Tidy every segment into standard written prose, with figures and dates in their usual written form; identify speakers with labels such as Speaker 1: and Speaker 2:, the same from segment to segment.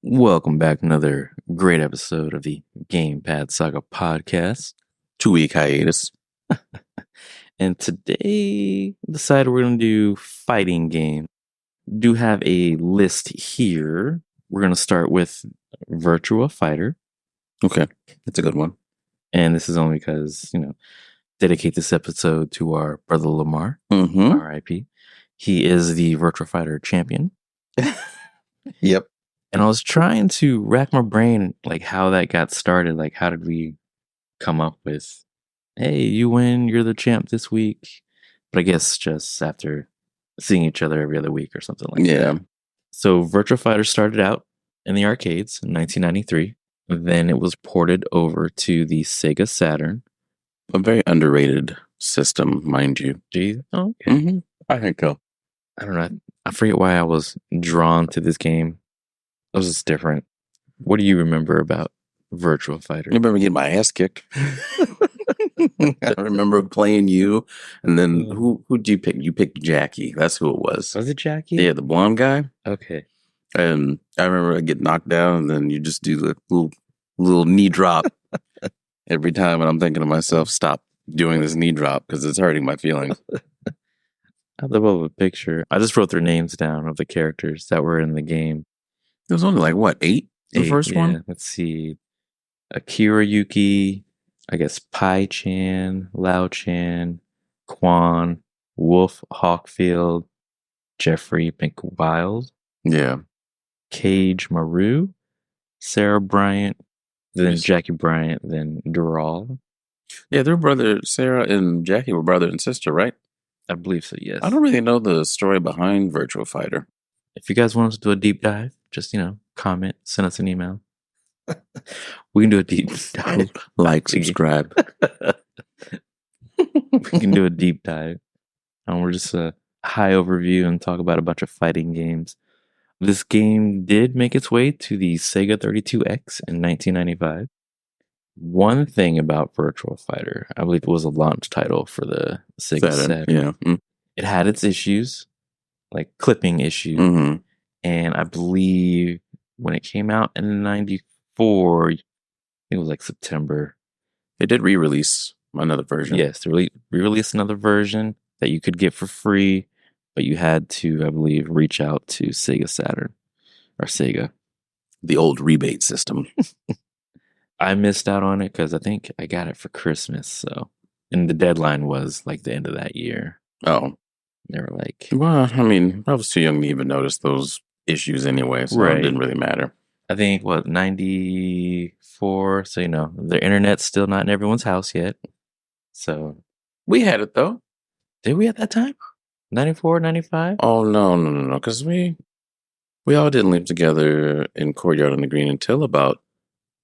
Speaker 1: Welcome back to another great episode of the GamePad Saga podcast.
Speaker 2: 2-week hiatus.
Speaker 1: And today, decided we're going to do fighting game. Do have a list here. We're going to start with Virtua Fighter.
Speaker 2: Okay, that's a good one.
Speaker 1: And this is only because, dedicate this episode to our brother Lamar, R.I.P. He is the Virtua Fighter champion.
Speaker 2: Yep.
Speaker 1: And I was trying to rack my brain, like how that got started. Like, how did we come up with, hey, you win, you're the champ this week? But I guess just after seeing each other every other week or something like that. So Virtua Fighter started out in the arcades in 1993. Then it was ported over to the Sega Saturn.
Speaker 2: A very underrated system, mind you.
Speaker 1: Geez. Oh, okay.
Speaker 2: I think so.
Speaker 1: I don't know. I forget why I was drawn to this game. It was just different. What do you remember about Virtua Fighter?
Speaker 2: I remember getting my ass kicked. I remember playing you, and then who'd you pick? You picked Jackie. That's who it was.
Speaker 1: Was it Jackie?
Speaker 2: Yeah, the blonde guy.
Speaker 1: Okay.
Speaker 2: And I remember I get knocked down, and then you just do the little knee drop every time, and I'm thinking to myself, stop doing this knee drop because it's hurting my feelings.
Speaker 1: I love a picture. I just wrote their names down of the characters that were in the game.
Speaker 2: It was only like, what, 8? The first one?
Speaker 1: Let's see. Akira Yuki, I guess Pai-chan, Lao-chan, Quan, Wolf Hawkfield, Jeffrey McWild.
Speaker 2: Yeah.
Speaker 1: Cage Maru, Sarah Bryant, then Jackie Bryant, then Dural.
Speaker 2: Yeah, their brother, Sarah and Jackie were brother and sister, right?
Speaker 1: I believe so, yes.
Speaker 2: I don't really know the story behind Virtua Fighter.
Speaker 1: If you guys want us to do a deep dive, just, comment, send us an email. We can do a deep dive.
Speaker 2: Like, subscribe.
Speaker 1: We can do a deep dive. And we're just a high overview and talk about a bunch of fighting games. This game did make its way to the Sega 32X in 1995. One thing about Virtua Fighter, I believe it was a launch title for the Sega Saturn.
Speaker 2: Yeah.
Speaker 1: It had its issues, like clipping issues. And I believe when it came out in 94, I think it was like September.
Speaker 2: They did re-release another version.
Speaker 1: Yes, they re-released another version that you could get for free, but you had to, I believe, reach out to Sega Saturn or Sega.
Speaker 2: The old rebate system.
Speaker 1: I missed out on it because I think I got it for Christmas. So, and the deadline was like the end of that year.
Speaker 2: Oh.
Speaker 1: They were like...
Speaker 2: Well, I mean, I was too young to even notice those issues anyway, so It didn't really matter.
Speaker 1: I think, 94? So, the internet's still not in everyone's house yet. So...
Speaker 2: We had it, though.
Speaker 1: Did we at that time? 94, 95?
Speaker 2: Oh, no. Because we all didn't live together in Courtyard on the Green until about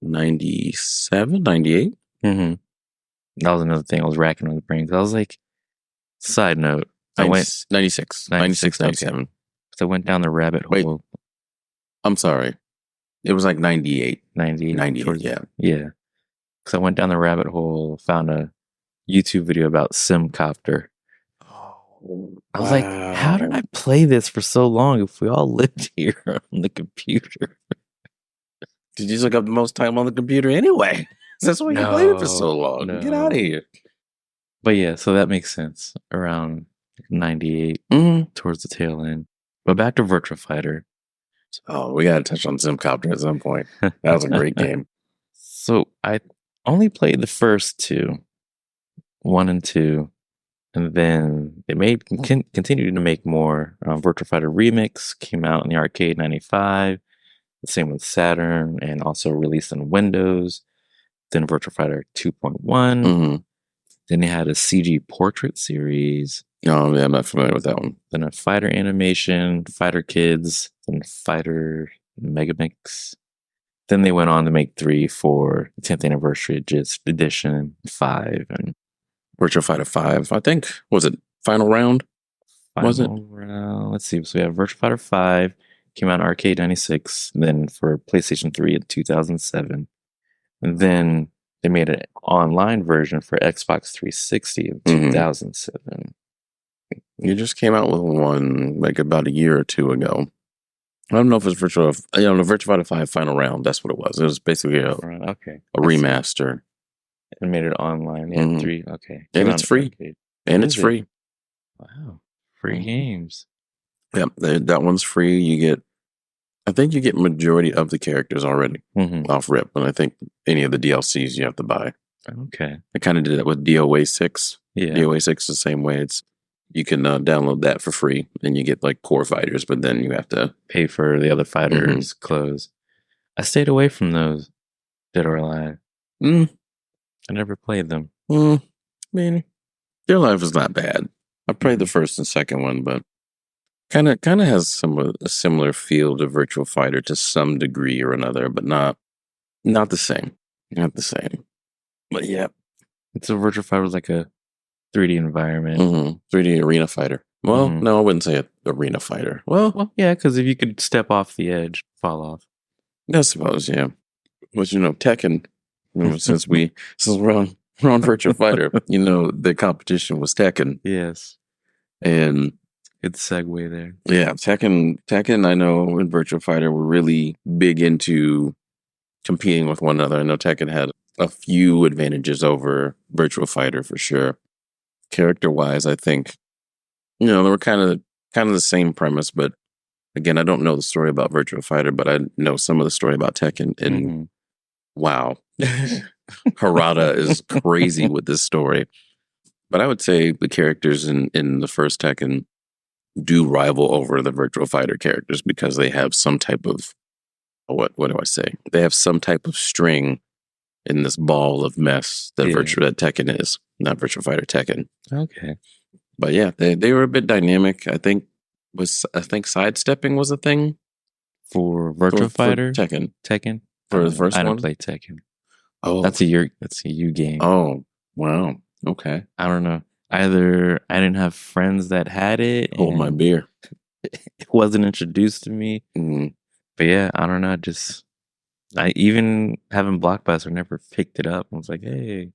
Speaker 2: 97, 98.
Speaker 1: That was another thing I was racking on the brain. I was like, side note, I went
Speaker 2: 96, 97.
Speaker 1: Okay. So I went down the rabbit hole.
Speaker 2: Wait, I'm sorry. It was like 98.
Speaker 1: 98,
Speaker 2: yeah.
Speaker 1: Yeah. Because I went down the rabbit hole, found a YouTube video about Simcopter. I was like, how did I play this for so long if we all lived here on the computer?
Speaker 2: Did you look up the most time on the computer anyway? That's why you played it for so long.
Speaker 1: No.
Speaker 2: Get out of here.
Speaker 1: But yeah, so that makes sense. Around 98, towards the tail end. But back to Virtua Fighter.
Speaker 2: Oh, we got to touch on Simcopter at some point. That was a great game.
Speaker 1: So I only played the first two, 1 and 2. And then they continued to make more. Virtua Fighter Remix came out in the arcade 95. The same with Saturn, and also released on Windows. Then Virtua Fighter 2.1. Then they had a CG Portrait series.
Speaker 2: Oh, yeah, I'm not familiar with that one.
Speaker 1: Then a Fighter Animation, Fighter Kids, then Fighter Megamix. Then they went on to make 3 for the 10th anniversary edition, 5, and
Speaker 2: Virtua Fighter 5, I think. Was it Final Round?
Speaker 1: Let's see. So we have Virtua Fighter 5, came out in Arcade 96, then for PlayStation 3 in 2007. And then they made an online version for Xbox 360 in 2007.
Speaker 2: You just came out with one like about a year or two ago. I don't know if it's Virtua. Virtua Fighter 5 Final Round. That's what it was. It was basically
Speaker 1: Okay.
Speaker 2: a remaster.
Speaker 1: And made it online. Yeah,
Speaker 2: Mhm.
Speaker 1: 3. Okay.
Speaker 2: And
Speaker 1: Came
Speaker 2: it's
Speaker 1: out
Speaker 2: free.
Speaker 1: arcade.
Speaker 2: And it's
Speaker 1: Is it?
Speaker 2: free.
Speaker 1: Wow. Free
Speaker 2: Mhm.
Speaker 1: games.
Speaker 2: Yep, that one's free. I think you get majority of the characters already off rip, and I think any of the DLCs you have to buy.
Speaker 1: Okay.
Speaker 2: I kind of did that with DOA 6.
Speaker 1: Yeah.
Speaker 2: DOA 6 is the same way. You can download that for free, and you get like core fighters, but then you have to
Speaker 1: pay for the other fighters' clothes. I stayed away from those Dead or Alive. I never played them.
Speaker 2: I mean, Dead or Alive is not bad. I played the first and second one, but kind of has a similar feel to Virtua Fighter to some degree or another, but not the same. Not the same. But yeah,
Speaker 1: It's a Virtua Fighter was like a 3D environment.
Speaker 2: 3D arena fighter. Well, no, I wouldn't say it arena fighter. Well,
Speaker 1: yeah, because if you could step off the edge, fall off.
Speaker 2: I suppose, yeah. But Tekken, since we're on Virtua Fighter, the competition was Tekken.
Speaker 1: Yes.
Speaker 2: And
Speaker 1: good segue there.
Speaker 2: Yeah, Tekken, I know in Virtua Fighter were really big into competing with one another. I know Tekken had a few advantages over Virtua Fighter for sure. Character-wise, I think, they were kind of the same premise, but again, I don't know the story about Virtua Fighter, but I know some of the story about Tekken, and wow, Harada is crazy with this story. But I would say the characters in the first Tekken do rival over the Virtua Fighter characters because they have some type of what do I say? They have some type of string in this ball of mess that that Tekken is, not Virtua Fighter Tekken.
Speaker 1: Okay.
Speaker 2: But yeah, they were a bit dynamic. I think sidestepping was a thing
Speaker 1: for Virtua Fighter.
Speaker 2: Tekken
Speaker 1: for
Speaker 2: the first one.
Speaker 1: I didn't play Tekken.
Speaker 2: Oh,
Speaker 1: that's a you game.
Speaker 2: Oh, wow. Okay.
Speaker 1: I don't know. Either I didn't have friends that had it.
Speaker 2: Hold my beer.
Speaker 1: It wasn't introduced to me. But yeah, I don't know. I even having Blockbuster never picked it up. I was like, hey.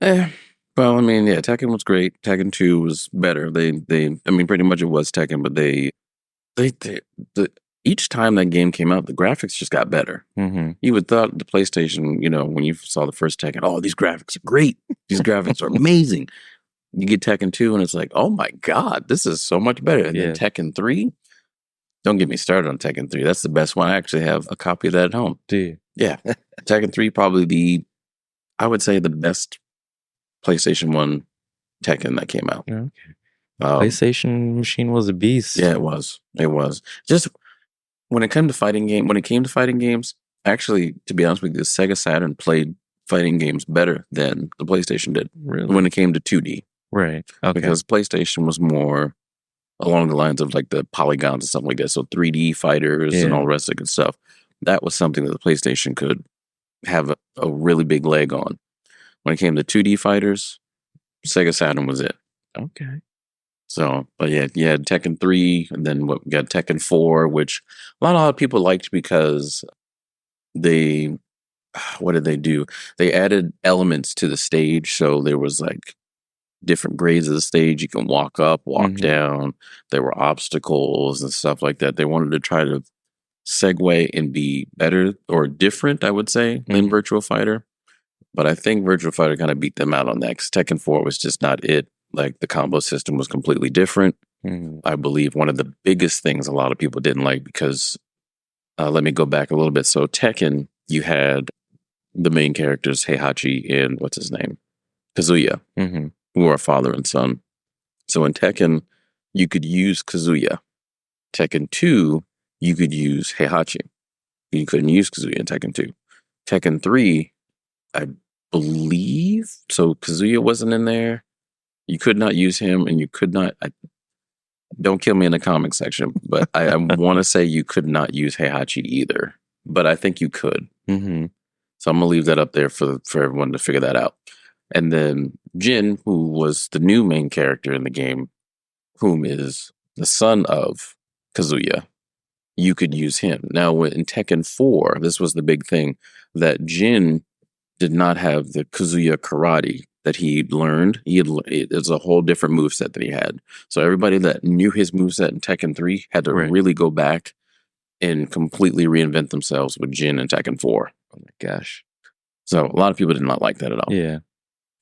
Speaker 2: Well, I mean, yeah, Tekken was great. Tekken 2 was better. Pretty much it was Tekken, but they each time that game came out, the graphics just got better. You would thought the PlayStation, when you saw the first Tekken, oh, these graphics are great. These graphics are amazing. You get Tekken 2 and it's like, oh my God, this is so much better. And then Tekken 3, don't get me started on Tekken 3. That's the best one. I actually have a copy of that at home.
Speaker 1: Dude.
Speaker 2: Yeah. Tekken 3 probably I would say the best PlayStation 1 Tekken that came out.
Speaker 1: Okay. PlayStation machine was a beast.
Speaker 2: Yeah, it was. Just when it came to fighting games, actually, to be honest with you, the Sega Saturn played fighting games better than the PlayStation did.
Speaker 1: Really?
Speaker 2: When it came to 2D.
Speaker 1: Right. Okay.
Speaker 2: Because PlayStation was more along the lines of like the polygons and stuff like that. So 3D fighters and all the rest of the good stuff. That was something that the PlayStation could have a really big leg on. When it came to 2D fighters, Sega Saturn was it.
Speaker 1: Okay.
Speaker 2: So, but yeah, you had Tekken 3, and then we got Tekken 4, which a lot of people liked because what did they do? They added elements to the stage. So there was like different grades of the stage. You can walk up, walk down. There were obstacles and stuff like that. They wanted to try to segue and be better or different, I would say, than Virtua Fighter. But I think Virtua Fighter kind of beat them out on that because Tekken 4 was just not it. Like the combo system was completely different. I believe one of the biggest things a lot of people didn't like because, let me go back a little bit. So Tekken, you had the main characters, Heihachi and what's his name? Kazuya, who are father and son. So in Tekken, you could use Kazuya. Tekken 2, you could use Heihachi. You couldn't use Kazuya in Tekken 2. Tekken 3, I believe, so Kazuya wasn't in there. You could not use him, and you could not. Don't kill me in the comic section, but I want to say you could not use Heihachi either. But I think you could. So I'm gonna leave that up there for everyone to figure that out. And then Jin, who was the new main character in the game, whom is the son of Kazuya, you could use him. Now, in Tekken 4, this was the big thing that Jin did not have the Kazuya karate that he learned. It's a whole different moveset that he had. So everybody that knew his moveset in Tekken 3 had to really go back and completely reinvent themselves with Jin and Tekken 4.
Speaker 1: Oh my gosh.
Speaker 2: So a lot of people did not like that at all.
Speaker 1: Yeah.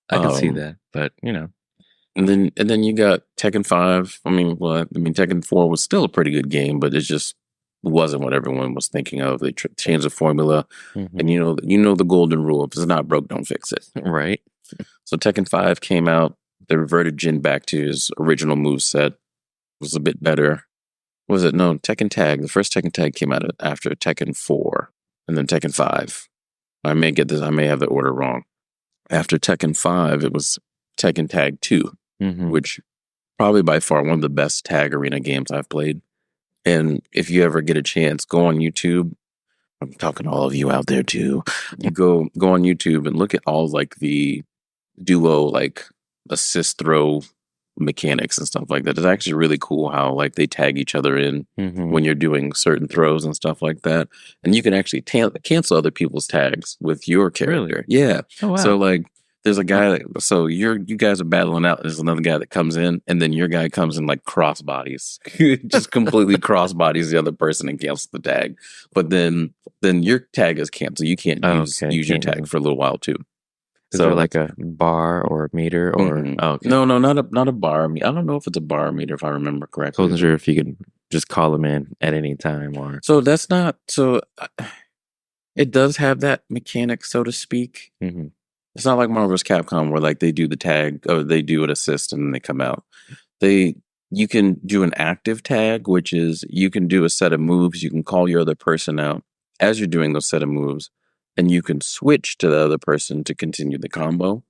Speaker 1: I can see that, but
Speaker 2: And then you got Tekken 5. Tekken 4 was still a pretty good game, but it just wasn't what everyone was thinking of. They changed the formula, and you know the golden rule: if it's not broke, don't fix it.
Speaker 1: Right.
Speaker 2: So Tekken 5 came out. They reverted Jin back to his original moveset. It was a bit better. Was it? No, Tekken Tag. The first Tekken Tag came out after Tekken 4, and then Tekken 5. I may have the order wrong. After Tekken 5, it was Tekken Tag 2, which probably by far one of the best tag arena games I've played. And if you ever get a chance, go on YouTube. I'm talking to all of you out there too. You go on YouTube and look at all like the duo like assist throw mechanics and stuff like that. It's actually really cool how like they tag each other in when you're doing certain throws and stuff like that. And you can actually cancel other people's tags with your character.
Speaker 1: Really?
Speaker 2: Yeah.
Speaker 1: Oh, wow.
Speaker 2: So like there's a guy so you guys are battling out. There's another guy that comes in, and then your guy comes in like cross bodies, just completely cross bodies the other person and cancels the tag. But then your tag is canceled. You can't use your tag for a little while too.
Speaker 1: Is there like a bar or a meter or
Speaker 2: no, not a bar. I don't know if it's a bar or meter if I remember correctly.
Speaker 1: I wasn't sure if you could just call them in at any time or.
Speaker 2: So that's not so. It does have that mechanic, so to speak. It's not like Marvel vs. Capcom where like they do the tag or they do an assist and then they come out. You can do an active tag, which is you can do a set of moves. You can call your other person out as you're doing those set of moves, and you can switch to the other person to continue the combo.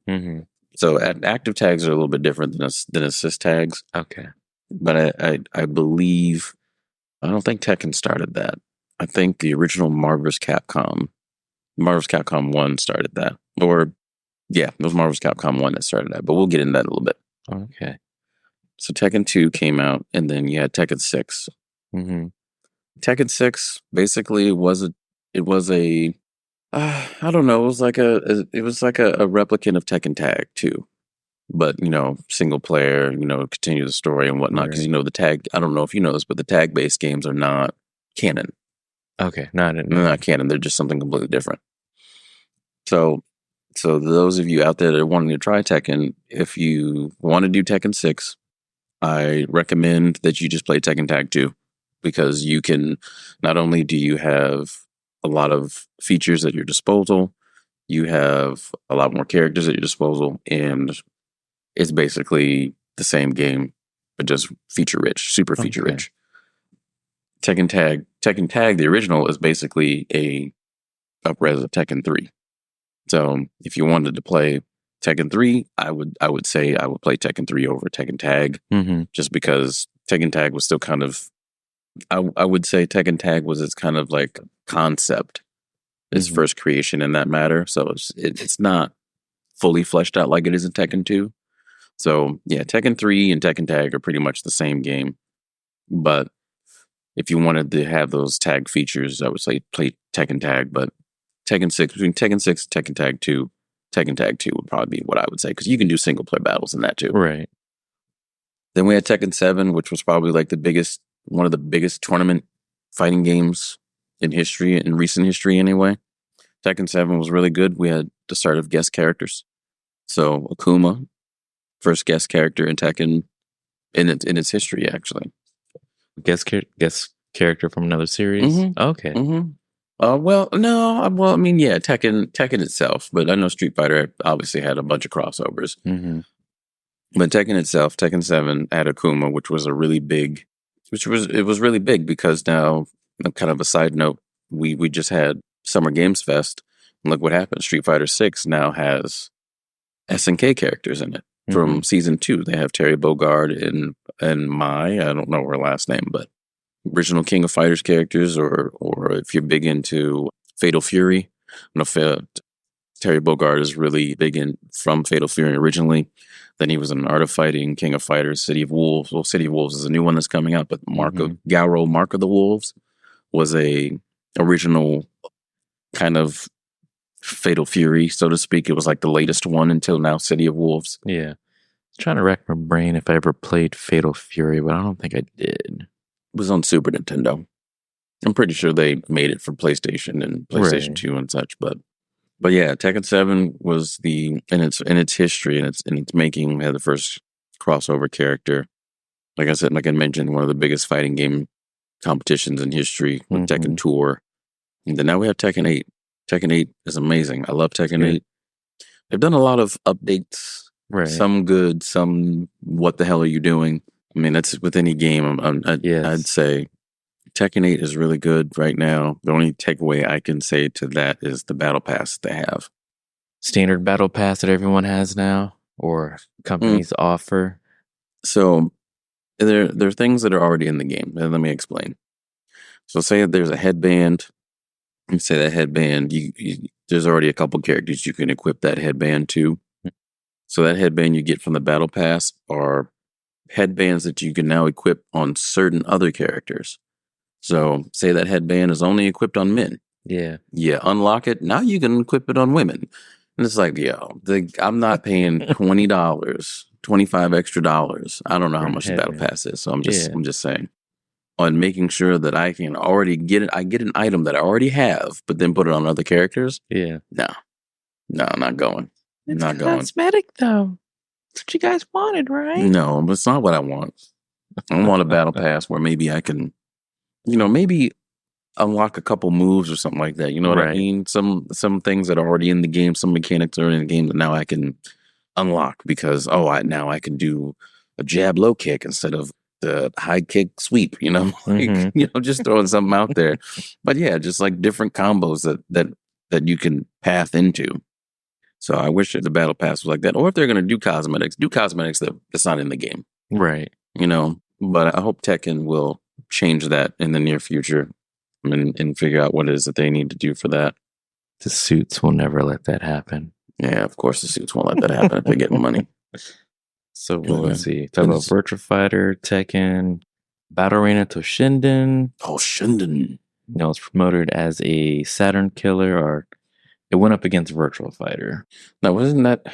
Speaker 2: So active tags are a little bit different than assist tags.
Speaker 1: Okay.
Speaker 2: But I believe, I don't think Tekken started that. I think the original Marvel vs. Capcom 1 started that. Or, yeah, it was Marvel vs. Capcom 1 that started that. But we'll get into that a little bit.
Speaker 1: Okay.
Speaker 2: So Tekken 2 came out, and then you had Tekken 6. Tekken 6 basically was a I don't know, it was like a replicant of Tekken Tag 2. But, single player, continue the story and whatnot. Because, the tag, I don't know if you know this, but the tag-based games are not canon.
Speaker 1: Okay. They're
Speaker 2: not canon. They're just something completely different. So those of you out there that are wanting to try Tekken, if you want to do Tekken 6, I recommend that you just play Tekken Tag 2. Because you can, not only do you have a lot of features at your disposal, you have a lot more characters at your disposal, and it's basically the same game, but just feature rich, super feature rich. Tekken Tag, the original, is basically a up-res of Tekken 3. So if you wanted to play Tekken 3, I would say I would play Tekken 3 over Tekken Tag, just because Tekken Tag was still kind of, I would say Tekken Tag was its kind of like concept, its first creation in that matter. So it's not fully fleshed out like it is in Tekken 2. So yeah, Tekken 3 and Tekken Tag are pretty much the same game. But if you wanted to have those tag features, I would say play Tekken Tag. But Tekken 6, between Tekken 6 and Tekken Tag 2 would probably be what I would say, because you can do single player battles in that too.
Speaker 1: Right.
Speaker 2: Then we had Tekken 7, which was probably like one of the biggest tournament fighting games in history, in recent history anyway. Tekken 7 was really good. We had the start of guest characters. So Akuma, first guest character in Tekken in its history, actually.
Speaker 1: Guest character from another series? Okay.
Speaker 2: Tekken itself, but I know Street Fighter obviously had a bunch of crossovers. But Tekken itself, Tekken 7 had Akuma, which was really big because now, kind of a side note, we just had Summer Games Fest, and look what happened. Street Fighter 6 now has SNK characters in it from season 2. They have Terry Bogard and Mai, I don't know her last name, but original King of Fighters characters, or if you're big into Fatal Fury, Terry Bogard is really big from Fatal Fury originally. Then he was in Art of Fighting, King of Fighters, City of Wolves. Well, City of Wolves is a new one that's coming out, but Mark of the Wolves was a original kind of Fatal Fury, so to speak. It was like the latest one until now, City of Wolves.
Speaker 1: Yeah. I'm trying to rack my brain if I ever played Fatal Fury, but I don't think I did.
Speaker 2: It was on Super Nintendo. I'm pretty sure they made it for PlayStation and PlayStation
Speaker 1: Right.
Speaker 2: 2 and such, but yeah, Tekken 7 was in its history and its making had the first crossover character. Like I said, like I mentioned, one of the biggest fighting game competitions in history with Tekken Tour. And then now we have Tekken 8. Tekken 8 is amazing. I love Tekken 8. They've done a lot of updates.
Speaker 1: Right.
Speaker 2: Some good, some what the hell are you doing? I mean, that's with any game. I'd say Tekken 8 is really good right now. The only takeaway I can say to that is the battle pass they have.
Speaker 1: Standard battle pass that everyone has now, or companies offer.
Speaker 2: So there are things that are already in the game. Let me explain. So say there's a headband. You say that headband, there's already a couple characters you can equip that headband to. So that headband you get from the battle pass are headbands that you can now equip on certain other characters. So say that headband is only equipped on men.
Speaker 1: Yeah.
Speaker 2: Yeah, unlock it. Now you can equip it on women. And it's like, I'm not paying $20, $25 extra dollars. I don't know how much the battle pass is. So I'm just saying. On making sure that I can already get it. I get an item that I already have, but then put it on other characters.
Speaker 1: Yeah.
Speaker 2: No, I'm not going.
Speaker 1: It's
Speaker 2: not going.
Speaker 1: cosmetic though. That's what you guys wanted, right?
Speaker 2: No, but it's not what I want. I want a battle pass where maybe I can, maybe unlock a couple moves or something like that. You know what I mean? Some things that are already in the game, some mechanics are in the game that now I can unlock because now I can do a jab low kick instead of the high kick sweep. Just throwing something out there. But yeah, just like different combos that you can path into. So I wish the battle pass was like that. Or if they're going to do cosmetics that's not in the game.
Speaker 1: Right.
Speaker 2: But I hope Tekken will change that in the near future and figure out what it is that they need to do for that.
Speaker 1: The suits will never let that happen.
Speaker 2: Yeah, of course the suits won't let that happen if they get money.
Speaker 1: So let's see. Talk about Virtua Fighter, Tekken, Battle Arena Toshinden.
Speaker 2: Oh, Shinden.
Speaker 1: It's promoted as a Saturn killer, or it went up against Virtua Fighter.
Speaker 2: Now, wasn't that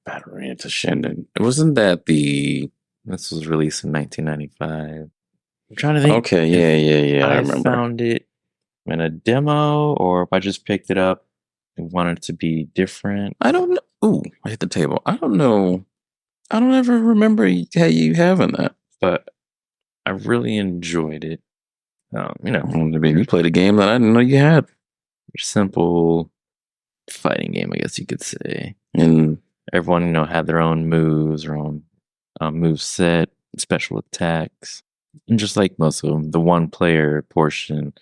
Speaker 2: Battle Arena Toshinden? Wasn't that
Speaker 1: This was released in 1995. I'm trying to think.
Speaker 2: Okay, yeah. I remember.
Speaker 1: I found it in a demo, or if I just picked it up and wanted it to be different.
Speaker 2: I don't know. Ooh, I hit the table. I don't know. I don't ever remember you having that.
Speaker 1: But I really enjoyed it.
Speaker 2: You played a game that I didn't know you had.
Speaker 1: Simple fighting game, I guess you could say.
Speaker 2: And
Speaker 1: everyone, had their own moves, their own move set, special attacks. And just like most of them, the one player portion,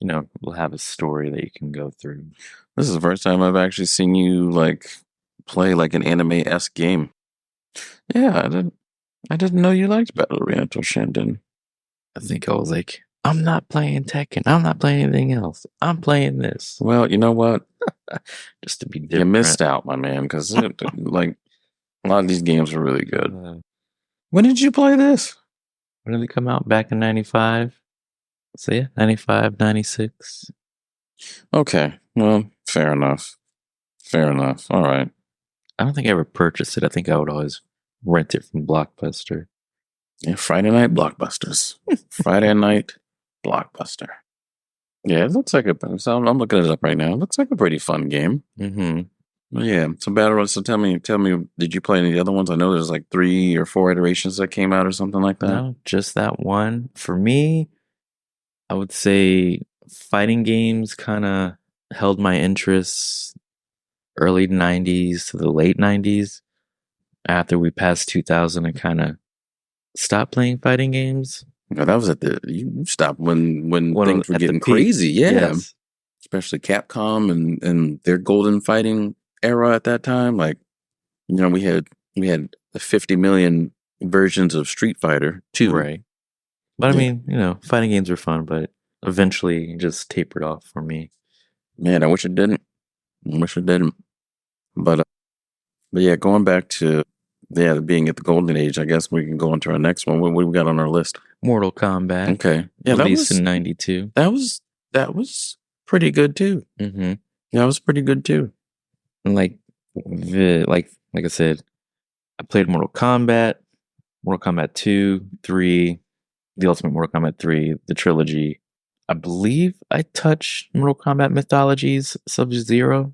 Speaker 1: will have a story that you can go through.
Speaker 2: This is the first time I've actually seen you play like an anime-esque game. Yeah, I didn't know you liked Battle Arena Toshinden.
Speaker 1: I think I was like, I'm not playing Tekken. I'm not playing anything else. I'm playing this.
Speaker 2: Well, you know what?
Speaker 1: Just to be different.
Speaker 2: You missed out, my man, because a lot of these games are really good. When did you play this?
Speaker 1: When did they come out? Back in 95? So yeah, 95, 96.
Speaker 2: Okay. Well, fair enough. All right.
Speaker 1: I don't think I ever purchased it. I think I would always rent it from Blockbuster.
Speaker 2: Yeah, Friday night blockbusters. Friday night blockbuster. Yeah, it looks like so I'm looking it up right now. It looks like a pretty fun game.
Speaker 1: Mm-hmm.
Speaker 2: Yeah, so Battle Royale. So tell me, did you play any of the other ones? I know there's like 3 or 4 iterations that came out or something like that.
Speaker 1: No, just that one. For me, I would say fighting games kind of held my interest early 90s to the late 90s. After we passed 2000, I kind of stopped playing fighting games.
Speaker 2: No, that was you stopped when things were getting crazy. Yeah.
Speaker 1: Yes.
Speaker 2: Especially Capcom and their golden fighting era at that time. Like, we had the 50 million versions of Street Fighter 2.
Speaker 1: Right. But I mean, fighting games were fun, but eventually it just tapered off for me.
Speaker 2: Man, I wish it didn't. But yeah, going back to being at the golden age, I guess we can go into our next one. What do we got on our list?
Speaker 1: Mortal Kombat.
Speaker 2: Okay. Yeah,
Speaker 1: released in 92.
Speaker 2: That was pretty good too.
Speaker 1: Mm-hmm.
Speaker 2: That was pretty good too.
Speaker 1: And like I said, I played Mortal Kombat 2, 3, the Ultimate Mortal Kombat 3, the trilogy. I believe I touched Mortal Kombat Mythologies Sub-Zero.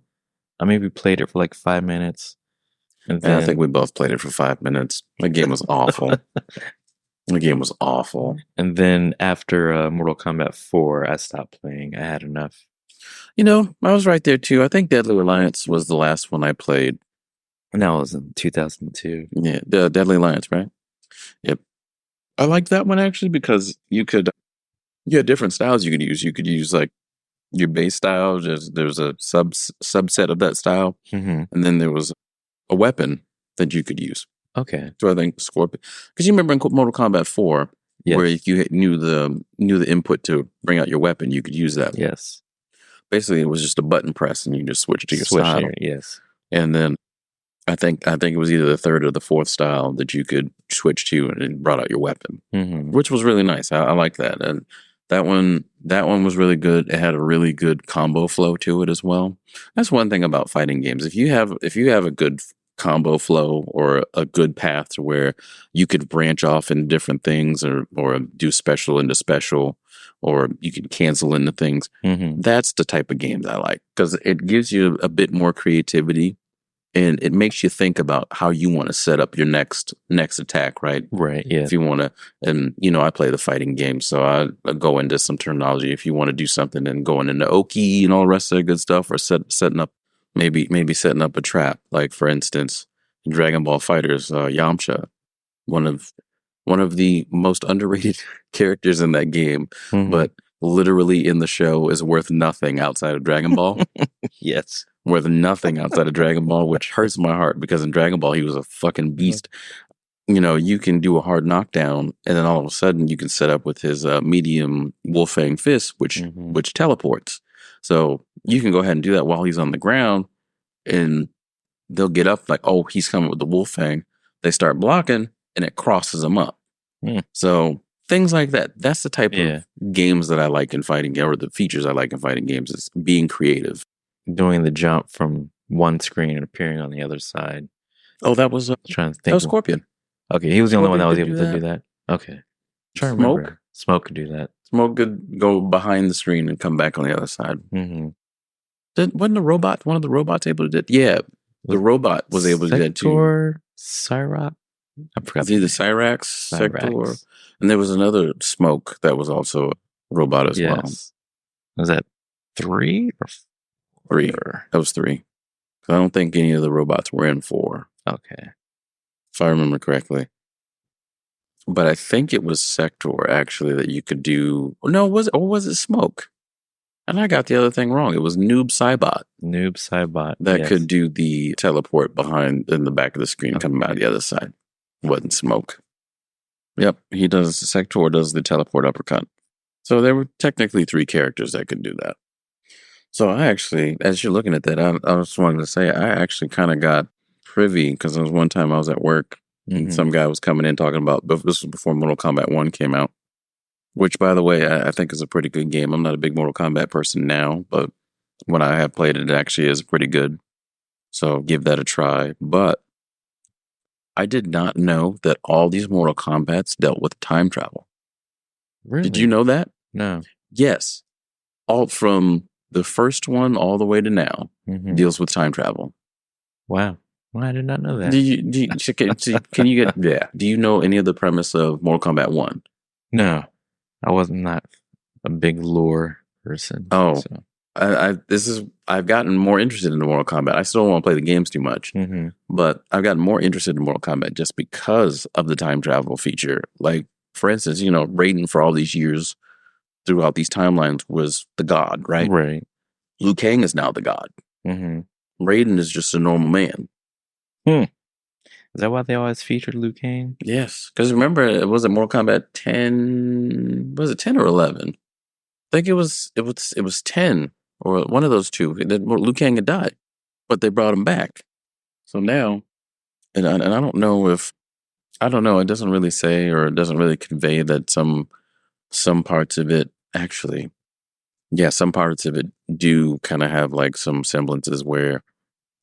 Speaker 1: I maybe played it for like 5 minutes. And
Speaker 2: And
Speaker 1: then
Speaker 2: I think we both played it for 5 minutes. The game was awful. The game was awful.
Speaker 1: And then after Mortal Kombat 4, I stopped playing. I had enough.
Speaker 2: You know, I was right there too. I think Deadly Alliance was the last one I played.
Speaker 1: And that was in 2002.
Speaker 2: Yeah, the Deadly Alliance, right? Yep. I liked that one actually because you had different styles you could use. You could use like your base style. There's a subset of that style,
Speaker 1: Mm-hmm.
Speaker 2: and then there was a weapon that you could use.
Speaker 1: Okay.
Speaker 2: So I think Scorpion, because you remember in Mortal Kombat 4, where if you knew the input to bring out your weapon, you could use that.
Speaker 1: Yes.
Speaker 2: Basically, it was just a button press, and you just switch to your style.
Speaker 1: Here, yes.
Speaker 2: And then I think it was either the third or the fourth style that you could switch to, and it brought out your weapon, which was really nice. I like that, and that one was really good. It had a really good combo flow to it as well. That's one thing about fighting games. If you have a good combo flow or a good path to where you could branch off in different things or do special into special, or you can cancel into things, that's the type of games I like, because it gives you a bit more creativity. And it makes you think about how you want to set up your next attack, right?
Speaker 1: Right, yeah.
Speaker 2: If you want to, and I play the fighting game, so I go into some terminology. If you want to do something and going into Oki and all the rest of the good stuff, or setting up, maybe setting up a trap. Like for instance, in Dragon Ball Fighters, Yamcha, one of the most underrated characters in that game, but literally in the show is worth nothing outside of Dragon Ball.
Speaker 1: Yes.
Speaker 2: Worth nothing outside of Dragon Ball, which hurts my heart because in Dragon Ball he was a fucking beast. You can do a hard knockdown, and then all of a sudden you can set up with his medium Wolfang fist, which teleports. So you can go ahead and do that while he's on the ground, and they'll get up like, oh, he's coming with the Wolfang. They start blocking, and it crosses them up. So things like that. That's the type of games that I like in fighting games, or the features I like in fighting games, is being creative.
Speaker 1: Doing the jump from one screen and appearing on the other side.
Speaker 2: Oh, that was
Speaker 1: trying to think.
Speaker 2: That was Scorpion.
Speaker 1: Okay, he was the only one that was able to do that. Okay, trying to remember. Smoke could do that.
Speaker 2: Smoke could go behind the screen and come back on the other side. Wasn't the robot one of the robots able to do it? Yeah, the robot was able to do that too.
Speaker 1: Sector, Cyrax. I forgot.
Speaker 2: It's either Cyrax, Sector, and there was another Smoke that was also a robot as well.
Speaker 1: Was that 3 or
Speaker 2: 3? That was 3. I don't think any of the robots were in 4.
Speaker 1: Okay.
Speaker 2: If I remember correctly. But I think it was Sector actually that you could do. No, was it Smoke? And I got the other thing wrong. It was Noob Saibot. That could do the teleport behind in the back of the screen coming out the other side. It wasn't Smoke. Yep, Sector does the teleport uppercut. So there were technically 3 characters that could do that. So I actually, as you're looking at that, I just wanted to say I actually kind of got privy, because there was one time I was at work and some guy was coming in talking about, but this was before Mortal Kombat 1 came out, which, by the way, I think is a pretty good game. I'm not a big Mortal Kombat person now, but when I have played it, it actually is pretty good. So give that a try. But I did not know that all these Mortal Kombats dealt with time travel.
Speaker 1: Really?
Speaker 2: Did you know that?
Speaker 1: No.
Speaker 2: Yes. All from the first one all the way to now deals with time travel.
Speaker 1: Wow. Well, I did not know that.
Speaker 2: Can you get, do you know any of the premise of Mortal Kombat 1?
Speaker 1: No. I was not a big lore person.
Speaker 2: Oh, so. I've gotten more interested in Mortal Kombat. I still don't want to play the games too much, but I've gotten more interested in Mortal Kombat just because of the time travel feature. Like, for instance, Raiden for all these years throughout these timelines was the god, right?
Speaker 1: Right.
Speaker 2: Liu Kang is now the god. Raiden is just a normal man.
Speaker 1: Is that why they always featured Liu Kang?
Speaker 2: Yes, because remember, it was Mortal Kombat 10. Was it 10 or 11? I think it was 10 or one of those two. Liu Kang had died, but they brought him back. So now, and I don't know if, it doesn't really say, or it doesn't really convey that some parts of it actually, some parts of it do kind of have like some semblances where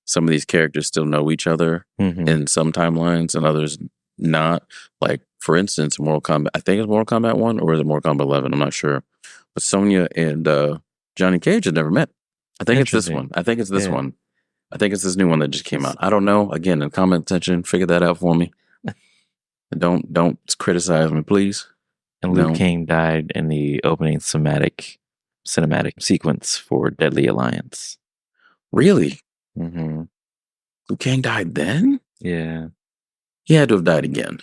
Speaker 2: some of these characters still know each other in some timelines and others not. Like, for instance, Mortal Kombat, I think it's Mortal Kombat 1 or is it Mortal Kombat 11? I'm not sure. but Sonya and Johnny Cage had never met. I think it's this one. I think it's this one. I think it's this new one that just came out. I don't know. Again, in the comment section, figure that out for me. Don't criticize me, please.
Speaker 1: And Liu Kang died in the opening cinematic sequence for Deadly Alliance.
Speaker 2: Really?
Speaker 1: Mm-hmm.
Speaker 2: Liu Kang died then?
Speaker 1: Yeah.
Speaker 2: He had to have died again.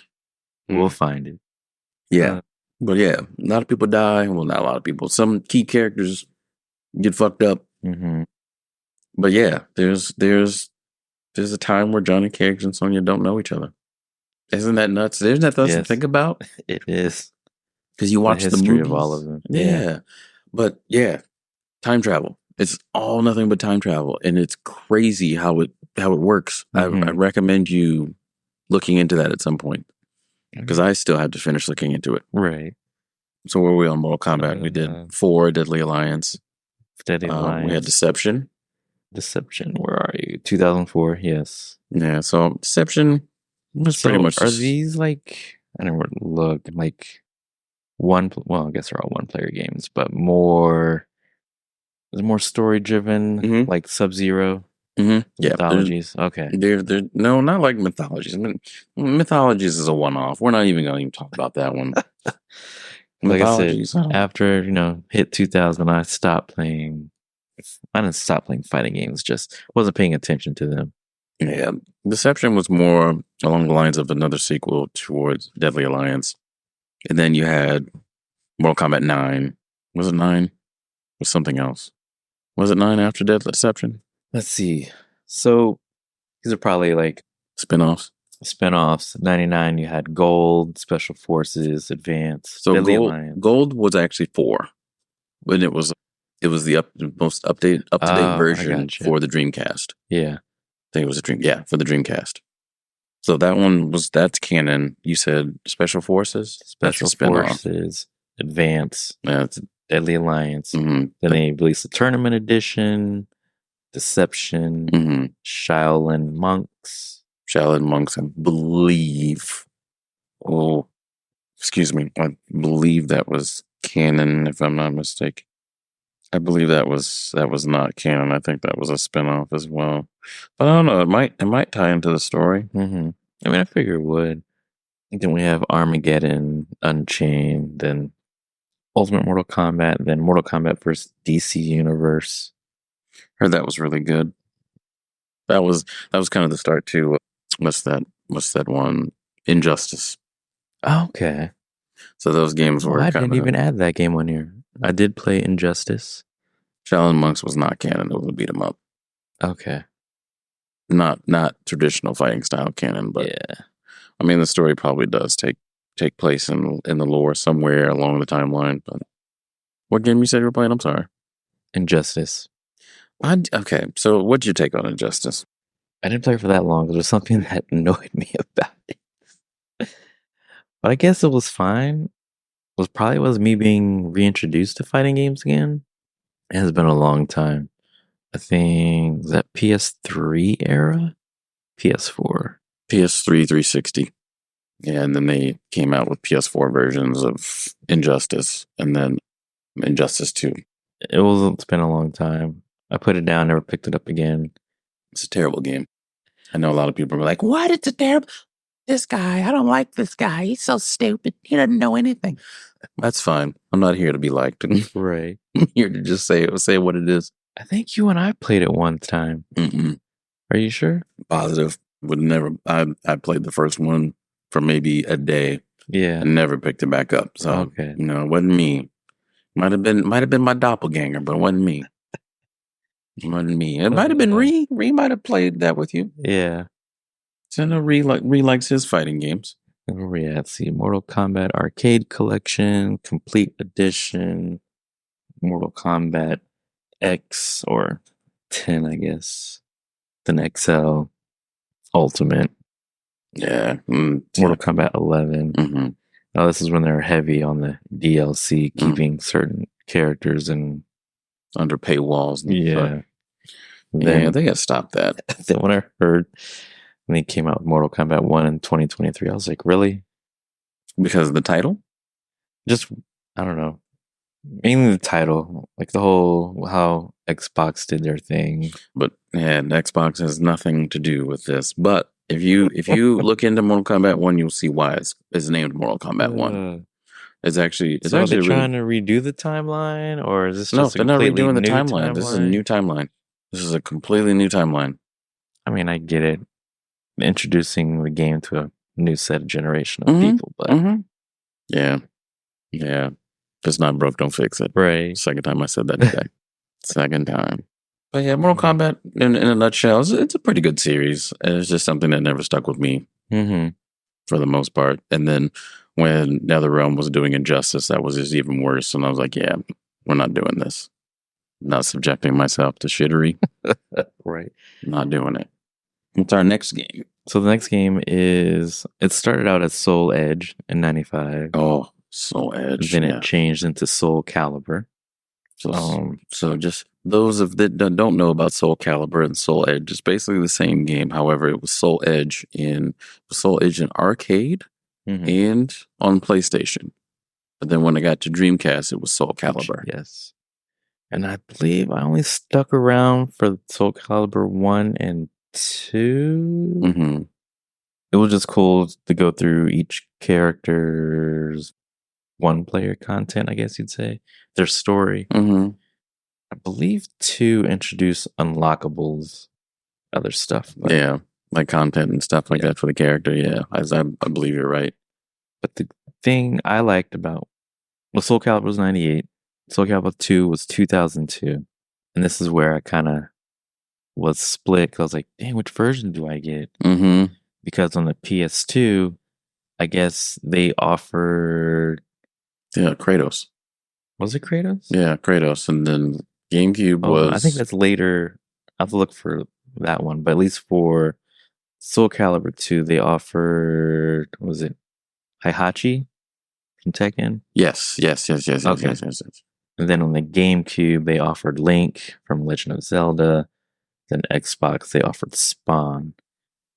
Speaker 1: We'll find it.
Speaker 2: Yeah. But yeah, a lot of people die. Well, not a lot of people. Some key characters get fucked up.
Speaker 1: Mm-hmm.
Speaker 2: But yeah, there's a time where Johnny Cage and Sonya don't know each other. Isn't that nuts? Isn't that nuts to think about?
Speaker 1: It is.
Speaker 2: Because you watch the
Speaker 1: history
Speaker 2: movies.
Speaker 1: Of all of them.
Speaker 2: Yeah. But yeah, time travel. It's all nothing but time travel. And it's crazy how it works.
Speaker 1: Mm-hmm.
Speaker 2: I recommend you looking into that at some point. Because I still have to finish looking into it.
Speaker 1: Right.
Speaker 2: So where were we on Mortal Kombat? We did 4, Deadly Alliance.
Speaker 1: Deadly Alliance.
Speaker 2: We had Deception.
Speaker 1: Where are you? 2004, yes.
Speaker 2: Yeah, so Deception was pretty much...
Speaker 1: Are these like... I never looked. Like... I guess they're all one-player games, but is more story-driven, like Sub-Zero mythologies. Okay,
Speaker 2: they're no, not like mythologies. Mythologies is a one-off. We're not even going to talk about that one.
Speaker 1: Like I said, after hit 2000, I stopped playing. I didn't stop playing fighting games; just wasn't paying attention to them.
Speaker 2: Yeah, Deception was more along the lines of another sequel towards Deadly Alliance. And then you had Mortal Kombat 9. Was it 9? Was something else? Was it 9 after Deception?
Speaker 1: Let's see. So these are probably like
Speaker 2: spinoffs.
Speaker 1: 99, you had Gold, Special Forces, Advanced.
Speaker 2: So Gold was actually 4. But it was the most up-to-date version for the Dreamcast.
Speaker 1: Yeah.
Speaker 2: I think it was for the Dreamcast. So that's canon. You said Special Forces?
Speaker 1: Special Forces, Advance, Deadly Alliance.
Speaker 2: Mm-hmm.
Speaker 1: Then they released the Tournament Edition, Deception, Shaolin Monks.
Speaker 2: I believe. Oh, excuse me. I believe that was canon, if I'm not mistaken. I believe that was not canon. I think that was a spinoff as well. But I don't know. It might tie into the story.
Speaker 1: Mm-hmm. I mean, I figure it would. Then we have Armageddon, Unchained, then Ultimate Mortal Kombat, then Mortal Kombat vs. DC Universe.
Speaker 2: Heard that was really good. That was kind of the start to what's that one? Injustice.
Speaker 1: Oh, okay.
Speaker 2: So those games were.
Speaker 1: I didn't even add that game on here. I did play Injustice.
Speaker 2: Shaolin Monks was not canon. It was a beat 'em up.
Speaker 1: Okay.
Speaker 2: Not traditional fighting style canon, but
Speaker 1: yeah.
Speaker 2: I mean, the story probably does take place in the lore somewhere along the timeline. But what game you said you were playing? I'm sorry.
Speaker 1: Injustice.
Speaker 2: Okay, so what'd you take on Injustice?
Speaker 1: I didn't play for that long. There was something that annoyed me about it. But I guess it was fine. It was me being reintroduced to fighting games again. It has been a long time. I think, is that PS3 era? PS4.
Speaker 2: PS3 360. Yeah, and then they came out with PS4 versions of Injustice, and then Injustice 2.
Speaker 1: It's been a long time. I put it down, never picked it up again.
Speaker 2: It's a terrible game. I know a lot of people are like, what? It's a terrible... This guy, I don't like this guy. He's so stupid. He doesn't know anything. That's fine. I'm not here to be liked.
Speaker 1: Right.
Speaker 2: I'm here to just say what it is.
Speaker 1: I think you and I played it one time.
Speaker 2: Mm-mm.
Speaker 1: Are you sure?
Speaker 2: Positive. Would never. I played the first one for maybe a day.
Speaker 1: Yeah.
Speaker 2: And never picked it back up. So
Speaker 1: okay.
Speaker 2: It wasn't me. Might have been my doppelganger, but it wasn't me. It wasn't me. It might have been Ree. Ree might have played that with you.
Speaker 1: Yeah.
Speaker 2: So I know Ree likes his fighting games.
Speaker 1: Where we at? See, Mortal Kombat Arcade Collection, Complete Edition, Mortal Kombat X or 10, I guess. Then XL, Ultimate.
Speaker 2: Yeah.
Speaker 1: Mortal Kombat 11.
Speaker 2: Mm-hmm.
Speaker 1: Now, this is when they're heavy on the DLC, keeping certain characters and
Speaker 2: under paywalls.
Speaker 1: Yeah.
Speaker 2: Then they got to stop that.
Speaker 1: Then when I heard when they came out with Mortal Kombat 1 in 2023, I was like, really?
Speaker 2: Because of the title?
Speaker 1: Just, I don't know. Mainly the title, like the whole how Xbox did their thing.
Speaker 2: But yeah, Xbox has nothing to do with this. But if you look into Mortal Kombat 1, you'll see why it's named Mortal Kombat 1.
Speaker 1: Uh,
Speaker 2: It's
Speaker 1: so are they
Speaker 2: actually a really
Speaker 1: trying to redo the timeline, or is this
Speaker 2: no,
Speaker 1: just a
Speaker 2: they're not
Speaker 1: completely
Speaker 2: redoing the
Speaker 1: new
Speaker 2: timeline. This is a new
Speaker 1: timeline?
Speaker 2: timeline. This is a completely new timeline.
Speaker 1: I mean, I get it, introducing the game to a new set of generation of
Speaker 2: Mm-hmm.
Speaker 1: people, but
Speaker 2: Mm-hmm. Yeah. Yeah. If it's not broke, don't fix it.
Speaker 1: right.
Speaker 2: Second time I said that today. Second time. But yeah, Mortal Kombat in a nutshell, it's a pretty good series. It's just something that never stuck with me
Speaker 1: Mm-hmm.
Speaker 2: for the most part. And then when NetherRealm was doing Injustice, that was just even worse. And I was like, yeah, we're not doing this. Not subjecting myself to shittery.
Speaker 1: Right.
Speaker 2: Not doing it. What's our next game?
Speaker 1: So the next game is it started out as Soul Edge in '95.
Speaker 2: Oh, Soul Edge.
Speaker 1: Then
Speaker 2: Yeah.
Speaker 1: it changed into Soul Calibur.
Speaker 2: So just those of that don't know about Soul Calibur and Soul Edge, it's basically the same game. However, it was Soul Edge in arcade and on PlayStation. But then when I got to Dreamcast, it was Soul Calibur.
Speaker 1: Yes. And I believe I only stuck around for Soul Calibur 1 and 2.
Speaker 2: Mm-hmm.
Speaker 1: It was just cool to go through each character's one player content, I guess you'd say, their story.
Speaker 2: Mm-hmm.
Speaker 1: I believe 2 introduced unlockables, other stuff. But,
Speaker 2: Yeah, like content and stuff like that for the character. Yeah, I believe you're right.
Speaker 1: But the thing I liked about Soul Calibur was 98. Soul Calibur 2 was 2002. And this is where I kind of was split. 'Cause I was like, dang, which version do I get?
Speaker 2: Mm-hmm.
Speaker 1: Because on the PS2, I guess they offered.
Speaker 2: Yeah, Kratos.
Speaker 1: Was it Kratos?
Speaker 2: Yeah, Kratos. And then GameCube was.
Speaker 1: I think that's later. I have to look for that one. But at least for Soul Calibur 2, they offered. Was it Heihachi from Tekken?
Speaker 2: Yes.
Speaker 1: Okay.
Speaker 2: Yes.
Speaker 1: And then on the GameCube, they offered Link from Legend of Zelda. Then Xbox, they offered Spawn.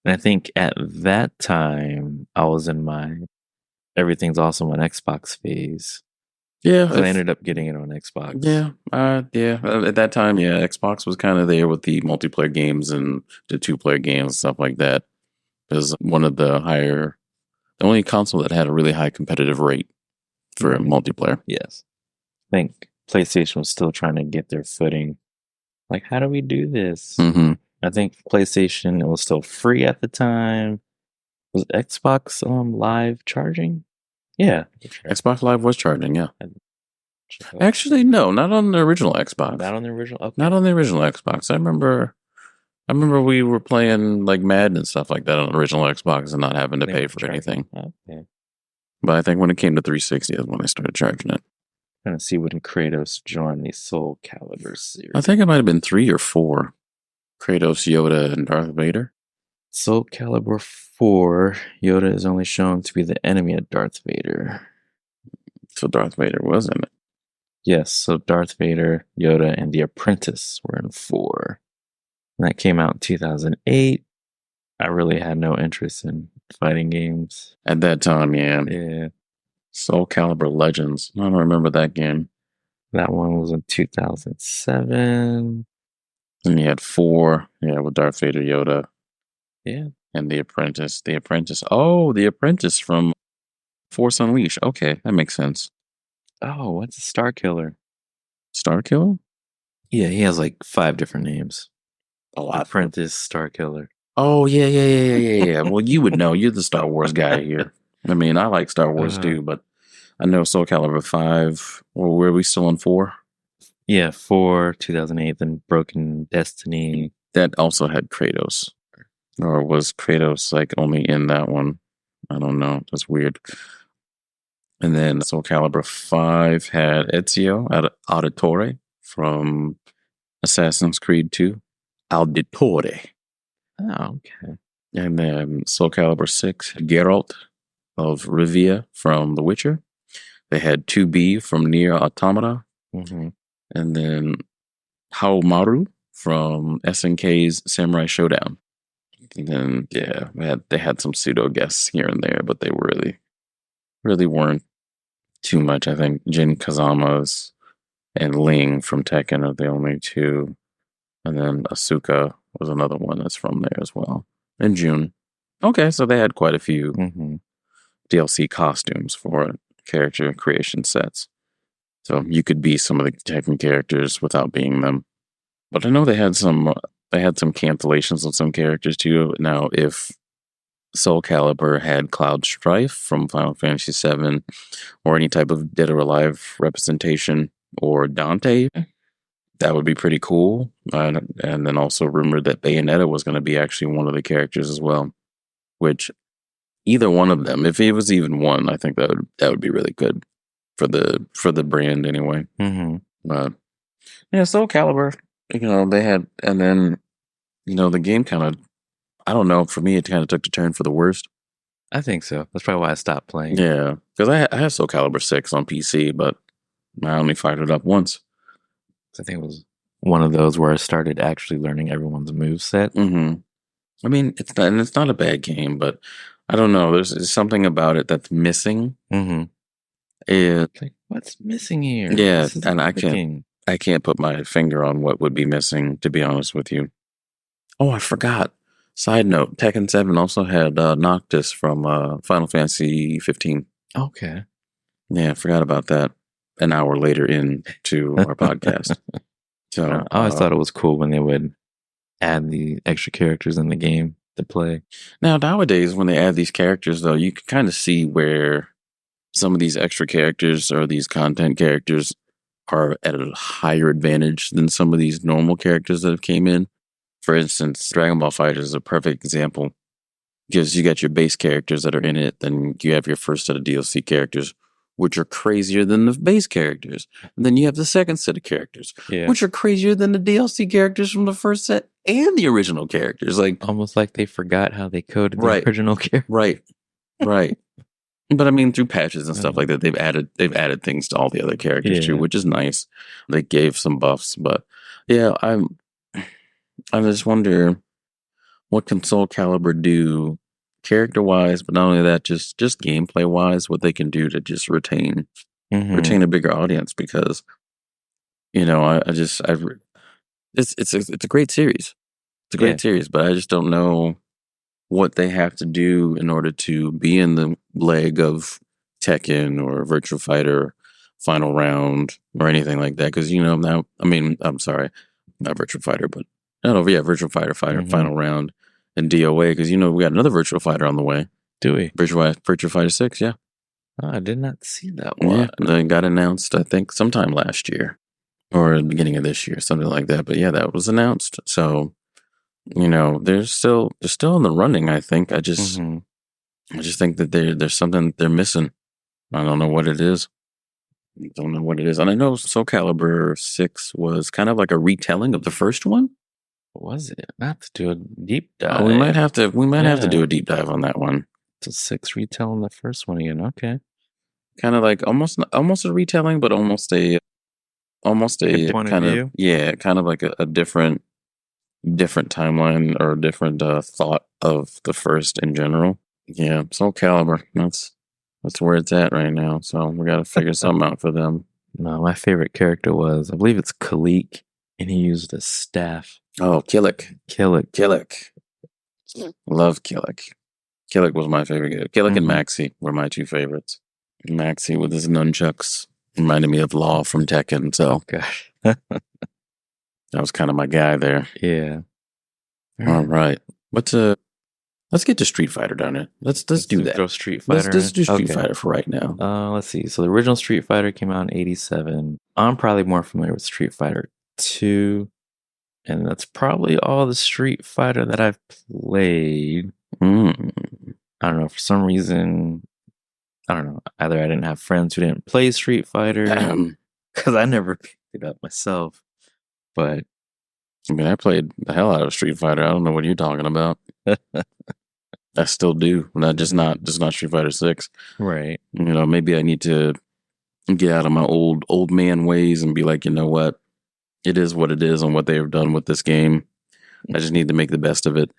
Speaker 1: And I think at that time, I was in my everything's awesome on Xbox phase.
Speaker 2: Yeah.
Speaker 1: So I ended up getting it on Xbox.
Speaker 2: Yeah. Yeah. At that time, yeah, Xbox was kind of there with the multiplayer games and the 2-player games and stuff like that. It was one of the only console that had a really high competitive rate for multiplayer.
Speaker 1: Yes. I think PlayStation was still trying to get their footing. Like, how do we do this?
Speaker 2: Mm-hmm.
Speaker 1: I think PlayStation, it was still free at the time. Was Xbox Live charging? Yeah.
Speaker 2: Xbox Live was charging, yeah. Actually, no, not on the original Xbox.
Speaker 1: Not on the original? Okay.
Speaker 2: Not on the original Xbox. I remember we were playing like Madden and stuff like that on the original Xbox and not having to pay for anything.
Speaker 1: Okay.
Speaker 2: But I think when it came to 360 is when they started charging it.
Speaker 1: Trying to see when Kratos joined the Soul Calibur series.
Speaker 2: I think it might have been 3 or 4. Kratos, Yoda, and Darth Vader.
Speaker 1: Soul Calibur 4, Yoda is only shown to be the enemy of Darth Vader.
Speaker 2: So Darth Vader was in it.
Speaker 1: Yes, so Darth Vader, Yoda, and the Apprentice were in 4. And that came out in 2008. I really had no interest in fighting games.
Speaker 2: At that time, yeah.
Speaker 1: Yeah.
Speaker 2: Soul Calibur Legends. I don't remember that game.
Speaker 1: That one was in 2007.
Speaker 2: And you had 4, with Darth Vader, Yoda.
Speaker 1: Yeah.
Speaker 2: And the Apprentice. The Apprentice. Oh, the Apprentice from Force Unleashed. Okay, that makes sense.
Speaker 1: Oh, what's a Star Killer?
Speaker 2: Star Killer?
Speaker 1: Yeah, he has like 5 different names.
Speaker 2: Oh,
Speaker 1: Apprentice, Star Killer.
Speaker 2: Oh, yeah. Well, you would know. You're the Star Wars guy here. I mean, I like Star Wars too, but I know Soul Calibur 5. Or were we still on 4?
Speaker 1: Yeah, 4, 2008, then Broken Destiny.
Speaker 2: That also had Kratos. Or was Kratos like only in that one? I don't know. That's weird. And then Soul Calibur 5 had Ezio Auditore from Assassin's Creed 2. Auditore.
Speaker 1: Oh, okay.
Speaker 2: And then Soul Calibur 6 had Geralt of Rivia from The Witcher. They had 2B from Nier Automata.
Speaker 1: Mm-hmm.
Speaker 2: And then Haomaru from SNK's Samurai Showdown. And then, they had some pseudo guests here and there, but they really weren't too much. I think Jin Kazama's and Ling from Tekken are the only two. And then Asuka was another one that's from there as well. In June. Okay, so they had quite a few DLC costumes for character creation sets. So you could be some of the Tekken characters without being them. But I know they had some cancellations of some characters too. Now, if Soul Calibur had Cloud Strife from Final Fantasy VII, or any type of Dead or Alive representation, or Dante, that would be pretty cool. And then also rumored that Bayonetta was going to be actually one of the characters as well. Which either one of them, if it was even one, I think that would be really good for the brand anyway. But yeah, Soul Calibur, they had, and then the game kind of, I don't know, for me it kind of took a turn for the worst.
Speaker 1: I think so. That's probably why I stopped playing.
Speaker 2: Yeah, because I have Soul Calibur 6 on PC, but I only fired it up once.
Speaker 1: I think it was one of those where I started actually learning everyone's moveset.
Speaker 2: I mean, it's not a bad game, but I don't know. There's something about it that's missing.
Speaker 1: It's like, what's missing here?
Speaker 2: Yeah, and I can't put my finger on what would be missing, to be honest with you. Oh, I forgot. Side note, Tekken 7 also had Noctis from Final Fantasy 15.
Speaker 1: Okay.
Speaker 2: Yeah, I forgot about that an hour later into our podcast. So
Speaker 1: I always thought it was cool when they would add the extra characters in the game to play.
Speaker 2: Now, nowadays, when they add these characters, though, you can kind of see where some of these extra characters or these content characters are at a higher advantage than some of these normal characters that have came in. For instance, Dragon Ball Fighter is a perfect example because you got your base characters that are in it, then you have your first set of DLC characters, which are crazier than the base characters. And then you have the second set of characters, which are crazier than the DLC characters from the first set and the original characters. Like
Speaker 1: almost like they forgot how they coded the original character.
Speaker 2: Right. But I mean, through patches and stuff like that, they've added things to all the other characters too, which is nice. They gave some buffs, but yeah, I just wonder what can Soul Calibur do character wise, but not only that, just gameplay wise, what they can do to just retain a bigger audience, because it's a great series. It's a great series, but I just don't know what they have to do in order to be in the leg of Tekken or Virtua Fighter Final Round or anything like that. Because now, I mean, I'm sorry, not Virtua Fighter, but Virtua Fighter Final Round and DOA. Because we got another Virtua Fighter on the way.
Speaker 1: Do we?
Speaker 2: Virtua Fighter 6, yeah.
Speaker 1: Oh, I did not see that one.
Speaker 2: Yeah, it got announced, I think, sometime last year or the beginning of this year, something like that. But yeah, that was announced. So, they're still in the running. I think. I just think that there's something they're missing. I don't know what it is. And I know Soul Calibur 6 was kind of like a retelling of the first one.
Speaker 1: What was it? Not to do a deep dive.
Speaker 2: We might have to do a deep dive on that one.
Speaker 1: It's a 6 retelling the first one again. Okay.
Speaker 2: Kind of like almost a retelling, but almost a kind of kind of like a different timeline or different thought of the first in general. Yeah, Soul Calibur. That's where it's at right now. So we got to figure something out for them.
Speaker 1: No, my favorite character was, I believe it's Kalik, and he used a staff.
Speaker 2: Oh, Killick. Love Killick. Killick was my favorite. Killick and Maxi were my two favorites. Maxi with his nunchucks reminded me of Law from Tekken. So
Speaker 1: gosh.
Speaker 2: That was kind of my guy there.
Speaker 1: Yeah.
Speaker 2: All right. Let's get to Street Fighter, don't it? Let's do that.
Speaker 1: Throw Street Fighter.
Speaker 2: Let's do Street Fighter for right now.
Speaker 1: Let's see. So the original Street Fighter came out in 87. I'm probably more familiar with Street Fighter 2. And that's probably all the Street Fighter that I've played. I don't know. For some reason, I don't know. Either I didn't have friends who didn't play Street Fighter, because I never picked it up myself. But
Speaker 2: I mean, I played the hell out of Street Fighter. I don't know what you're talking about. I still do. Just not Street Fighter 6.
Speaker 1: Right.
Speaker 2: Maybe I need to get out of my old man ways and be like, you know what? It is what it is on what they have done with this game. I just need to make the best of it,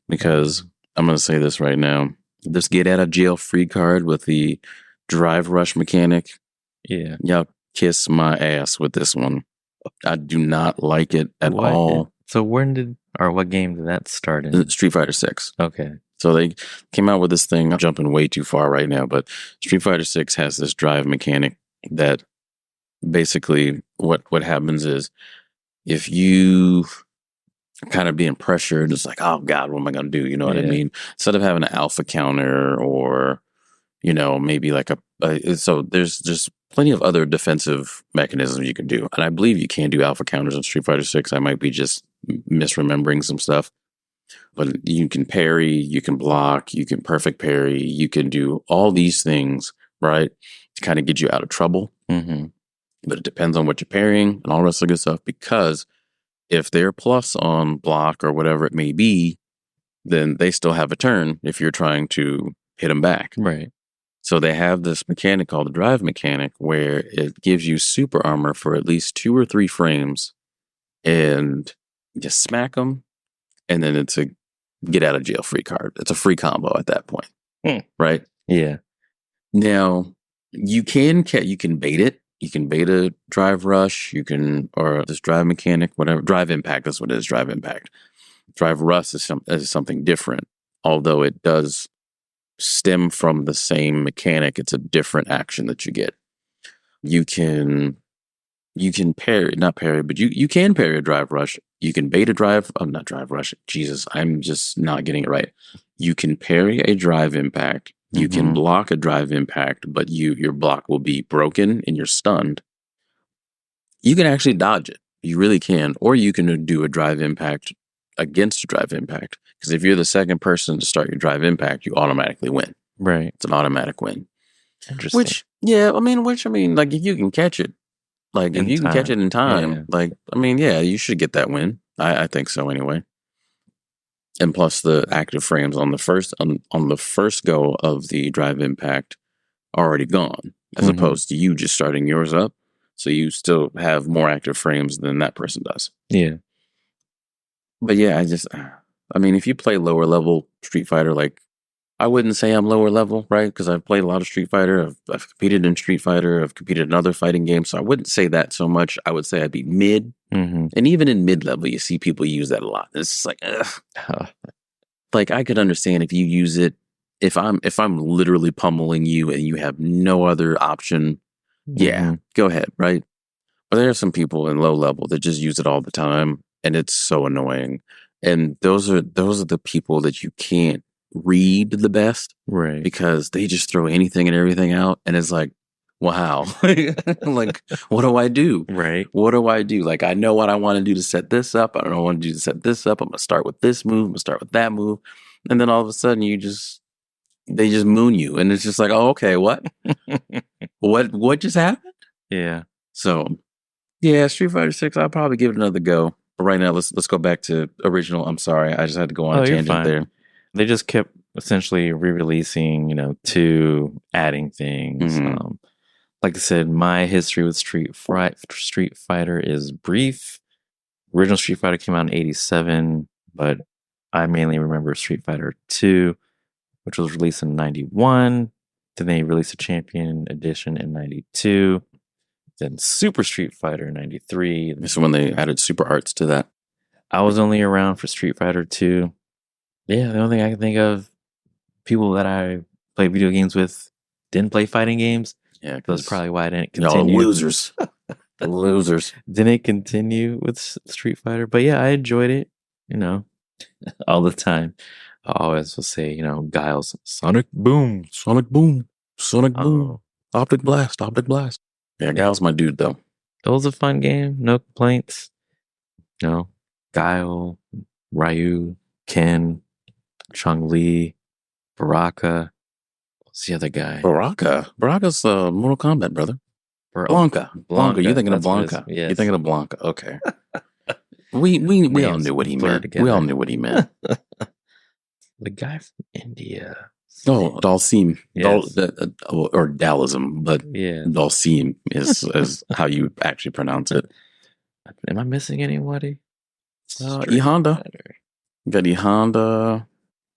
Speaker 2: because I'm going to say this right now. This get out of jail free card with the drive rush mechanic.
Speaker 1: Yeah.
Speaker 2: Y'all kiss my ass with this one. I do not like it at all.
Speaker 1: So what game did that start in?
Speaker 2: Street Fighter 6.
Speaker 1: Okay.
Speaker 2: So they came out with this thing. I'm jumping way too far right now, but Street Fighter 6 has this drive mechanic that basically what happens is if you kind of being pressured, it's like, oh God, what am I going to do? You know what I mean? Instead of having an alpha counter or, you know, maybe like so there's just plenty of other defensive mechanisms you can do. And I believe you can do alpha counters in Street Fighter 6. I might be just misremembering some stuff. But you can parry, you can block, you can perfect parry, you can do all these things, right, to kind of get you out of trouble.
Speaker 1: Mm-hmm.
Speaker 2: But it depends on what you're parrying and all the rest of the good stuff, because if they're plus on block or whatever it may be, then they still have a turn if you're trying to hit them back.
Speaker 1: Right.
Speaker 2: So they have this mechanic called the drive mechanic where it gives you super armor for at least 2 or 3 frames and just smack them. And then it's a get out of jail free card. It's a free combo at that point. Right?
Speaker 1: Yeah.
Speaker 2: Now, you can bait it. You can bait a drive rush. Or this drive mechanic, whatever. Drive impact, that's what it is, drive impact. Drive rush is something different. Although it does stem from the same mechanic, it's a different action that you get. You can parry, not parry, but you can parry a drive rush. You can bait a not drive rush. Jesus, I'm just not getting it right. You can parry a drive impact. You can block a drive impact, but your block will be broken and you're stunned. You can actually dodge it. You really can. Or you can do a drive impact against a drive impact. Because if you're the second person to start your drive impact, you automatically win.
Speaker 1: Right.
Speaker 2: It's an automatic win.
Speaker 1: Interesting.
Speaker 2: Which, like if you can catch it, like if you can catch it in time, you should get that win. I think so anyway. And plus the active frames on the first go of the drive impact are already gone, as opposed to you just starting yours up. So you still have more active frames than that person does.
Speaker 1: Yeah.
Speaker 2: But yeah, if you play lower level Street Fighter, like I wouldn't say I'm lower level, right? Because I've played a lot of Street Fighter. I've competed in Street Fighter. I've competed in other fighting games. So I wouldn't say that so much. I would say I'd be mid.
Speaker 1: Mm-hmm.
Speaker 2: And even in mid level, you see people use that a lot. It's just like, ugh. Like I could understand if you use it, if I'm literally pummeling you and you have no other option, go ahead, right? But there are some people in low level that just use it all the time, and it's so annoying. And those are the people that you can't read the best,
Speaker 1: right? Because
Speaker 2: they just throw anything and everything out, and it's like, wow, like what do I do?
Speaker 1: Right?
Speaker 2: What do I do? Like I know what I want to do to set this up. I don't know what I want to do to set this up. I'm gonna start with this move. I'm gonna start with that move, and then all of a sudden they just moon you, and it's just like, oh, okay, what? what just happened?
Speaker 1: Yeah.
Speaker 2: So, yeah, Street Fighter 6. I'll probably give it another go. But right now, let's go back to original. I'm sorry, I just had to go on a tangent there.
Speaker 1: They just kept essentially re-releasing, to adding things. Like I said, my history with Street Fighter is brief. Original Street Fighter came out in 1987, but I mainly remember Street Fighter 2, which was released in 1991. Then they released a Champion Edition in 1992. Then Super Street Fighter in 1993.
Speaker 2: This is when they added super arts to that.
Speaker 1: I was only around for Street Fighter 2. Yeah, the only thing I can think of, people that I play video games with didn't play fighting games.
Speaker 2: Yeah,
Speaker 1: that's probably why I didn't continue.
Speaker 2: No, losers. The losers.
Speaker 1: Didn't continue with Street Fighter. But yeah, I enjoyed it, all the time. I always will say, Guile's Sonic Boom, Sonic Boom, Sonic Boom, Optic Blast, Optic Blast.
Speaker 2: Yeah, Guile's my dude, though.
Speaker 1: It was a fun game. No complaints. Guile, Ryu, Ken, Chun-Li, Baraka. What's the other guy?
Speaker 2: Baraka's Mortal Kombat, brother. Blanca. You're thinking of Blanca.
Speaker 1: Yes.
Speaker 2: You're thinking of Blanca. Okay. we all knew what he meant. We all knew what he meant.
Speaker 1: The guy from India.
Speaker 2: Oh, Dalsim.
Speaker 1: Yes.
Speaker 2: Or Dalism, but Dalsim is how you actually pronounce it.
Speaker 1: Am I missing anybody?
Speaker 2: E Honda. You got E Honda.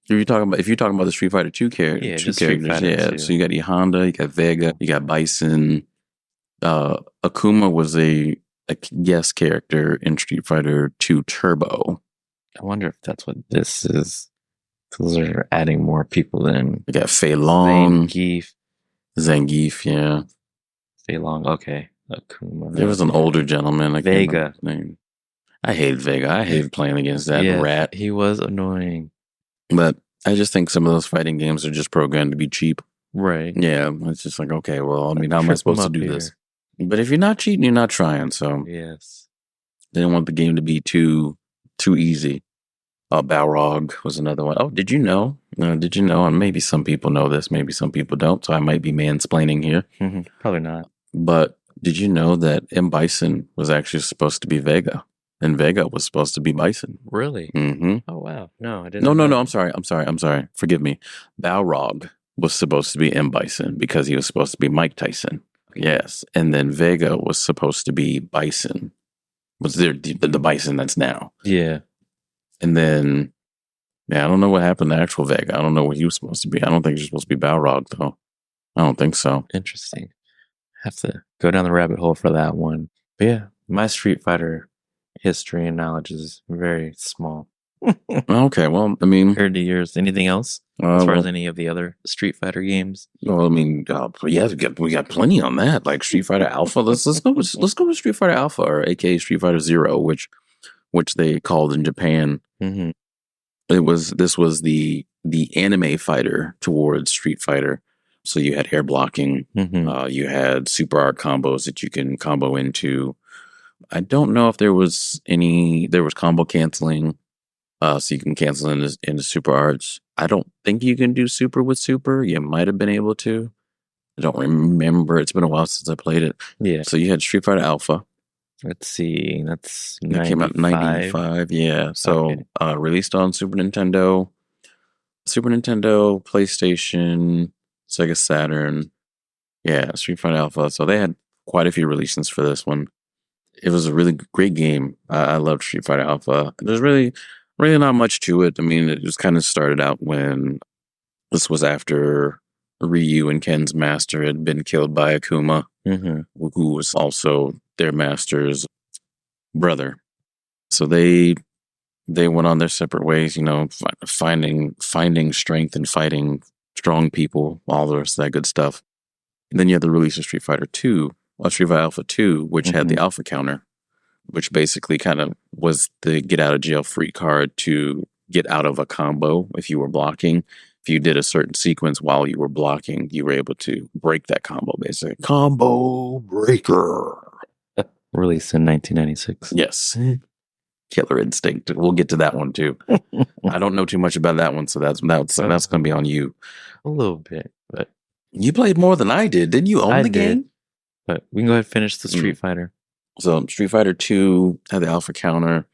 Speaker 2: If you're talking about the Street Fighter 2 characters,
Speaker 1: Street Fighter 2.
Speaker 2: So you got E Honda, you got Vega, you got Bison. Akuma was a guest character in Street Fighter 2 Turbo.
Speaker 1: I wonder if that's what this is. Because they're adding more people in.
Speaker 2: We got Fei Long.
Speaker 1: Zangief.
Speaker 2: Zangief, yeah.
Speaker 1: Fei Long, okay. Akuma.
Speaker 2: There was an older gentleman. I can't remember
Speaker 1: Vega.
Speaker 2: his name. I hated Vega. I hated playing against that rat.
Speaker 1: He was annoying.
Speaker 2: But I just think some of those fighting games are just programmed to be cheap.
Speaker 1: Right.
Speaker 2: Yeah, it's just like, okay, well, I mean, how am I supposed to do this? But if you're not cheating, you're not trying. So
Speaker 1: yes,
Speaker 2: they didn't want the game to be too easy. Balrog was another one. Oh, did you know? Did you know? And maybe some people know this, maybe some people don't. So I might be mansplaining here.
Speaker 1: Mm-hmm. Probably not.
Speaker 2: But did you know that M. Bison was actually supposed to be Vega? And Vega was supposed to be Bison.
Speaker 1: Really?
Speaker 2: Mm-hmm.
Speaker 1: Oh, wow. No, I didn't.
Speaker 2: No. I'm sorry. Forgive me. Balrog was supposed to be M. Bison because he was supposed to be Mike Tyson. Yes. And then Vega was supposed to be Bison. Was there the Bison that's now.
Speaker 1: Yeah.
Speaker 2: And then, yeah, I don't know what happened to actual Vega. I don't know what he was supposed to be. I don't think he was supposed to be Balrog, though. I don't think so.
Speaker 1: Interesting. Have to go down the rabbit hole for that one. But yeah, my Street Fighter history and knowledge is very small.
Speaker 2: Okay, well, I mean,
Speaker 1: compared to yours, anything else as far as any of the other Street Fighter games?
Speaker 2: Well, I mean, yeah, we got plenty on that. Like Street Fighter Alpha. Let's go with Street Fighter Alpha, or AKA Street Fighter Zero, which they called in Japan.
Speaker 1: Mm-hmm.
Speaker 2: This was the anime fighter towards Street Fighter. So you had hair blocking.
Speaker 1: Mm-hmm.
Speaker 2: You had super art combos that you can combo into. I don't know if there was combo canceling. So you can cancel into super arts. I don't think you can do super with super. You might have been able to. I don't remember. It's been a while since I played it.
Speaker 1: Yeah.
Speaker 2: So you had Street Fighter Alpha.
Speaker 1: Let's see. That's
Speaker 2: It came out in 95. Yeah. So released on Super Nintendo, PlayStation, Sega Saturn. Yeah, Street Fighter Alpha. So they had quite a few releases for this one. It was a really great game. I loved Street Fighter Alpha. There's really not much to it. I mean, it just kind of started out when this was after Ryu and Ken's master had been killed by Akuma,
Speaker 1: mm-hmm.
Speaker 2: who was also their master's brother. So they went on their separate ways, you know, finding strength and fighting strong people, all the rest of that good stuff. And then you had the release of Street Fighter 2, Street Fighter Alpha 2, which
Speaker 1: mm-hmm.
Speaker 2: had the alpha counter, which basically kind of was the get out of jail free card to get out of a combo if you were blocking. If you did a certain sequence while you were blocking, you were able to break that combo, basically. Combo breaker.
Speaker 1: Released in 1996.
Speaker 2: Yes. Killer Instinct. We'll get to that one too. I don't know too much about that one, so that's going to be on you.
Speaker 1: A little bit, but
Speaker 2: you played more than I did. Didn't you own the game?
Speaker 1: But we can go ahead and finish the Street Fighter.
Speaker 2: So Street Fighter 2 had the alpha counter.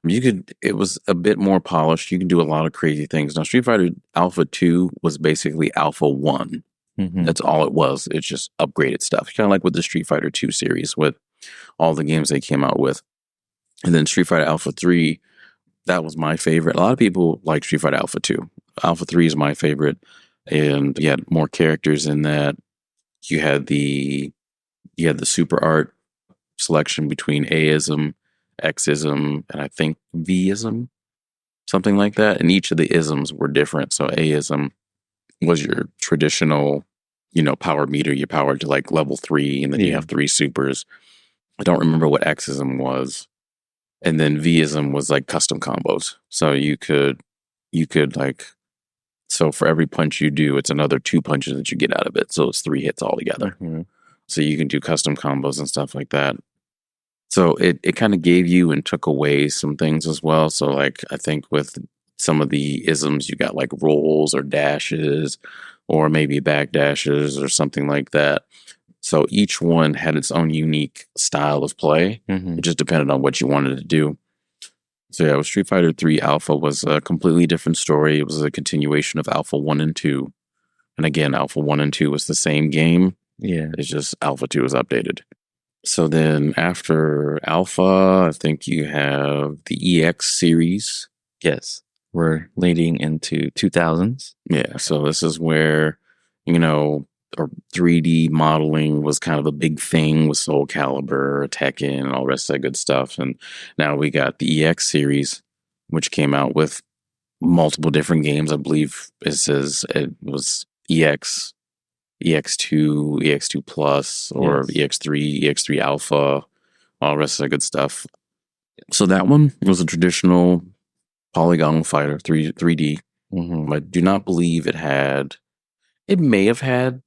Speaker 2: It was a bit more polished. You can do a lot of crazy things. Now, Street Fighter Alpha 2 was basically Alpha 1.
Speaker 1: Mm-hmm.
Speaker 2: That's all it was. It's just upgraded stuff. Kind of like with the Street Fighter 2 series with all the games they came out with. And then Street Fighter Alpha 3, that was my favorite. A lot of people like Street Fighter Alpha 2. Alpha 3 is my favorite. And you had more characters in that. You had the super art selection between Aism, Xism, and I think Vism, something like that. And each of the isms were different. So Aism was your traditional, power meter. You powered to like level 3, and then you have 3 supers. I don't remember what Xism was. And then Vism was like custom combos. So you could like, so for every punch you do, it's another 2 punches that you get out of it. So it's 3 hits altogether.
Speaker 1: Mm-hmm.
Speaker 2: So you can do custom combos and stuff like that. So it kind of gave you and took away some things as well. So like, I think with some of the isms, you got like rolls or dashes or maybe back dashes or something like that. So each one had its own unique style of play.
Speaker 1: Mm-hmm.
Speaker 2: It just depended on what you wanted to do. So yeah, Street Fighter 3 Alpha was a completely different story. It was a continuation of Alpha 1 and 2. And again, Alpha 1 and 2 was the same game.
Speaker 1: Yeah.
Speaker 2: It's just Alpha 2 was updated. So then after Alpha, I think you have the EX series.
Speaker 1: Yes. We're leading into 2000s.
Speaker 2: Yeah. So this is where, or 3D modeling was kind of a big thing with Soul Calibur, Tekken, and all the rest of that good stuff. And now we got the EX series, which came out with multiple different games. I believe it says it was EX, EX2, EX2 Plus, or EX3, EX3 Alpha, all the rest of that good stuff. So that one was a traditional polygonal fighter, 3D. I do not believe it may have had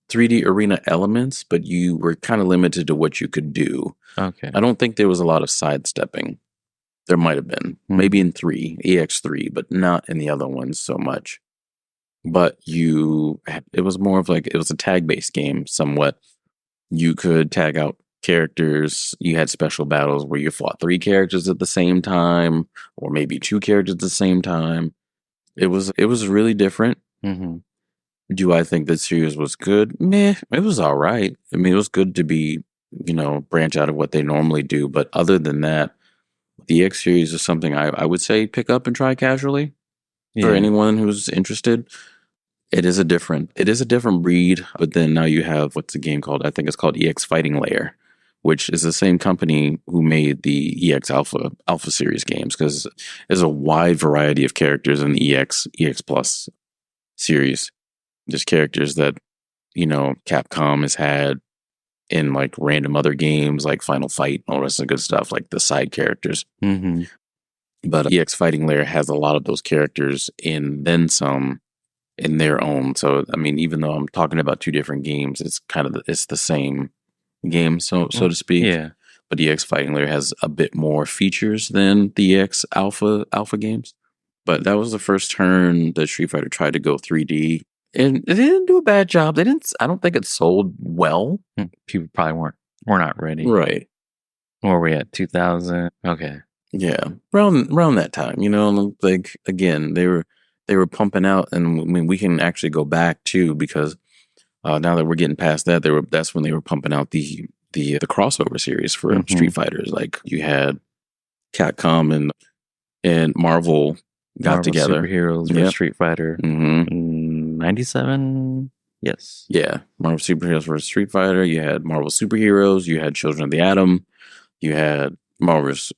Speaker 2: 3D arena elements, but you were kind of limited to what you could do.
Speaker 1: Okay.
Speaker 2: I don't think there was a lot of sidestepping. There might have been, maybe in EX3, but not in the other ones so much. But it was more of like, it was a tag-based game somewhat. You could tag out characters. You had special battles where you fought 3 characters at the same time, or maybe 2 characters at the same time. It was really different. Do I think the series was good? Meh, it was all right. I mean, it was good to be, branch out of what they normally do. But other than that, the X series is something I would say pick up and try casually for anyone who's interested. It is a different breed. But then now you have, what's the game called? I think it's called EX Fighting Layer, which is the same company who made the EX Alpha series games, because there's a wide variety of characters in the EX Plus series. There's characters that, Capcom has had in like random other games like Final Fight and all the rest of the good stuff, like the side characters. But EX Fighting Layer has a lot of those characters then some in their own. So, I mean, even though I'm talking about 2 different games, it's kind of it's the same game, so to speak.
Speaker 1: Yeah.
Speaker 2: But EX Fighting Layer has a bit more features than the EX Alpha games. But that was the first turn that Street Fighter tried to go 3D. And they didn't do a bad job. I don't think it sold well.
Speaker 1: People probably we're not ready.
Speaker 2: Right.
Speaker 1: Where were we at? 2000? Okay.
Speaker 2: Yeah. Around that time, like, again, they were pumping out, and I mean, we can actually go back too, because now that we're getting past that, that's when they were pumping out the crossover series for Street Fighters. Like, you had Capcom and Marvel got together.
Speaker 1: Superheroes for Street Fighter. 97? Yes.
Speaker 2: Yeah. Marvel Superheroes for Street Fighter. You had Marvel Superheroes. You had Children of the Atom. You had Marvel's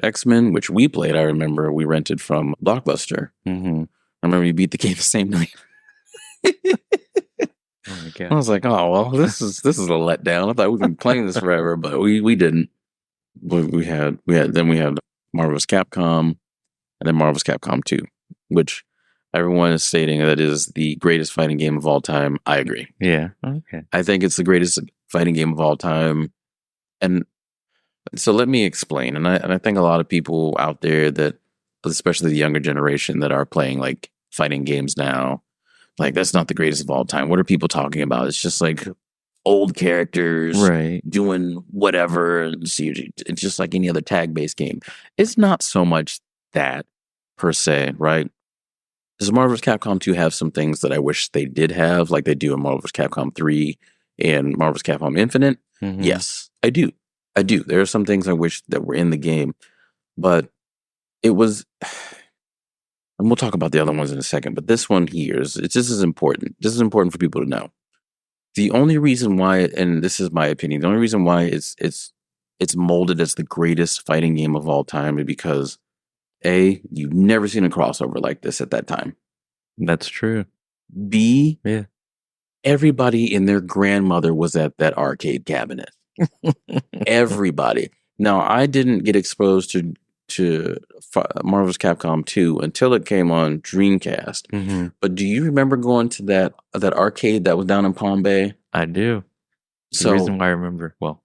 Speaker 2: X-Men, which we played. I remember we rented from Blockbuster. I remember you beat the game the same night.
Speaker 1: Oh my God.
Speaker 2: I was like, oh, well, this is a letdown. I thought we'd been playing this forever, but we didn't. But we had Marvel's Capcom, and then Marvel's Capcom 2, which everyone is stating that is the greatest fighting game of all time. I agree.
Speaker 1: Yeah. Okay.
Speaker 2: I think it's the greatest fighting game of all time. And so let me explain. And I think a lot of people out there, that, especially the younger generation, that are playing like fighting games now, like, that's not the greatest of all time. What are people talking about? It's just like old characters doing whatever. It's just like any other tag-based game. It's not so much that per se, right? Does Marvel's Capcom 2 have some things that I wish they did have, like they do in Marvel's Capcom 3 and Marvel's Capcom Infinite? Yes, I do. There are some things I wish that were in the game, but it was, and we'll talk about the other ones in a second, but this one here this is important. This is important for people to know. The only reason why, and this is my opinion, the only reason why it's molded as the greatest fighting game of all time is because, A, you've never seen a crossover like this at that time.
Speaker 1: That's true.
Speaker 2: B, everybody and their grandmother was at that arcade cabinet. Everybody. Now, I didn't get exposed to Marvel's Capcom 2 until it came on Dreamcast. But do you remember going to that arcade that was down in Palm Bay?
Speaker 1: I do.
Speaker 2: So,
Speaker 1: the reason why I remember, well,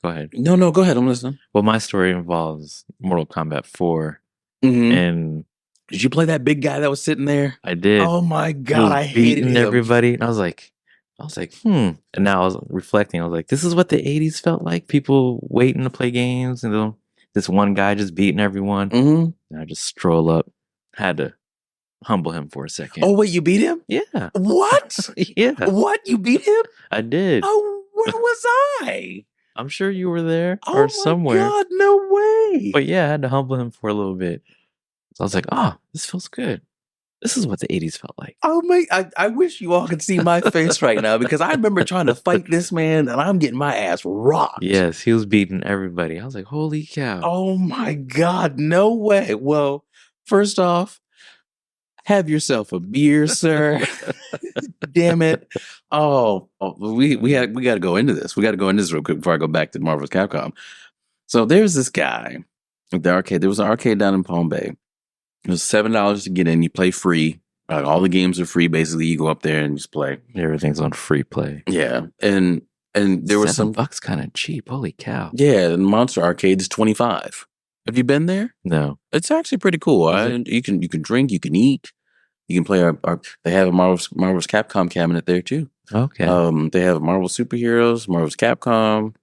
Speaker 1: go ahead.
Speaker 2: No, go ahead. I'm listening.
Speaker 1: Well, my story involves Mortal Kombat 4. And
Speaker 2: did you play that big guy that was sitting there?
Speaker 1: I did.
Speaker 2: Oh my God, I hated him.
Speaker 1: Everybody. And I was like, And now I was reflecting. I was like, this is what the 80s felt like. People waiting to play games, and this one guy just beating everyone. And I just stroll up. Had to humble him for a second.
Speaker 2: Oh, wait, you beat him?
Speaker 1: Yeah.
Speaker 2: What?
Speaker 1: Yeah.
Speaker 2: What? You beat him?
Speaker 1: I did.
Speaker 2: Oh, where was I?
Speaker 1: I'm sure you were there or somewhere.
Speaker 2: Oh my God, no way.
Speaker 1: But yeah, I had to humble him for a little bit. So I was like, this feels good. this is what the 80s felt like.
Speaker 2: Oh my! I wish you all could see my face right now because I remember trying to fight this man and I'm getting my ass rocked.
Speaker 1: Yes, he was beating everybody. I was like, holy cow.
Speaker 2: Oh my God, no way. Well, first off, have yourself a beer, sir. Damn it. We got to go into this. We got to go into this real quick before I go back to Marvel's Capcom. So there's this guy at the arcade. There was an arcade down in Palm Bay. It was $7 to get in. You play free. All the games are free. Basically, you go up there and just play.
Speaker 1: Everything's on free play.
Speaker 2: Yeah, and there was
Speaker 1: $7 kind of cheap. Holy cow!
Speaker 2: Yeah, and Monster Arcade is $25. Have you been there?
Speaker 1: No.
Speaker 2: It's actually pretty cool. You can drink, you can eat, you can play they have a Marvel's Capcom cabinet there too.
Speaker 1: Okay.
Speaker 2: They have Marvel Superheroes, Marvel's Capcom.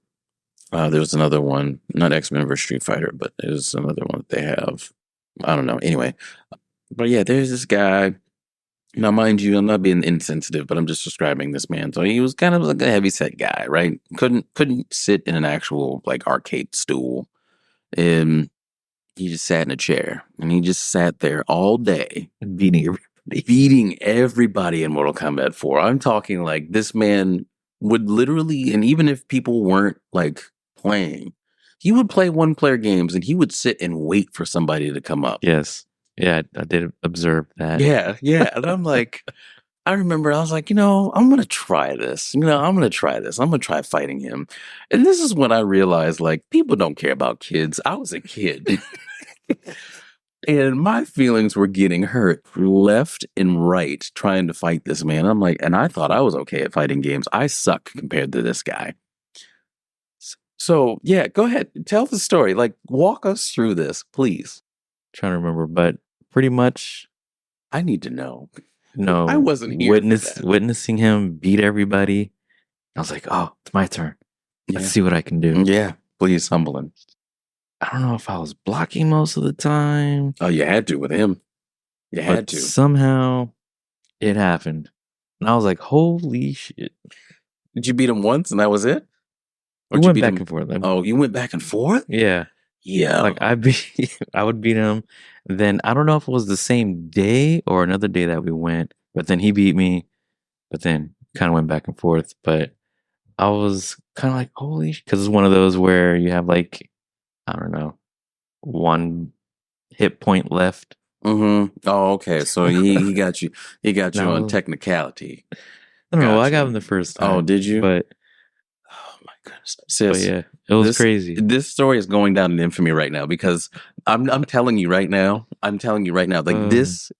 Speaker 2: There's another one, not X-Men vs Street Fighter, but there's another one that they have. I don't know. Anyway, but yeah, there's this guy. Now, mind you, I'm not being insensitive, but I'm just describing this man. So he was kind of like a heavyset guy, right? Couldn't sit in an actual like arcade stool. And he just sat in a chair and he just sat there all day beating everybody in Mortal Kombat 4. I'm talking like this man would literally, and even if people weren't like playing, he would play one-player games and he would sit and wait for somebody to come up.
Speaker 1: Yes. Yeah, I did observe that.
Speaker 2: Yeah. And I'm like, I remember I was like, I'm going to try this. I'm going to try this. I'm going to try fighting him. And this is when I realized, like, people don't care about kids. I was a kid. And my feelings were getting hurt left and right trying to fight this man. I'm like, and I thought I was okay at fighting games. I suck compared to this guy. So, yeah, go ahead. Tell the story. Like, walk us through this, please.
Speaker 1: Trying to remember, but pretty much.
Speaker 2: I need to know.
Speaker 1: No,
Speaker 2: I wasn't here.
Speaker 1: Witnessing him beat everybody. I was like, oh, it's my turn. Let's see what I can do.
Speaker 2: Yeah, please, humbling.
Speaker 1: I don't know if I was blocking most of the time.
Speaker 2: Oh, you had to with him. You had to.
Speaker 1: Somehow it happened. And I was like, holy shit.
Speaker 2: Did you beat him once and that was it?
Speaker 1: Or we went back and forth.
Speaker 2: Oh, you went back and forth?
Speaker 1: Yeah.
Speaker 2: Yeah.
Speaker 1: Like I would beat him. Then I don't know if it was the same day or another day that we went, but then he beat me. But then kind of went back and forth. But I was kind of like, holy shit. Because it's one of those where you have like, I don't know, one hit point left.
Speaker 2: Mm-hmm. Oh, okay. So he got you. He got you on technicality.
Speaker 1: I don't know. I got him the first time.
Speaker 2: Oh, did you?
Speaker 1: But
Speaker 2: oh my goodness, sis,
Speaker 1: yeah, it was crazy.
Speaker 2: This story is going down in infamy right now because I'm telling you right now. Like this,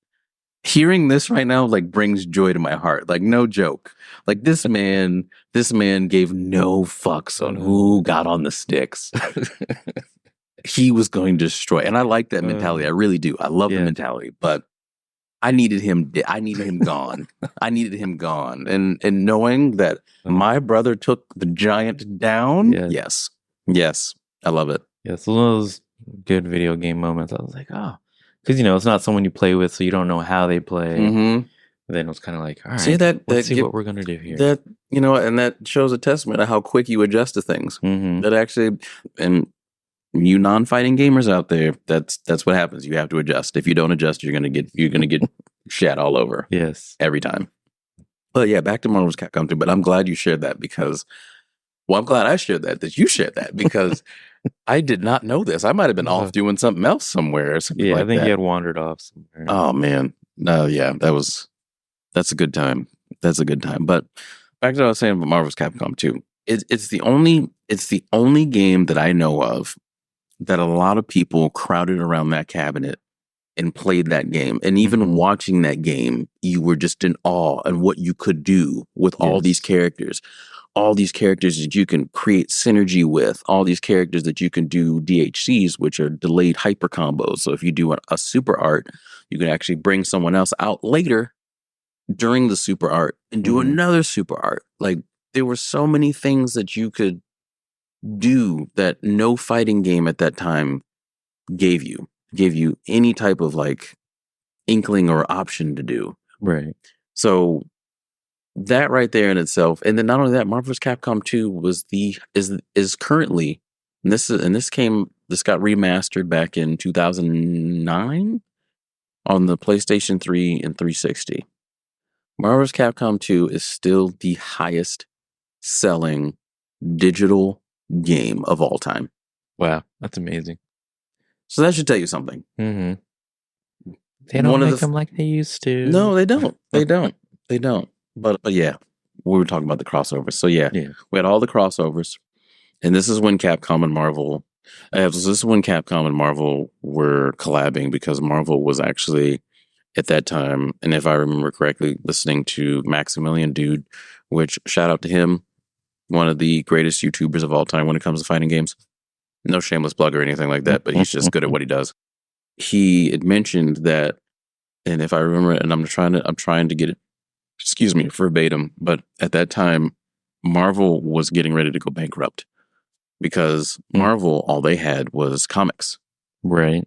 Speaker 2: hearing this right now, like brings joy to my heart. Like no joke. Like this man gave no fucks on who got on the sticks. He was going to destroy, and I like that mentality. I really do. I love the mentality, but I needed him. I needed him gone. I needed him gone. And knowing that my brother took the giant down. Yes. I love it.
Speaker 1: Yeah, it's one of those good video game moments. I was like, oh, because it's not someone you play with, so you don't know how they play.
Speaker 2: Mm-hmm.
Speaker 1: Then it was kind of like, all right,
Speaker 2: let's
Speaker 1: see what we're gonna do here.
Speaker 2: That and that shows a testament of how quick you adjust to things.
Speaker 1: Mm-hmm.
Speaker 2: That actually, and you non-fighting gamers out there, that's what happens. You have to adjust. If you don't adjust, you're gonna get shat all over.
Speaker 1: Yes,
Speaker 2: every time. But yeah, back to Marvel's Capcom 2. But I'm glad you shared that because, I'm glad I shared that you shared that because I did not know this. I might have been off doing something else somewhere or something.
Speaker 1: I think you had wandered off somewhere.
Speaker 2: Oh man, no, yeah, that's a good time. That's a good time. But back to what I was saying about Marvel's Capcom 2. It's the only game that I know of that a lot of people crowded around that cabinet and played that game. And even watching that game, you were just in awe and what you could do with all these characters that you can create synergy with, all these characters that you can do DHCs, which are delayed hyper combos. So if you do a super art, you can actually bring someone else out later during the super art and do another super art. Like there were so many things that you could do that no fighting game at that time gave you any type of like inkling or option to do.
Speaker 1: Right.
Speaker 2: So that right there in itself, and then not only that, Marvel's Capcom 2 is currently, and this got remastered back in 2009. on the PlayStation 3 and 360, Marvel vs. Capcom 2 is still the highest selling digital game of all time.
Speaker 1: Wow, that's amazing.
Speaker 2: So that should tell you something.
Speaker 1: Mm-hmm. They don't make them like they used to.
Speaker 2: No, they don't. They don't. They don't. But yeah, we were talking about the crossovers. So yeah, we had all the crossovers, and this is when Capcom and Marvel. This is when Capcom and Marvel were collabing, because Marvel was actually at that time, and if I remember correctly, listening to Maximilian Dude, which shout out to him, one of the greatest YouTubers of all time when it comes to fighting games. No shameless plug or anything like that, but he's just good at what he does. He had mentioned that, and if I remember it, and I'm trying to get it, excuse me, verbatim, but at that time, Marvel was getting ready to go bankrupt, because Marvel, all they had was comics.
Speaker 1: Right.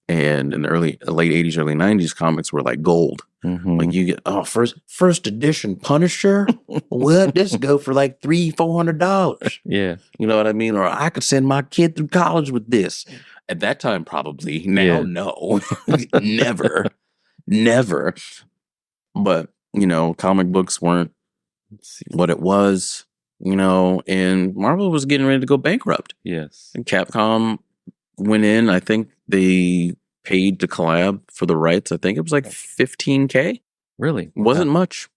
Speaker 2: And in the late 80s, early 90s, comics were like gold.
Speaker 1: Mm-hmm.
Speaker 2: Like you get, first edition Punisher. What? This go for like $300-$400.
Speaker 1: Yeah.
Speaker 2: You know what I mean? Or I could send my kid through college with this. At that time, probably. Now, no. Never. But, comic books weren't what it was, and Marvel was getting ready to go bankrupt.
Speaker 1: Yes.
Speaker 2: And Capcom went in. I think they paid to collab for the rights. I think it was like $15K.
Speaker 1: Really?
Speaker 2: Wasn't much.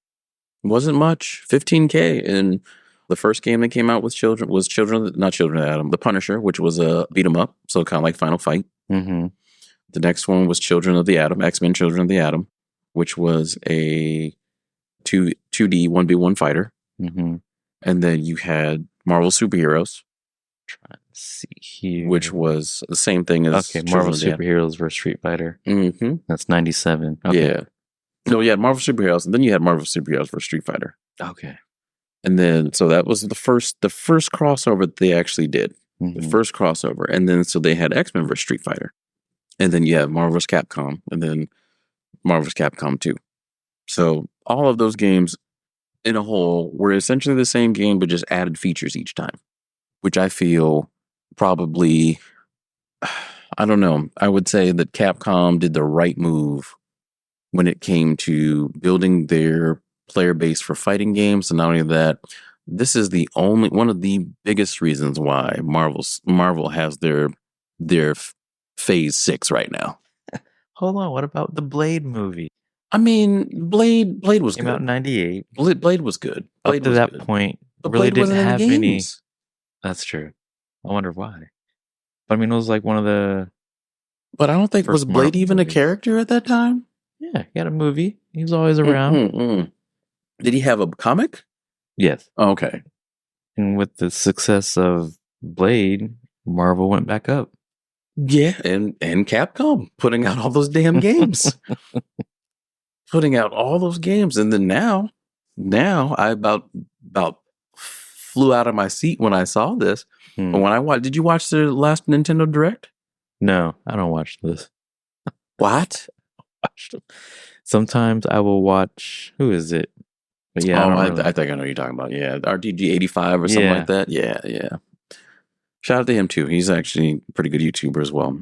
Speaker 2: 15K. And the first game that came out with not Children of Adam, The Punisher, which was a beat 'em up, so kind of like Final Fight.
Speaker 1: Mm-hmm.
Speaker 2: The next one was Children of the Atom, X-Men Children of the Atom, which was a 2D 1v1 fighter.
Speaker 1: Mm-hmm.
Speaker 2: And then you had Marvel Superheroes.
Speaker 1: Trying to see here.
Speaker 2: Which was the same thing as
Speaker 1: Marvel Superheroes versus Street Fighter.
Speaker 2: Mm-hmm.
Speaker 1: That's 97. Okay.
Speaker 2: Yeah. No, you had Marvel Superheroes, and then you had Marvel Superheroes versus Street Fighter.
Speaker 1: Okay.
Speaker 2: And then, so that was the first crossover that they actually did.
Speaker 1: Mm-hmm.
Speaker 2: The first crossover. And then, so they had X-Men versus Street Fighter. And then you have Marvel vs. Capcom, and then Marvel vs. Capcom 2. So all of those games in a whole were essentially the same game, but just added features each time, which I feel probably, I don't know, I would say that Capcom did the right move when it came to building their player base for fighting games. And not only that, this is one of the biggest reasons why Marvel has their phase 6 right now.
Speaker 1: Hold on, what about the Blade movie?
Speaker 2: I mean, Blade was
Speaker 1: came
Speaker 2: good.
Speaker 1: out in 98.
Speaker 2: Blade was good.
Speaker 1: Up to that point,
Speaker 2: but
Speaker 1: really
Speaker 2: Blade
Speaker 1: didn't have any.
Speaker 2: games.
Speaker 1: That's true. I wonder why. But I mean, it was like one of the.
Speaker 2: But I don't think, was Blade even a character at that time?
Speaker 1: Yeah, he had a movie. He was always around.
Speaker 2: Did he have a comic?
Speaker 1: Yes.
Speaker 2: Oh, okay.
Speaker 1: And with the success of Blade, Marvel went back up.
Speaker 2: Yeah, and Capcom putting out all those damn games. Putting out all those games. And then now I about flew out of my seat when I saw this. But when I watched, did you watch the last Nintendo Direct?
Speaker 1: No, I don't watch this.
Speaker 2: What?
Speaker 1: Sometimes I will watch. Who is it? But yeah,
Speaker 2: I think I know what you're talking about. Yeah, RTG 85 or something like that. Yeah. Shout out to him too. He's actually a pretty good YouTuber as well.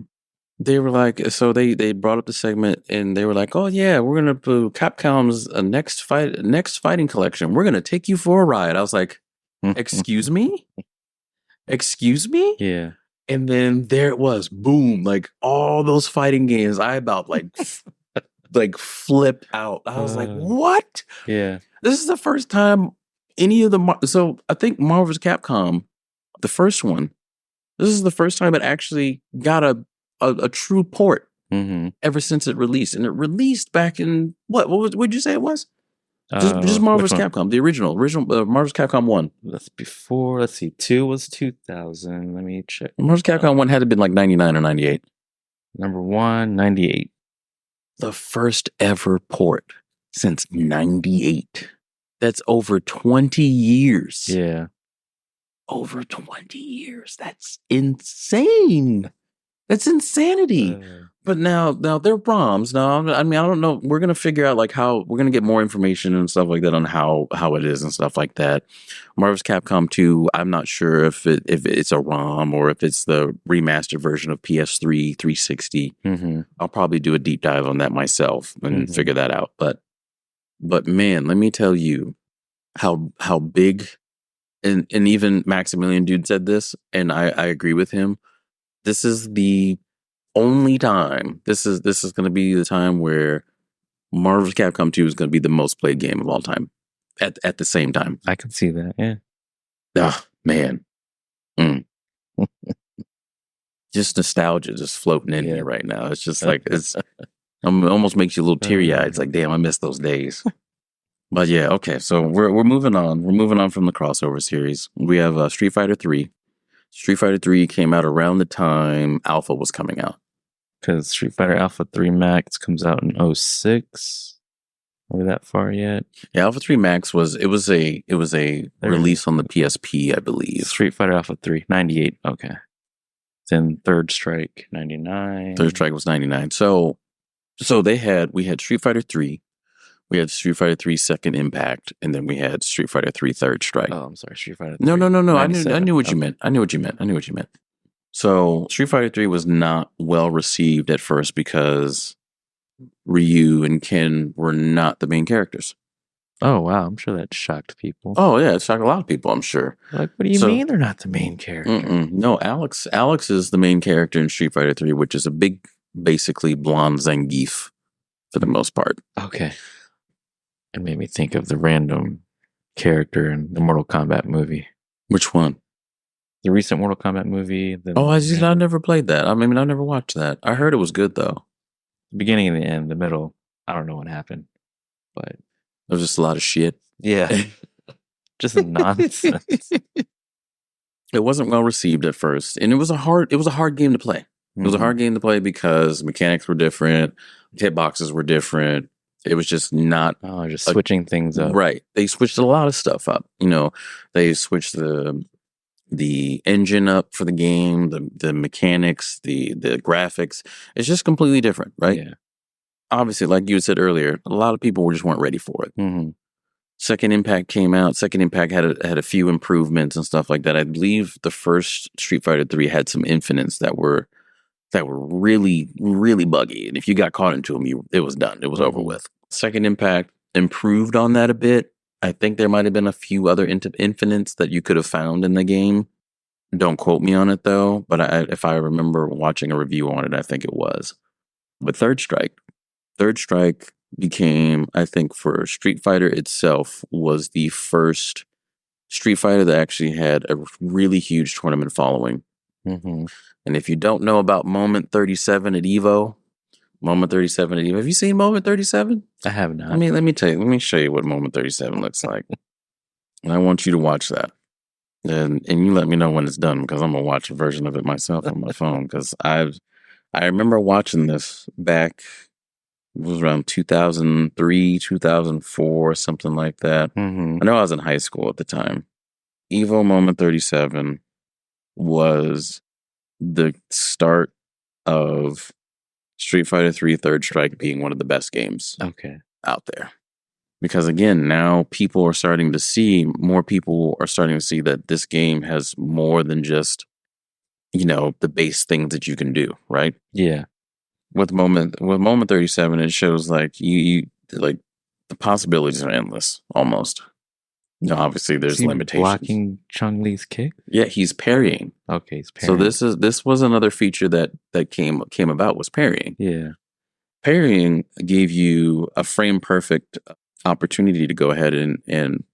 Speaker 2: They were like, so they brought up the segment and they were like, oh yeah, we're gonna do Capcom's next fighting collection. We're gonna take you for a ride. I was like, excuse me? Excuse me?
Speaker 1: Yeah.
Speaker 2: And then there it was, boom, like all those fighting games. I about like flipped out. I was like, what?
Speaker 1: Yeah.
Speaker 2: This is the first time any of the so I think Marvel vs. Capcom, the first one, this is the first time it actually got a true port ever since it released. And it released back in what'd you say it was? Just Marvel vs. Capcom, the original Marvel vs. Capcom 1.
Speaker 1: That's before, let's see, 2 was 2000. Let me check.
Speaker 2: Marvel vs. Capcom 1 had to have been like 99 or 98.
Speaker 1: Number 1, 98.
Speaker 2: The first ever port since 98. That's over 20 years.
Speaker 1: Yeah.
Speaker 2: Over 20 years. That's insane. That's insanity. But now they're ROMs. Now, I mean, I don't know. We're gonna figure out like how we're gonna get more information and stuff like that on how it is and stuff like that. Marvel's Capcom 2. I'm not sure if it's a ROM or if it's the remastered version of PS3 360. I'll probably do a deep dive on that myself and figure that out. But man, let me tell you how big and even Maximilian Dude said this, and I agree with him. This is the only time. This is going to be the time where Marvel's Capcom 2 is going to be the most played game of all time at the same time.
Speaker 1: I can see that. Yeah.
Speaker 2: Oh, man. Just nostalgia just floating in here right now. It's just like it almost makes you a little teary-eyed. It's like, damn, I miss those days. But yeah, okay. So we're moving on. We're moving on from the crossover series. We have Street Fighter 3. Street Fighter 3 came out around the time Alpha was coming out.
Speaker 1: Because Street Fighter Alpha 3 Max comes out in 06. Are we that far yet?
Speaker 2: Yeah, Alpha 3 Max was a release on the PSP, I believe.
Speaker 1: Street Fighter Alpha 3, 98. Okay. Then Third Strike, 99.
Speaker 2: Third Strike was 99. So we had Street Fighter 3, we had Street Fighter 3 Second Impact, and then we had Street Fighter 3 Third Strike.
Speaker 1: Oh, I'm sorry, Street Fighter 3.
Speaker 2: No. I knew what you meant. I knew what you meant. So Street Fighter 3 was not well received at first because Ryu and Ken were not the main characters.
Speaker 1: Oh, wow. I'm sure that shocked people.
Speaker 2: Oh, yeah. It shocked a lot of people, I'm sure.
Speaker 1: Like, what do you mean they're not the main character?
Speaker 2: No, Alex is the main character in Street Fighter 3, which is a big, basically blonde Zangief for the most part.
Speaker 1: Okay. It made me think of the random character in the Mortal Kombat movie.
Speaker 2: Which one?
Speaker 1: The recent Mortal Kombat movie.
Speaker 2: I never played that. I mean, I never watched that. I heard it was good, though.
Speaker 1: The beginning and the end, the middle, I don't know what happened. But
Speaker 2: there was just a lot of shit.
Speaker 1: Yeah. Just nonsense.
Speaker 2: It wasn't well received at first. And it was a hard game to play. It was a hard game to play because mechanics were different, hitboxes were different. It was just not...
Speaker 1: Oh, just switching things up.
Speaker 2: Right. They switched a lot of stuff up. You know, they switched the engine up for the game, the mechanics, the graphics. It's just completely different, right?
Speaker 1: Yeah.
Speaker 2: Obviously, like you had said earlier, a lot of people just weren't ready for it. Second Impact came out. Second Impact had a few improvements and stuff like that. I believe the first Street Fighter 3 had some infinites that were really, really buggy. And if you got caught into them, it was done. It was over with. Second Impact improved on that a bit. I think there might have been a few other infinites that you could have found in the game. Don't quote me on it, though. But if I remember watching a review on it, I think it was. But Third Strike became, I think, for Street Fighter itself, was the first Street Fighter that actually had a really huge tournament following. And if you don't know about Moment 37 at EVO, have you seen Moment 37?
Speaker 1: I have not.
Speaker 2: Let me show you what Moment 37 looks like. And I want you to watch that. And you let me know when it's done, because I'm going to watch a version of it myself on my phone, because I remember watching this back, it was around 2003, 2004, something like that. I know I was in high school at the time. EVO Moment 37 was the start of Street Fighter 3 Third Strike being one of the best games out there. Because again, now more people are starting to see that this game has more than just, the base things that you can do, right?
Speaker 1: Yeah.
Speaker 2: With Moment 37, it shows like you like the possibilities are endless almost. Obviously there's limitations.
Speaker 1: Blocking Chun-Li's kick?
Speaker 2: Yeah, he's parrying.
Speaker 1: Okay, he's parrying.
Speaker 2: So this was another feature that came about, was parrying.
Speaker 1: Yeah.
Speaker 2: Parrying gave you a frame perfect opportunity to go ahead and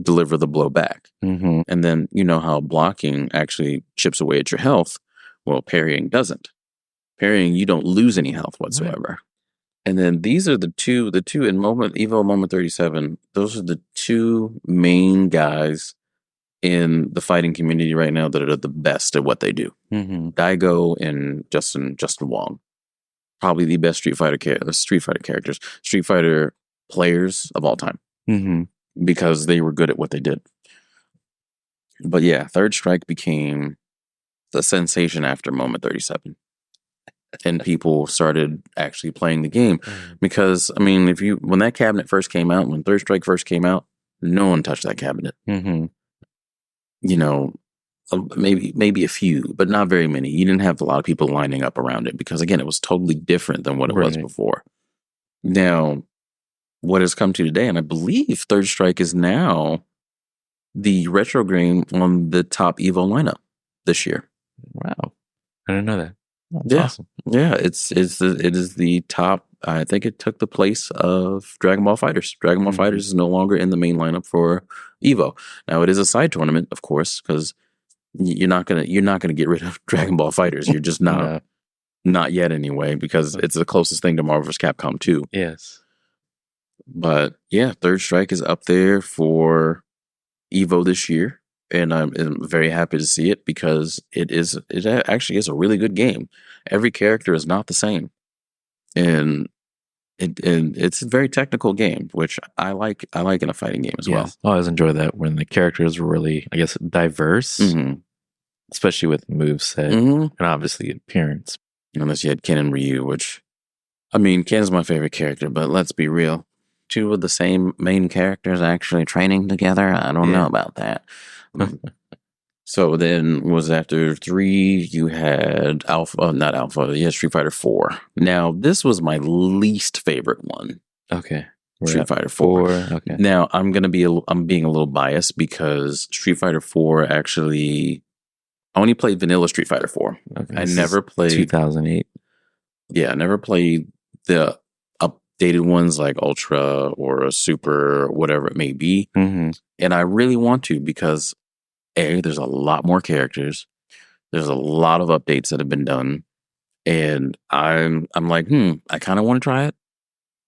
Speaker 2: deliver the blow back. And then how blocking actually chips away at your health. Well, parrying doesn't. Parrying, you don't lose any health whatsoever. Right. And then these are the two in EVO Moment 37, those are the two main guys in the fighting community right now that are the best at what they do. Daigo and Justin Wong. Probably the best Street Fighter characters, Street Fighter players of all time. Because they were good at what they did. But yeah, Third Strike became the sensation after Moment 37. and people started actually playing the game. Because I mean, when that cabinet first came out, when Third Strike first came out, no one touched that cabinet. You know, maybe a few, but not very many. You didn't have a lot of people lining up around it because, again, it was totally different than what it was before. Now, what has come to today, and I believe Third Strike is now the retro game on the top EVO lineup this year.
Speaker 1: Wow, I didn't know that. That's awesome.
Speaker 2: Yeah, it is the top. I think it took the place of Dragon Ball Fighters. Dragon Ball Fighters is no longer in the main lineup for EVO. Now it is a side tournament, of course, because you're not gonna get rid of Dragon Ball Fighters. You're just not not yet anyway, because it's the closest thing to Marvel vs. Capcom 2.
Speaker 1: Yes, but
Speaker 2: yeah, Third Strike is up there for EVO this year. And I'm very happy to see it because it actually is a really good game. Every character is not the same, and it's a very technical game, which I like. I like in a fighting game as well.
Speaker 1: I always enjoy that when the characters were really, I guess, diverse, especially with moveset and obviously appearance.
Speaker 2: Unless you had Ken and Ryu, which, I mean, Ken's my favorite character, but let's be real. Two of the same main characters actually training together, I don't know about that. So then was after 3, you had Street Fighter 4. Now, this was my least favorite one.
Speaker 1: Okay.
Speaker 2: Street Fighter 4.
Speaker 1: Okay.
Speaker 2: Now, I'm being a little biased because Street Fighter 4 actually, I only played vanilla Street Fighter 4.
Speaker 1: Okay,
Speaker 2: I never played
Speaker 1: 2008.
Speaker 2: Yeah, I never played the updated ones like Ultra or Super, or whatever it may be. And I really want to because there's a lot more characters. There's a lot of updates that have been done. And I'm like, I kind of want to try it,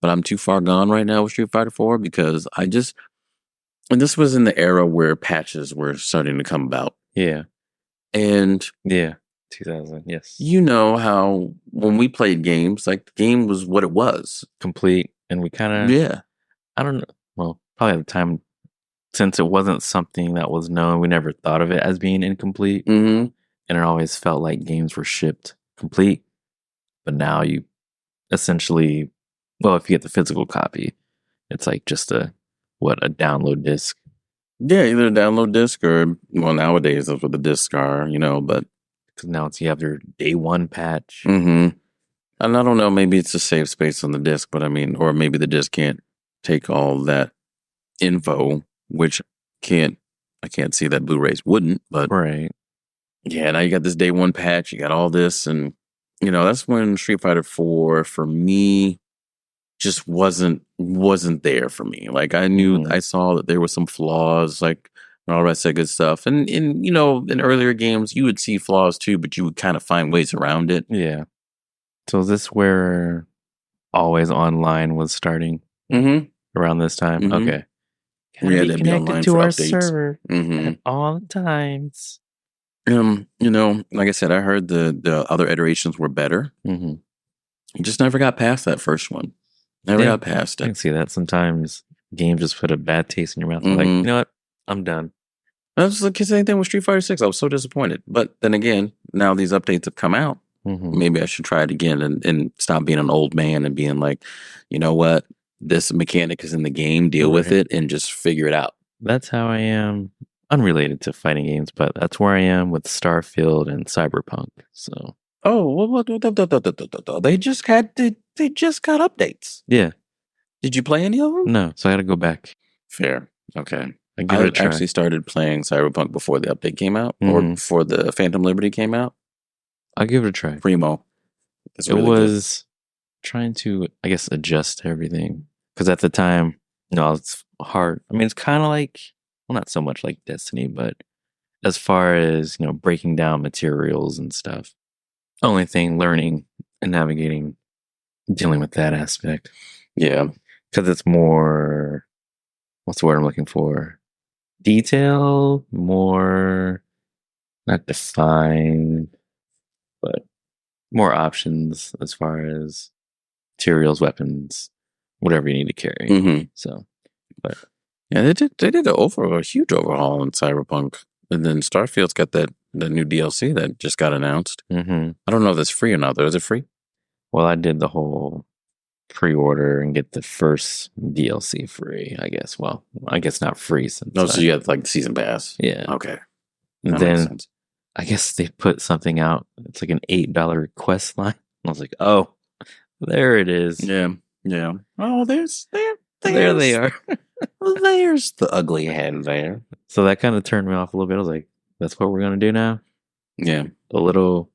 Speaker 2: but I'm too far gone right now with Street Fighter 4 because and this was in the era where patches were starting to come about.
Speaker 1: Yeah.
Speaker 2: And
Speaker 1: 2000, yes.
Speaker 2: You know how when we played games, like the game was what it was.
Speaker 1: Complete. And we kind of, I don't know, well, probably at the time, since it wasn't something that was known, we never thought of it as being incomplete. And it always felt like games were shipped complete. But now you essentially, well, if you get the physical copy, it's like just a download disc.
Speaker 2: Yeah, either a download disc or, well, nowadays that's what the discs are, but.
Speaker 1: Because now you have your day one patch.
Speaker 2: And I don't know, maybe it's to save space on the disc, but I mean, or maybe the disc can't take all that info, which I can't see that Blu-rays wouldn't, but yeah, now you got this day one patch, you got all this, and that's when Street Fighter 4 for me just wasn't there for me. Like I knew, I saw that there were some flaws, like all that good stuff, and in earlier games you would see flaws too, but you would kind of find ways around it. Yeah.
Speaker 1: So is this where Always Online was starting around this time? Okay.
Speaker 2: We had to be online
Speaker 1: to
Speaker 2: for
Speaker 1: our
Speaker 2: updates.
Speaker 1: server at all times.
Speaker 2: Like I said, I heard the other iterations were better. You just never got past that first one. Never got past it.
Speaker 1: I can see that. Sometimes games just put a bad taste in your mouth. Like, you know what? I'm done.
Speaker 2: That's the same thing with Street Fighter 6. I was so disappointed. But then again, now these updates have come out. Maybe I should try it again and stop being an old man and being like, you know what? This mechanic is in the game. Deal with it and just figure it out.
Speaker 1: That's how I am. Unrelated to fighting games, but that's where I am with Starfield and Cyberpunk. So,
Speaker 2: they just got updates.
Speaker 1: Yeah.
Speaker 2: Did you play any of them?
Speaker 1: No. So I got to go back.
Speaker 2: Fair. Okay.
Speaker 1: I
Speaker 2: actually started playing Cyberpunk before the update came out, or before the Phantom Liberty came out.
Speaker 1: I'll give it a try.
Speaker 2: Primo.
Speaker 1: It was trying to, I guess, adjust to everything. Because at the time, it's hard. I mean, it's kind of like, well, not so much like Destiny, but as far as, breaking down materials and stuff. Only thing, learning and navigating, dealing with that aspect.
Speaker 2: Yeah.
Speaker 1: Because it's more, what's the word I'm looking for? Detail, more, not defined, but more options as far as materials, weapons, whatever you need to carry. So, but
Speaker 2: yeah, they did a huge overhaul in Cyberpunk, and then Starfield's got that the new DLC that just got announced.
Speaker 1: Mm-hmm.
Speaker 2: I don't know if it's free or not, though. Is it free?
Speaker 1: Well, I did the whole pre-order and get the first DLC free, I guess. Well, I guess not free since
Speaker 2: No, so you had like the season pass.
Speaker 1: yeah.
Speaker 2: Okay.
Speaker 1: And
Speaker 2: That makes
Speaker 1: then
Speaker 2: sense.
Speaker 1: I guess they put something out. It's like an $8 quest line. I was like, oh, there it is.
Speaker 2: Yeah. Yeah. Oh, there
Speaker 1: They are.
Speaker 2: there's the ugly hen there.
Speaker 1: So that kind of turned me off a little bit. I was like, that's what we're gonna do now.
Speaker 2: Yeah.
Speaker 1: A little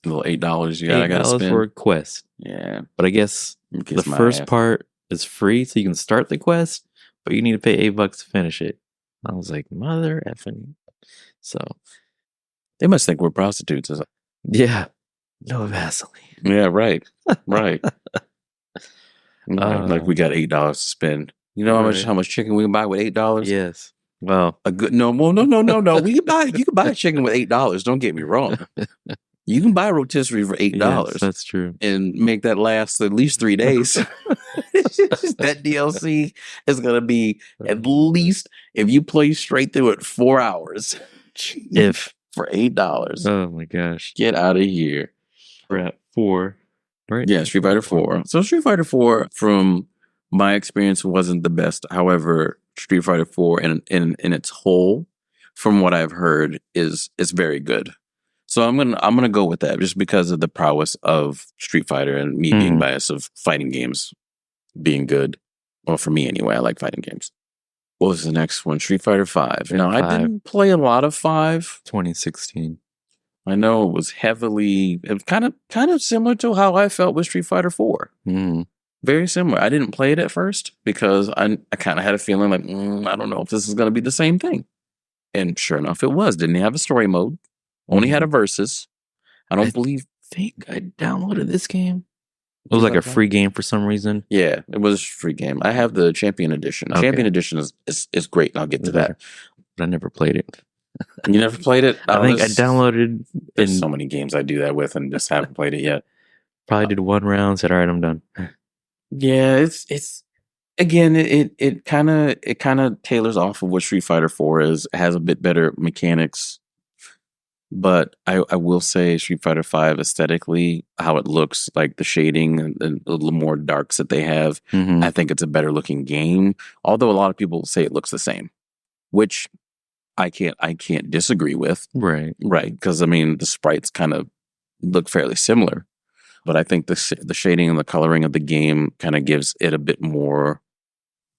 Speaker 2: $8 you gotta
Speaker 1: $8
Speaker 2: spend.
Speaker 1: for a quest.
Speaker 2: Yeah.
Speaker 1: But I guess the first part is free, so you can start the quest, but you need to pay $8 to finish it. I was like, mother effing. So
Speaker 2: they must think we're prostitutes.
Speaker 1: yeah, no Vaseline.
Speaker 2: Yeah, right. Right. Like we got $8 to spend. You know how much chicken we can buy with $8?
Speaker 1: Yes. Well,
Speaker 2: a good no. You can buy chicken with $8. Don't get me wrong. You can buy rotisserie for $8.
Speaker 1: yes, that's true.
Speaker 2: And make that last at least 3 days. That DLC is gonna be at least, if you play straight through it, 4 hours.
Speaker 1: If
Speaker 2: for $8.
Speaker 1: Oh my gosh.
Speaker 2: Get out of here.
Speaker 1: We're at 4, right?
Speaker 2: Yeah, Street Fighter 4. So Street Fighter 4, from my experience, wasn't the best. However, Street Fighter 4 in its whole, from what I've heard, is very good. So I'm gonna go with that just because of the prowess of Street Fighter and me being biased of fighting games being good. Well, for me anyway, I like fighting games. What was the next one? Street Fighter 5. Now, I didn't play a lot of 5.
Speaker 1: 2016.
Speaker 2: I know it was kind of similar to how I felt with Street Fighter 4. Very similar. I didn't play it at first because I kind of had a feeling like, I don't know if this is going to be the same thing. And sure enough, it was. Didn't have a story mode. Only had a versus. I
Speaker 1: think I downloaded this game. It was like a free game for some reason.
Speaker 2: Yeah, it was a free game. I have the Champion Edition. Okay. Champion Edition is great, and I'll get to that.
Speaker 1: But I never played it.
Speaker 2: You never played it?
Speaker 1: I think I downloaded.
Speaker 2: There's so many games I do that with and just haven't played it yet.
Speaker 1: Probably did one round, said, all right, I'm done.
Speaker 2: Yeah, it's again, it kind of tailors off of what Street Fighter 4 is. It has a bit better mechanics. But I will say Street Fighter 5 aesthetically, how it looks, like the shading and a little more darks that they have, I think it's a better looking game. Although a lot of people say it looks the same, which I can't disagree with.
Speaker 1: Right.
Speaker 2: Because I mean the sprites kind of look fairly similar, but I think the shading and the coloring of the game kind of gives it a bit more.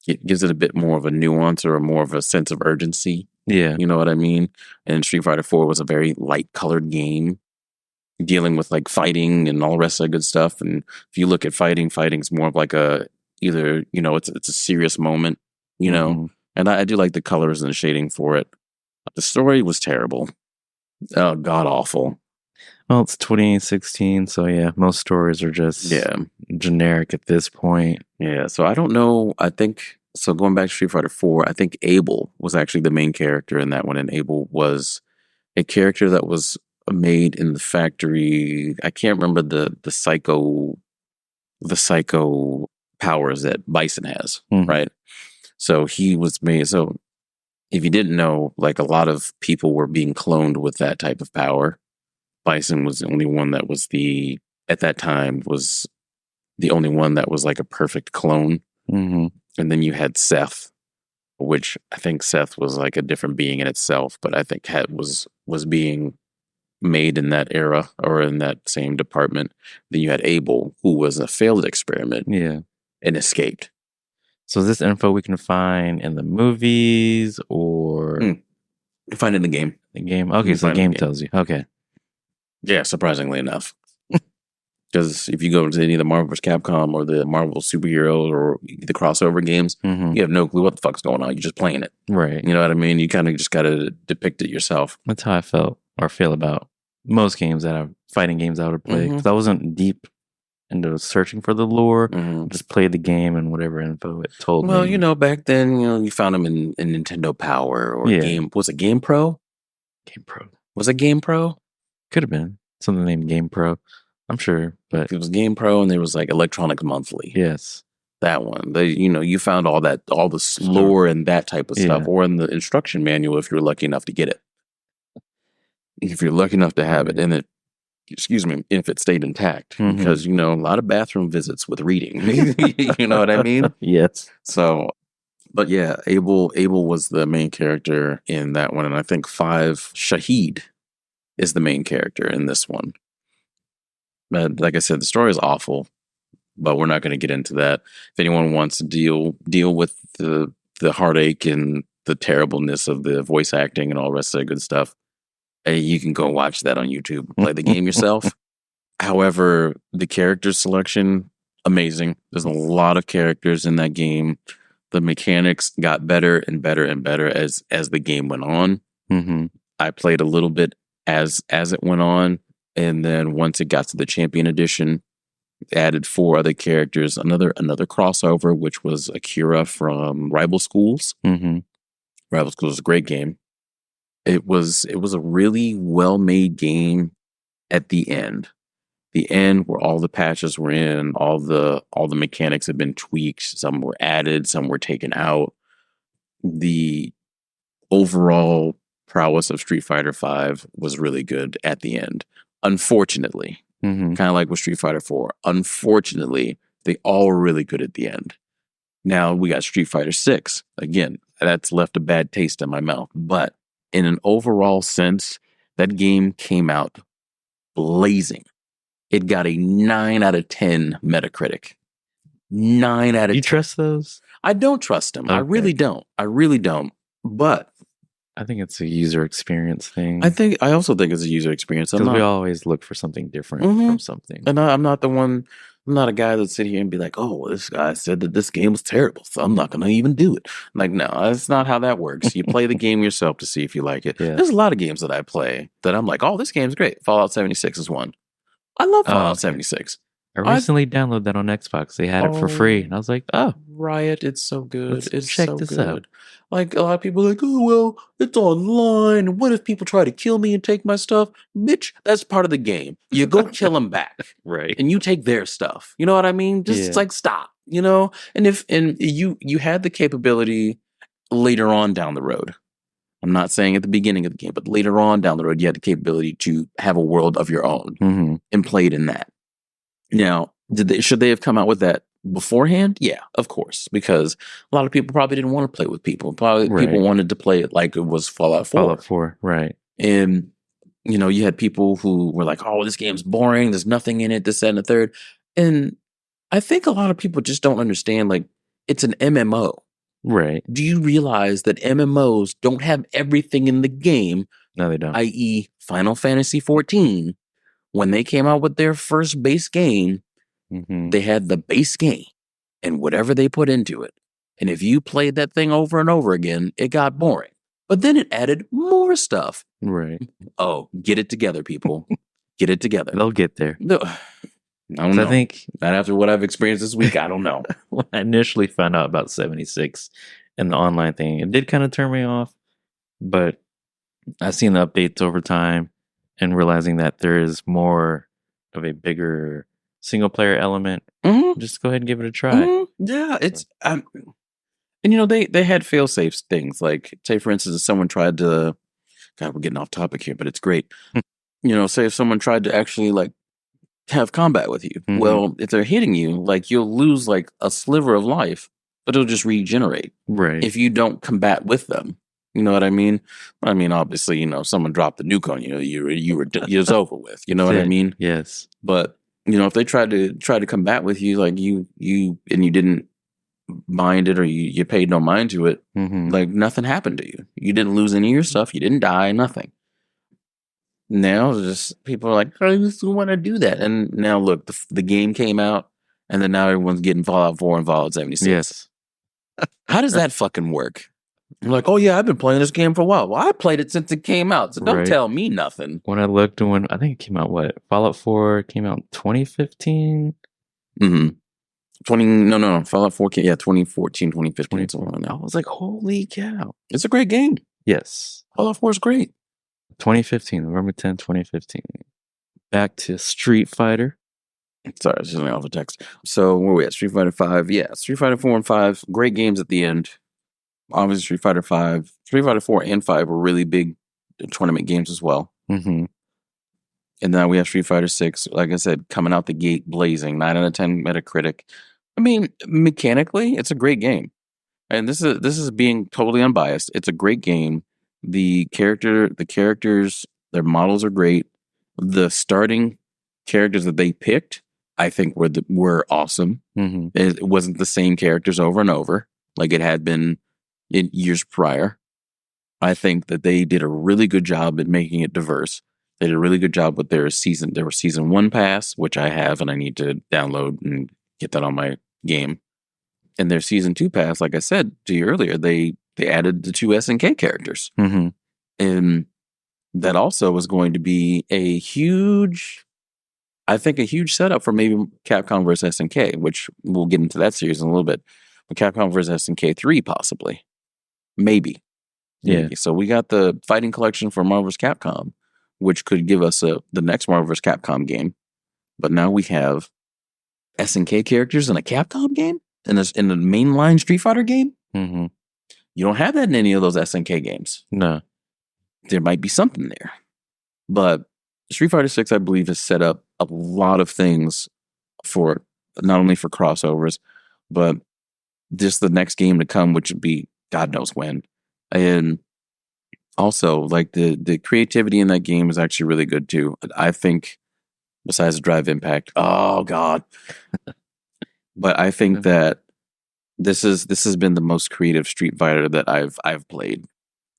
Speaker 2: It gives it a bit more of a nuance or more of a sense of urgency.
Speaker 1: Yeah.
Speaker 2: You know what I mean? And Street Fighter 4 was a very light colored game dealing with like fighting and all the rest of that good stuff. And if you look at fighting's more of like it's a serious moment, you know? And I do like the colors and the shading for it. The story was terrible. Oh, god awful.
Speaker 1: Well, it's 2016, so yeah, most stories are just generic at this point.
Speaker 2: Yeah, so I don't know. I think, so going back to Street Fighter 4, I think Abel was actually the main character in that one, and Abel was a character that was made in the factory. I can't remember the psycho powers that Bison has, right? So he was made, so if you didn't know, like a lot of people were being cloned with that type of power. Bison was the only one that was at that time was the only one that was like a perfect clone. And then you had Seth, which I think Seth was like a different being in itself, but I think was being made in that era or in that same department. Then you had Abel, who was a failed experiment.
Speaker 1: Yeah.
Speaker 2: And escaped.
Speaker 1: So is this info we can find in the movies or
Speaker 2: you find it in the game.
Speaker 1: The game. Okay, so the game tells you. Okay.
Speaker 2: Yeah, surprisingly enough. Because if you go into any of the Marvel vs. Capcom or the Marvel superheroes or the crossover games, you have no clue what the fuck's going on. You're just playing it.
Speaker 1: Right.
Speaker 2: You know what I mean? You kind of just got to depict it yourself.
Speaker 1: That's how I feel about most games fighting games I would play. Because I wasn't deep into searching for the lore. Just played the game and whatever info it told me.
Speaker 2: Well, you know, back then, you found them in Nintendo Power or Game. Was it Game Pro?
Speaker 1: Game Pro.
Speaker 2: Was it Game Pro?
Speaker 1: Could have been something named Game Pro. I'm sure, but
Speaker 2: it was Game Pro, and there was like Electronic Monthly.
Speaker 1: Yes,
Speaker 2: that one. You found all the lore and that type of stuff, or in the instruction manual if you're lucky enough to get it. if you're lucky enough to have it, and if it stayed intact, because a lot of bathroom visits with reading. You know what I mean?
Speaker 1: Yes.
Speaker 2: So, but yeah, Abel was the main character in that one, and I think 5 Shahid is the main character in this one. But like I said, the story is awful, but we're not going to get into that. If anyone wants to deal with the heartache and the terribleness of the voice acting and all the rest of that good stuff, you can go watch that on YouTube. Play the game yourself. However, the character selection, amazing. There's a lot of characters in that game. The mechanics got better and better and better as the game went on. I played a little bit as it went on, and then once it got to the Champion Edition, added 4 other characters. Another crossover, which was Akira from Rival Schools. Rival Schools is a great game. It was a really well-made game at the end. The end where all the patches were in, all the mechanics had been tweaked, some were added, some were taken out. The overall prowess of Street Fighter V was really good at the end. Unfortunately, kind of like with Street Fighter 4, unfortunately, they all were really good at the end. Now we got Street Fighter 6. Again, that's left a bad taste in my mouth. But in an overall sense, that game came out blazing. It got a 9 out of 10 Metacritic. 9 out of 10.
Speaker 1: You trust those?
Speaker 2: I don't trust them. Okay. I really don't. But
Speaker 1: I think it's a user experience thing.
Speaker 2: I also think it's a user experience.
Speaker 1: Because we always look for something different from something.
Speaker 2: And I'm not a guy that sit here and be like, oh, this guy said that this game was terrible, so I'm not going to even do it. Like, no, that's not how that works. You play the game yourself to see if you like it. Yeah. There's a lot of games that I play that I'm like, oh, this game's great. Fallout 76 is one. I love Fallout 76.
Speaker 1: I recently downloaded that on Xbox. They had it for free. And I was like, oh.
Speaker 2: Riot, it's so good.
Speaker 1: Check this out.
Speaker 2: Like, a lot of people are like, oh, well, it's online. What if people try to kill me and take my stuff? Bitch, that's part of the game. You go kill them back.
Speaker 1: Right.
Speaker 2: And you take their stuff. You know what I mean? Just like, stop, And you had the capability later on down the road. I'm not saying at the beginning of the game, but later on down the road, you had the capability to have a world of your own and played in that. Now, should they have come out with that beforehand? Yeah, of course, because a lot of people probably didn't want to play with people. People wanted to play it like it was Fallout 4.
Speaker 1: Fallout 4, right.
Speaker 2: And, you had people who were like, oh, this game's boring. There's nothing in it, this, that, and the third. And I think a lot of people just don't understand, like, it's an MMO.
Speaker 1: Right.
Speaker 2: Do you realize that MMOs don't have everything in the game?
Speaker 1: No, they don't.
Speaker 2: I.e., Final Fantasy XIV, when they came out with their first base game, they had the base game and whatever they put into it. And if you played that thing over and over again, it got boring. But then it added more stuff.
Speaker 1: Right.
Speaker 2: Oh, get it together, people. Get it together.
Speaker 1: They'll get there.
Speaker 2: I don't know. I think not after what I've experienced this week. I don't know.
Speaker 1: When I initially found out about 76 and the online thing, it did kind of turn me off. But I've seen the updates over time and realizing that there is more of a bigger single player element. Just go ahead and give it a try.
Speaker 2: Yeah, it's and they had fail safe things. Like, say for instance, if someone tried to, God, we're getting off topic here, but it's great. Say if someone tried to actually like have combat with you. Well, if they're hitting you, like, you'll lose like a sliver of life, but it'll just regenerate.
Speaker 1: Right.
Speaker 2: If you don't combat with them. You know what I mean? I mean, obviously, someone dropped the nuke on you, it was over with. You know what I mean?
Speaker 1: Yes.
Speaker 2: But if they tried to combat with you, like you didn't mind it, or you paid no mind to it, like nothing happened to you. You didn't lose any of your stuff. You didn't die. Nothing. Now, just people are like, I just want to do that. And now, look, the game came out, and then now everyone's getting Fallout 4 and Fallout 76.
Speaker 1: Yes.
Speaker 2: How does that fucking work? I'm like, oh yeah, I've been playing this game for a while. Well, I played it since it came out, so don't tell me nothing.
Speaker 1: When I looked, I think it came out, Fallout 4 came out in 2015?
Speaker 2: Fallout 4 came, 2014, 2015, something like that.
Speaker 1: I was like, holy cow.
Speaker 2: It's a great game.
Speaker 1: Yes.
Speaker 2: Fallout 4 is great.
Speaker 1: 2015, November 10th, 2015. Back to Street Fighter.
Speaker 2: Sorry, it's just off the text. So, where are we at? Street Fighter 5. Yeah, Street Fighter 4 and 5, great games at the end. Obviously, Street Fighter 4 and 5 were really big tournament games as well.
Speaker 1: Mm-hmm.
Speaker 2: And now we have Street Fighter 6, like I said, coming out the gate blazing, 9 out of 10 Metacritic. I mean, mechanically, it's a great game. And this is being totally unbiased. It's a great game. The characters, their models are great. The starting characters that they picked, I think were awesome.
Speaker 1: Mm-hmm.
Speaker 2: It wasn't the same characters over and over like it had been in years prior. I think that they did a really good job at making it diverse. They did a really good job with their season. There was season 1 pass, which I have, and I need to download and get that on my game. And their season 2 pass, like I said to you earlier, they added the 2 SNK characters.
Speaker 1: Mm-hmm.
Speaker 2: And that also was going to be a huge setup for maybe Capcom versus SNK, which we'll get into that series in a little bit. But Capcom versus SNK 3, possibly. Maybe.
Speaker 1: Yeah.
Speaker 2: So we got the fighting collection for Marvel vs. Capcom, which could give us the next Marvel vs. Capcom game. But now we have SNK characters in a Capcom game? In the mainline Street Fighter game?
Speaker 1: Mm-hmm.
Speaker 2: You don't have that in any of those SNK games.
Speaker 1: No.
Speaker 2: There might be something there. But Street Fighter 6, I believe, has set up a lot of things for not only for crossovers, but just the next game to come, which would be God knows when. And also, like the creativity in that game is actually really good too. I think, besides the Drive Impact, oh God. But I think that this has been the most creative Street Fighter that I've played.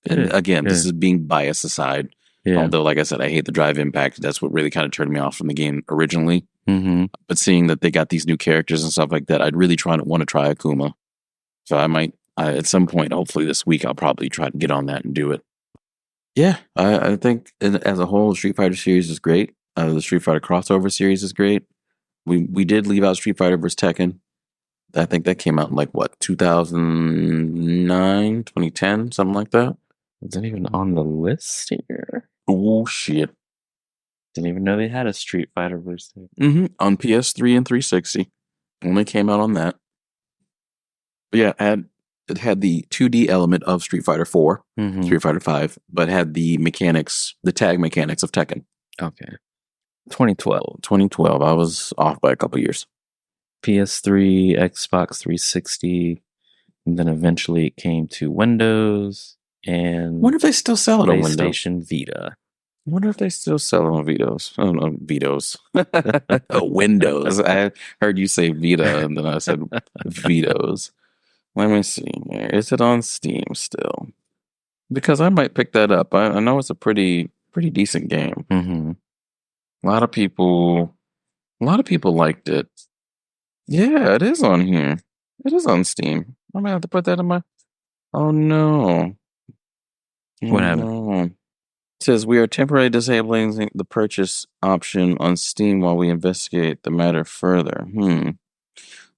Speaker 2: And again, this is being biased aside.
Speaker 1: Yeah.
Speaker 2: Although, like I said, I hate the Drive Impact. That's what really kind of turned me off from the game originally.
Speaker 1: Mm-hmm.
Speaker 2: But seeing that they got these new characters and stuff like that, I'd really want to try Akuma. So I might, at some point, hopefully this week, I'll probably try to get on that and do it. Yeah, I think as a whole, the Street Fighter series is great. The Street Fighter crossover series is great. We did leave out Street Fighter vs. Tekken. I think that came out in like what, 2009, 2010, something like that.
Speaker 1: Is that even on the list here?
Speaker 2: Oh shit!
Speaker 1: Didn't even know they had a Street Fighter versus.
Speaker 2: Mm-hmm. On PS3 and 360, only came out on that. But yeah, it had the 2D element of Street Fighter 4,
Speaker 1: Mm-hmm.
Speaker 2: Street Fighter 5, but had the mechanics, the tag mechanics of Tekken.
Speaker 1: Okay. 2012.
Speaker 2: 2012. I was off by a couple years.
Speaker 1: PS3, Xbox 360, and then eventually it came to Windows and
Speaker 2: Wonder if they still sell it on Windows.
Speaker 1: PlayStation Vita.
Speaker 2: Wonder if they still sell it on Vitos. I don't know, Vitos. Windows. I heard you say Vita, and then I said Vitos. Let me see. Is it on Steam still? Because I might pick that up. I know it's a pretty decent game.
Speaker 1: Mm-hmm.
Speaker 2: A lot of people liked it. Yeah, it is on here. It is on Steam. I might have to put that in my. Oh no!
Speaker 1: What happened?
Speaker 2: No. It says we are temporarily disabling the purchase option on Steam while we investigate the matter further.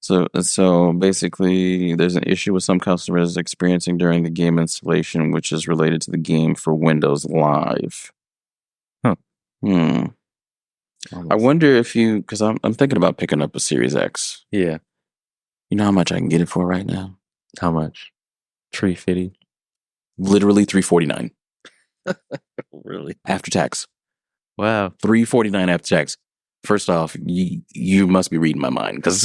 Speaker 2: So basically, there's an issue with some customers experiencing during the game installation, which is related to the game for Windows Live.
Speaker 1: Huh.
Speaker 2: I wonder if because I'm thinking about picking up a Series X.
Speaker 1: Yeah.
Speaker 2: You know how much I can get it for right now?
Speaker 1: How much? $350.
Speaker 2: Literally $349
Speaker 1: Really?
Speaker 2: after tax.
Speaker 1: Wow.
Speaker 2: $349 after tax. First off, you must be reading my mind because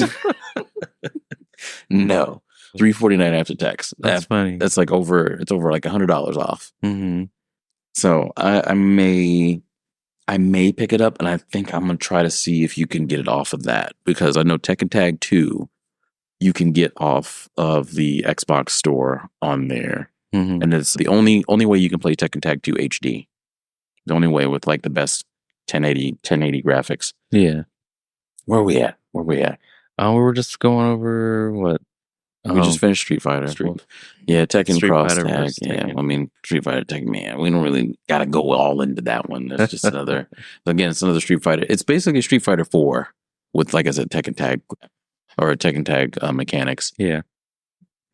Speaker 2: no, $349 after tax.
Speaker 1: That's funny.
Speaker 2: That's like over like $100 off.
Speaker 1: Mm-hmm.
Speaker 2: So I may pick it up, and I think I'm gonna try to see if you can get it off of that, because I know Tekken Tag 2 you can get off of the Xbox store on there, and it's the only way you can play Tekken Tag 2 HD. The only way with like the best 1080 graphics.
Speaker 1: Yeah.
Speaker 2: Where are we at?
Speaker 1: We were just going over what?
Speaker 2: We just finished Street Fighter. Tekken
Speaker 1: Street
Speaker 2: Cross
Speaker 1: Fighter
Speaker 2: Tag.
Speaker 1: versus
Speaker 2: Yeah,
Speaker 1: Tekken.
Speaker 2: I mean Street Fighter Tekken. Man, we don't really got to go all into that one. That's just another. Again, it's another Street Fighter. It's basically Street Fighter 4 with, like I said, Tekken Tag or Tekken Tag mechanics.
Speaker 1: Yeah.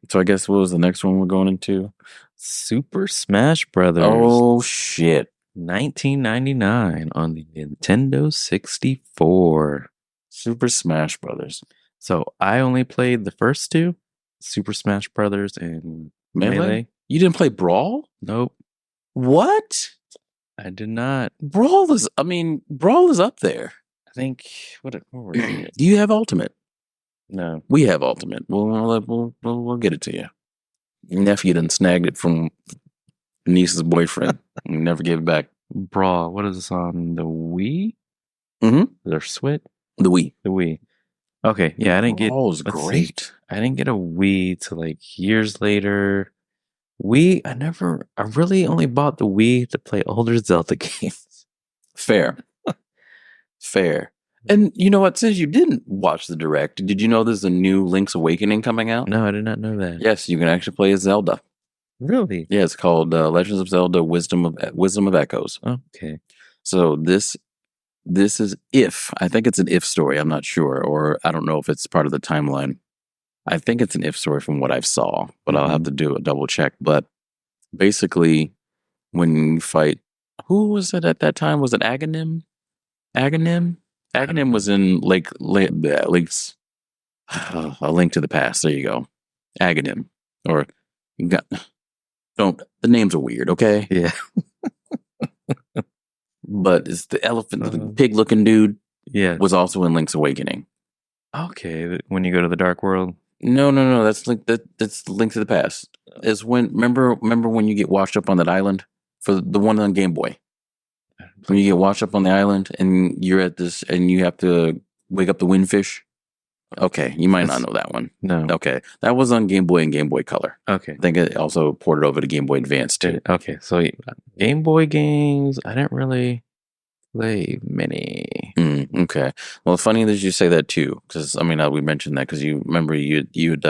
Speaker 2: So I guess what was the next one we're going into?
Speaker 1: Super Smash Brothers.
Speaker 2: Oh shit!
Speaker 1: 1999 on the Nintendo 64.
Speaker 2: Super Smash Brothers.
Speaker 1: So I only played the first two, Super Smash Brothers and Melee.
Speaker 2: You didn't play Brawl?
Speaker 1: Nope.
Speaker 2: What?
Speaker 1: I did not.
Speaker 2: Brawl is up there.
Speaker 1: I think what were we?
Speaker 2: Do you have Ultimate?
Speaker 1: No.
Speaker 2: We have Ultimate. We'll get it to you. Your nephew done snagged it from niece's boyfriend. And never gave it back.
Speaker 1: Brawl. What is this on the Wii?
Speaker 2: Mm-hmm.
Speaker 1: Or Switch?
Speaker 2: The Wii.
Speaker 1: The Wii. Okay, yeah, I didn't get.
Speaker 2: Brawl is great.
Speaker 1: I didn't get a Wii till like years later. Wii, I really only bought the Wii to play older Zelda games.
Speaker 2: Fair. And you know what? Since you didn't watch the Direct, did you know there's a new Link's Awakening coming out?
Speaker 1: No, I did not know that.
Speaker 2: Yes, you can actually play as Zelda.
Speaker 1: Really?
Speaker 2: Yeah, it's called Legends of Zelda: Wisdom of Echoes.
Speaker 1: Okay.
Speaker 2: So this is I think it's an if story. I'm not sure, or I don't know if it's part of the timeline. I think it's an if story from what I've saw, but I'll have to do a double check. But basically, when you fight, who was it at that time? Was it Aghanim? Aghanim was in Link's A Link to the Past. There you go, Aghanim. Or you got the names are weird. Okay,
Speaker 1: yeah.
Speaker 2: But it's the elephant, the pig-looking dude.
Speaker 1: Yeah,
Speaker 2: was also in Link's Awakening.
Speaker 1: Okay, when you go to the Dark World.
Speaker 2: No. That's Link to the Past. Is when remember when you get washed up on that island for the one on Game Boy. When you get washed up on the island and you're at this and you have to wake up the windfish. Okay, you might not know that one.
Speaker 1: No.
Speaker 2: Okay, that was on Game Boy and Game Boy Color.
Speaker 1: Okay,
Speaker 2: I think it also ported over to Game Boy Advance too.
Speaker 1: Okay, so Game Boy games, I didn't really play many.
Speaker 2: Okay. Well, funny that you say that too, because we mentioned that because you remember you'd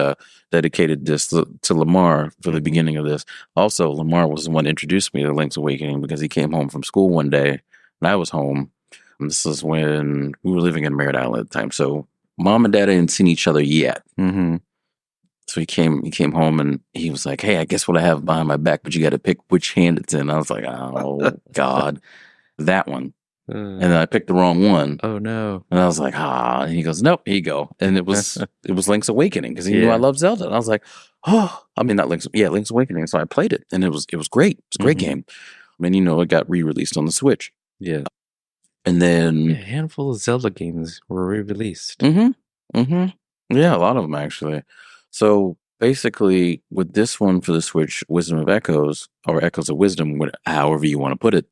Speaker 2: dedicated this to Lamar for the beginning of this. Also, Lamar was the one that introduced me to Link's Awakening because he came home from school one day and I was home. And this is when we were living in Merritt Island at the time, so Mom and Dad hadn't seen each other yet.
Speaker 1: Mm-hmm.
Speaker 2: So he came home and he was like, "Hey, I guess what I have behind my back, but you got to pick which hand it's in." I was like, "Oh God, that one." And then I picked the wrong one.
Speaker 1: Oh no!
Speaker 2: And I was like, and he goes, "Nope, here you go." And it was Link's Awakening because he knew I loved Zelda. And I was like, not Link's Awakening. So I played it, and it was great. It was a great game. It got re-released on the Switch.
Speaker 1: Yeah,
Speaker 2: and then
Speaker 1: a handful of Zelda games were re-released.
Speaker 2: Yeah, a lot of them actually. So basically, with this one for the Switch, Wisdom of Echoes or Echoes of Wisdom, however you want to put it.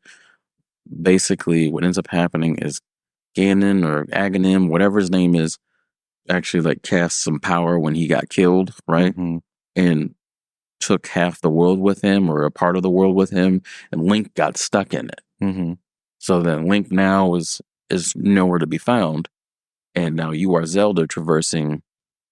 Speaker 2: Basically, what ends up happening is Ganon or Aghanim, whatever his name is, actually like cast some power when he got killed, right?
Speaker 1: Mm-hmm.
Speaker 2: And took half the world with him or a part of the world with him, and Link got stuck in it.
Speaker 1: Mm-hmm.
Speaker 2: So then Link now is nowhere to be found, and now you are Zelda traversing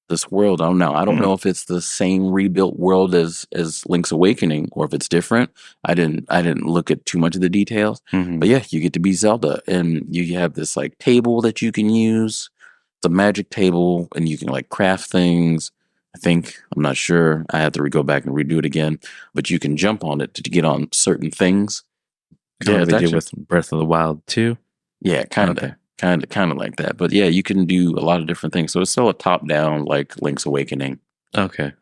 Speaker 2: this world. I don't know if it's the same rebuilt world as Link's Awakening or if it's different. I didn't look at too much of the details.
Speaker 1: Mm-hmm.
Speaker 2: But yeah, you get to be Zelda and you have this like table that you can use. It's a magic table and you can like craft things. I'm not sure. I have to go back and redo it again, but you can jump on it to get on certain things.
Speaker 1: Kind of they did with Breath of the Wild too.
Speaker 2: Yeah, kind of. Kind of like that. But yeah, you can do a lot of different things. So it's still a top-down like Link's Awakening.
Speaker 1: Okay.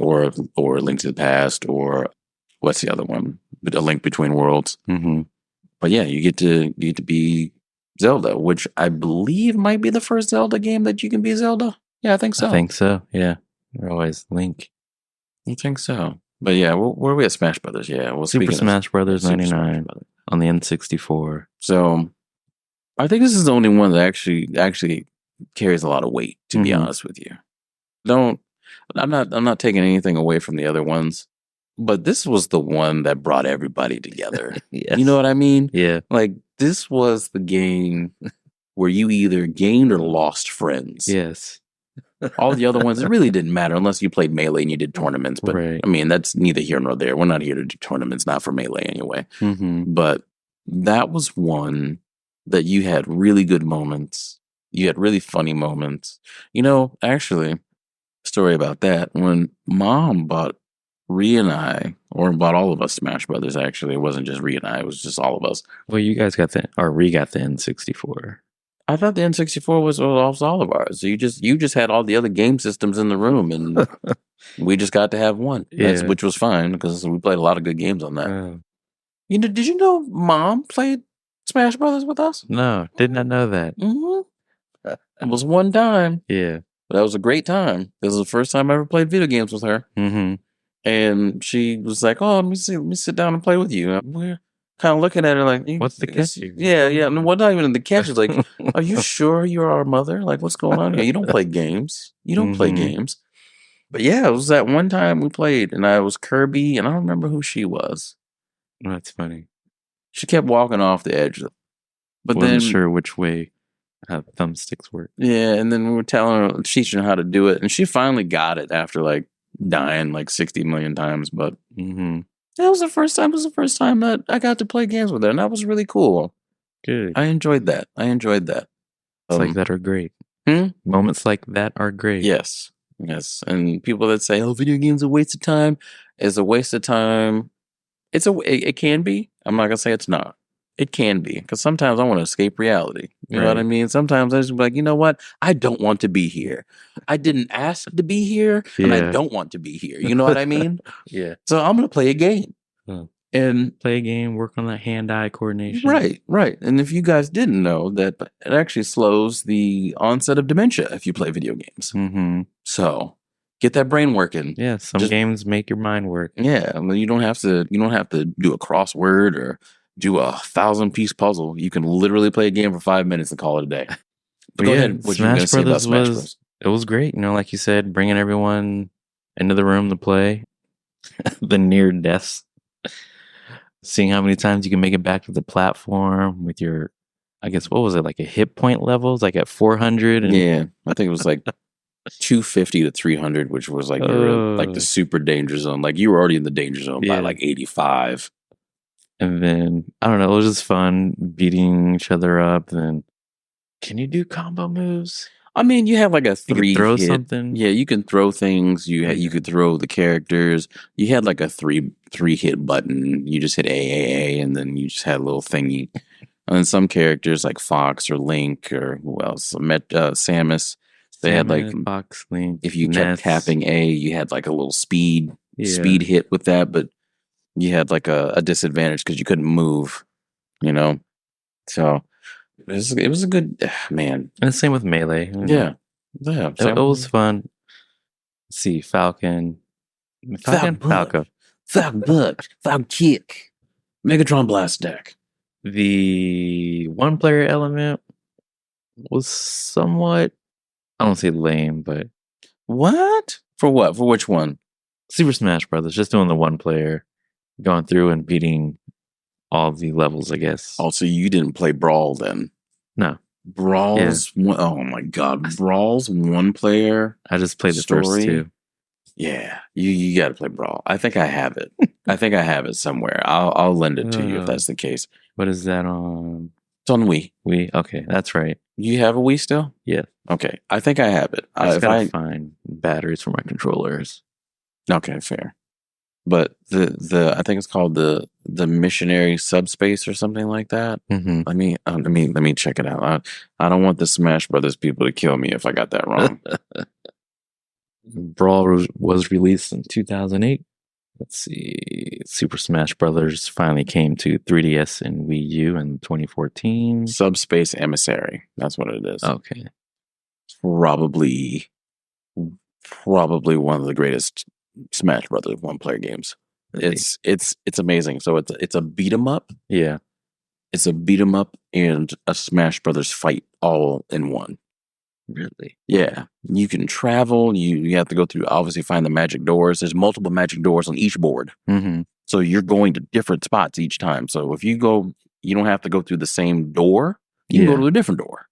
Speaker 2: Or Link to the Past, or what's the other one? A Link Between Worlds.
Speaker 1: Mm-hmm.
Speaker 2: But yeah, you get to be Zelda, which I believe might be the first Zelda game that you can be Zelda. Yeah, I think so.
Speaker 1: Yeah. They're always Link.
Speaker 2: I think so. But yeah, where are we at Smash Brothers? Yeah, well,
Speaker 1: Super Smash Brothers 99 on the N64.
Speaker 2: So I think this is the only one that actually carries a lot of weight, to be honest with you. I'm not taking anything away from the other ones, but this was the one that brought everybody together.
Speaker 1: Yes.
Speaker 2: You know what I mean?
Speaker 1: Yeah.
Speaker 2: Like this was the game where you either gained or lost friends.
Speaker 1: Yes.
Speaker 2: All the other ones, it really didn't matter unless you played Melee and you did tournaments. But
Speaker 1: right.
Speaker 2: That's neither here nor there. We're not here to do tournaments, not for Melee anyway.
Speaker 1: Mm-hmm.
Speaker 2: But that was one that you had really good moments. You had really funny moments. Actually, story about that. When Mom bought Rhea and I, or bought all of us Smash Brothers, actually, it wasn't just Rhea and I, it was just all of us.
Speaker 1: Well, you guys got we got the N64.
Speaker 2: I thought the N64 was all of ours. So you just had all the other game systems in the room, and we just got to have one, which was fine because we played a lot of good games on that. Did you know Mom played Smash Brothers with us?
Speaker 1: No, did not know that.
Speaker 2: It was one time.
Speaker 1: Yeah.
Speaker 2: But that was a great time. This was the first time I ever played video games with her.
Speaker 1: Mm-hmm.
Speaker 2: And she was like, "Oh, let me sit down and play with you." And we're kind of looking at her like,
Speaker 1: What's the catch?
Speaker 2: Yeah. And well, not even the catch is like, "Are you sure you're our mother? Like, what's going on here? You don't play games. You don't play games." But yeah, it was that one time we played, and I was Kirby, and I don't remember who she was.
Speaker 1: That's funny.
Speaker 2: She kept walking off the edge, but
Speaker 1: Wasn't
Speaker 2: then
Speaker 1: sure which way thumbsticks work.
Speaker 2: Yeah, and then we were teaching her how to do it, and she finally got it after like dying like 60 million times. But that was the first time. It was the first time that I got to play games with her, and that was really cool.
Speaker 1: Good.
Speaker 2: I enjoyed that.
Speaker 1: It's like that are great. Moments like that are great.
Speaker 2: Yes. And people that say, "Oh, video games are a waste of time," is a waste of time. It can be. I'm not gonna say it's not. It can be, because sometimes I want to escape reality. You know what I mean? Sometimes I just be like, you know what? I don't want to be here. I didn't ask to be here, and I don't want to be here. You know what I mean?
Speaker 1: Yeah.
Speaker 2: So I'm going to play a game. And
Speaker 1: play a game, work on that hand-eye coordination.
Speaker 2: Right. And if you guys didn't know, that it actually slows the onset of dementia if you play video games. So get that brain working.
Speaker 1: Yeah, some games make your mind work.
Speaker 2: Yeah, I mean, you don't have to do a crossword or do a 1,000-piece puzzle. You can literally play a game for 5 minutes and call it a day. But go ahead. What you gonna say about Smash Bros?
Speaker 1: It was great. You know, like you said, bringing everyone into the room to play. The near deaths. Seeing how many times you can make it back to the platform with your, I guess, what was it, like a hit point levels, like at 400?
Speaker 2: Yeah, I think it was like 250 to 300, which was like like the super danger zone. Like you were already in the danger zone by like 85.
Speaker 1: And then, I don't know, it was just fun beating each other up. And can you do combo moves?
Speaker 2: I mean, you have like a 3
Speaker 1: you throw
Speaker 2: hit.
Speaker 1: Something.
Speaker 2: Yeah, you can throw things. You could throw the characters. You had like a three hit button. You just hit A, and then you just had a little thingy. And then some characters like Fox or Link or who else? Samus. They had like
Speaker 1: Fox, Link.
Speaker 2: If you kept tapping A, you had like a little speed hit with that, but you had like a disadvantage because you couldn't move. You know, so. It was a good man.
Speaker 1: And the same with Melee.
Speaker 2: Yeah.
Speaker 1: It was fun. Let's see, Falcon, Falcon
Speaker 2: Kick, Megatron Blast Deck.
Speaker 1: The one-player element was somewhat, I don't say lame, but
Speaker 2: what? For what? For which one?
Speaker 1: Super Smash Brothers. Just doing the one player, going through and beating all the levels, I guess.
Speaker 2: Also, you didn't play Brawl then?
Speaker 1: No.
Speaker 2: Brawl's oh my god, Brawl's one player.
Speaker 1: I just played the first two.
Speaker 2: Yeah, you got to play Brawl. I think I have it. I think I have it somewhere. I'll lend it to you if that's the case.
Speaker 1: What is that on?
Speaker 2: It's on Wii.
Speaker 1: Wii. Okay, that's right.
Speaker 2: You have a Wii still?
Speaker 1: Yeah.
Speaker 2: Okay, I think I have it.
Speaker 1: I just gotta find batteries for my controllers.
Speaker 2: Okay, fair. But the I think it's called the Missionary Subspace or something like that. Let me check it out. I don't want the Smash Brothers people to kill me if I got that wrong.
Speaker 1: Brawl was released in 2008. Let's see. Super Smash Brothers finally came to 3DS and Wii U in 2014.
Speaker 2: Subspace Emissary. That's what it is.
Speaker 1: Okay.
Speaker 2: Probably one of the greatest Smash Brothers one-player games.
Speaker 1: Really?
Speaker 2: It's amazing. So it's a beat 'em up.
Speaker 1: Yeah.
Speaker 2: It's a beat 'em up and a Smash Brothers fight all in one.
Speaker 1: Really?
Speaker 2: Yeah. You can travel. You have to go through, obviously, find the magic doors. There's multiple magic doors on each board. So you're going to different spots each time. So if you go, you don't have to go through the same door. You can go to a different door.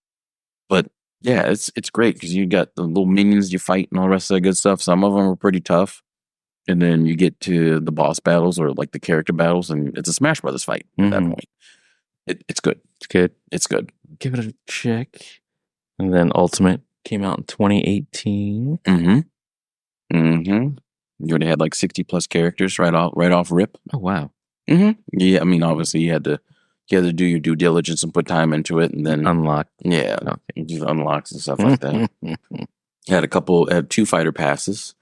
Speaker 2: But yeah, it's great because you got the little minions you fight and all the rest of that good stuff. Some of them are pretty tough. And then you get to the boss battles or like the character battles, and it's a Smash Brothers fight at that point. It's good. It's good. It's good.
Speaker 1: Give it a check. And then Ultimate came out in 2018.
Speaker 2: You already had like 60 plus characters right off rip.
Speaker 1: Oh wow.
Speaker 2: Yeah, I mean, obviously you had to do your due diligence and put time into it, and then
Speaker 1: unlock.
Speaker 2: Yeah, do unlocks and stuff like that. Had 2 fighter passes.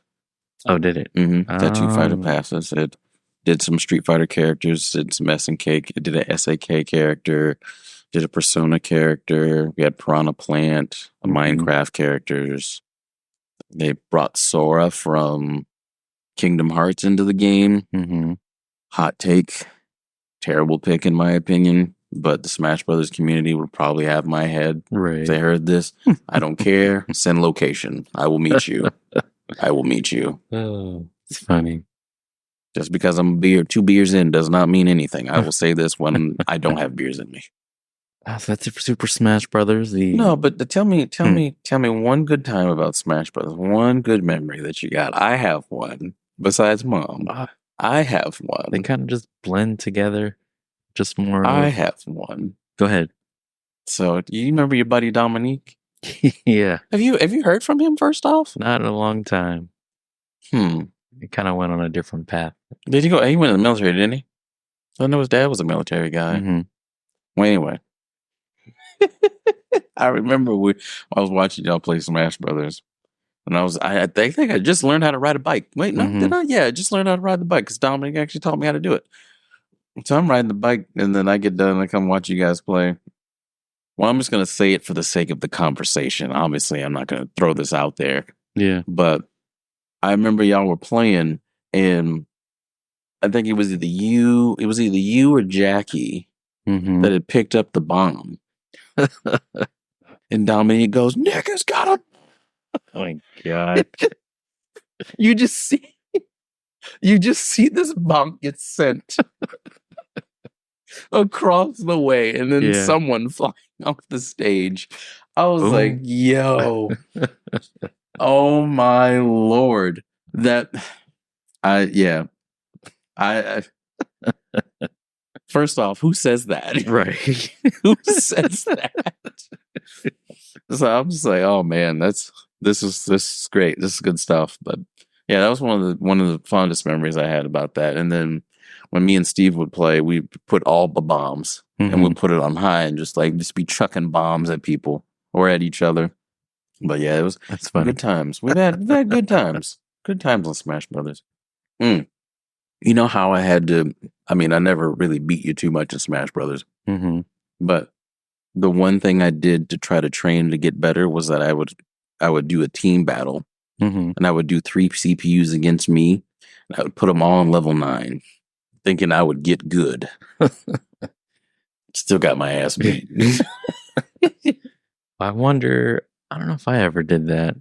Speaker 1: Oh, did it?
Speaker 2: Had 2 fighter passes. Did some Street Fighter characters, did some SNK, did a SAK character, did a Persona character. We had Piranha Plant, Minecraft characters. They brought Sora from Kingdom Hearts into the game. Hot take. Terrible pick in my opinion, but the Smash Brothers community would probably have my head if they heard this. I don't care. Send location. I will meet you. I will meet you.
Speaker 1: Oh, it's funny.
Speaker 2: Just because I'm two beers in does not mean anything. I will say this when I don't have beers in me.
Speaker 1: So that's it for Super Smash Brothers.
Speaker 2: No, but tell me one good time about Smash Brothers. One good memory that you got. I have one. Besides Mom, I have one.
Speaker 1: They kind of just blend together. Just more.
Speaker 2: I have one.
Speaker 1: Go ahead.
Speaker 2: So, do you remember your buddy Dominique?
Speaker 1: Yeah.
Speaker 2: Have you heard from him first off?
Speaker 1: Not in a long time. He kind of went on a different path.
Speaker 2: Did he go? He went in the military, didn't he? I know his dad was a military guy. Well, anyway, I remember I was watching y'all play Smash Brothers. And I think I just learned how to ride a bike. Wait, no, did I? Yeah, I just learned how to ride the bike because Dominic actually taught me how to do it. So I'm riding the bike, and then I get done, and I come watch you guys play. Well, I'm just going to say it for the sake of the conversation. Obviously, I'm not going to throw this out there.
Speaker 1: Yeah.
Speaker 2: But I remember y'all were playing, and I think it was either you or Jackie that had picked up the bomb. And Dominic goes, Nick has got a...
Speaker 1: Oh my God.
Speaker 2: You just see this bomb get sent across the way, and then someone flying off the stage. I was like, yo. Oh my Lord. First off, who says that?
Speaker 1: Right.
Speaker 2: Who says that? So I'm just like, oh man, this is great. This is good stuff. But yeah, that was one of the fondest memories I had about that. And then when me and Steve would play, we put all the bombs and we'd put it on high and just be chucking bombs at people or at each other. But yeah, that's funny. Good times. We've had good times. Good times on Smash Brothers. You know how I never really beat you too much in Smash Brothers. But the one thing I did to try to train to get better was that I would do a team battle, and I would do 3 CPUs against me, and I would put them all on level 9, thinking I would get good. Still got my ass beat.
Speaker 1: I wonder. I don't know if I ever did that.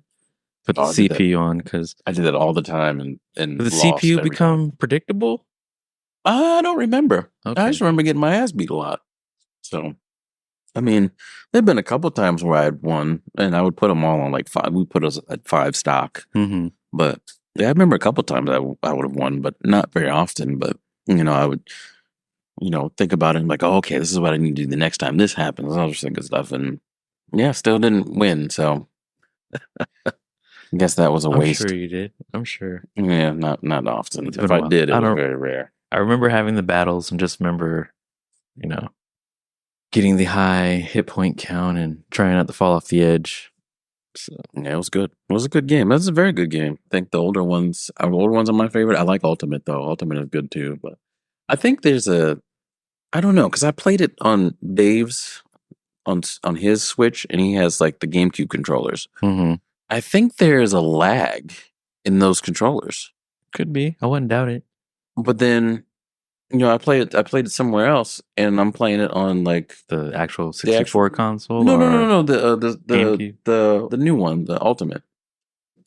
Speaker 1: Put the CPU on because
Speaker 2: I did that all the time, and
Speaker 1: did the CPU become predictable?
Speaker 2: I don't remember.
Speaker 1: Okay.
Speaker 2: I just remember getting my ass beat a lot. So, I mean, there've been a couple times where I'd won, and I would put them all on 5. We put us at 5 stock. But yeah, I remember a couple times I would have won, but not very often. But I would, think about it and like, oh, okay, this is what I need to do the next time this happens. I was just thinking stuff, and yeah, still didn't win. So I guess that was a waste.
Speaker 1: I'm sure you did. I'm sure.
Speaker 2: Yeah, not often. If I did, it was very rare.
Speaker 1: I remember having the battles and just remember, getting the high hit point count and trying not to fall off the edge. So
Speaker 2: yeah, it was good. It was a good game. That's a very good game. I think the older ones are my favorite. I like Ultimate though. Ultimate is good too. But I think there's I don't know, because I played it on Dave's on his Switch, and he has the GameCube controllers. I think there's a lag in those controllers.
Speaker 1: Could be. I wouldn't doubt it.
Speaker 2: But then, I played it somewhere else, and I'm playing it on
Speaker 1: the actual 64 console.
Speaker 2: No, the new one, the Ultimate.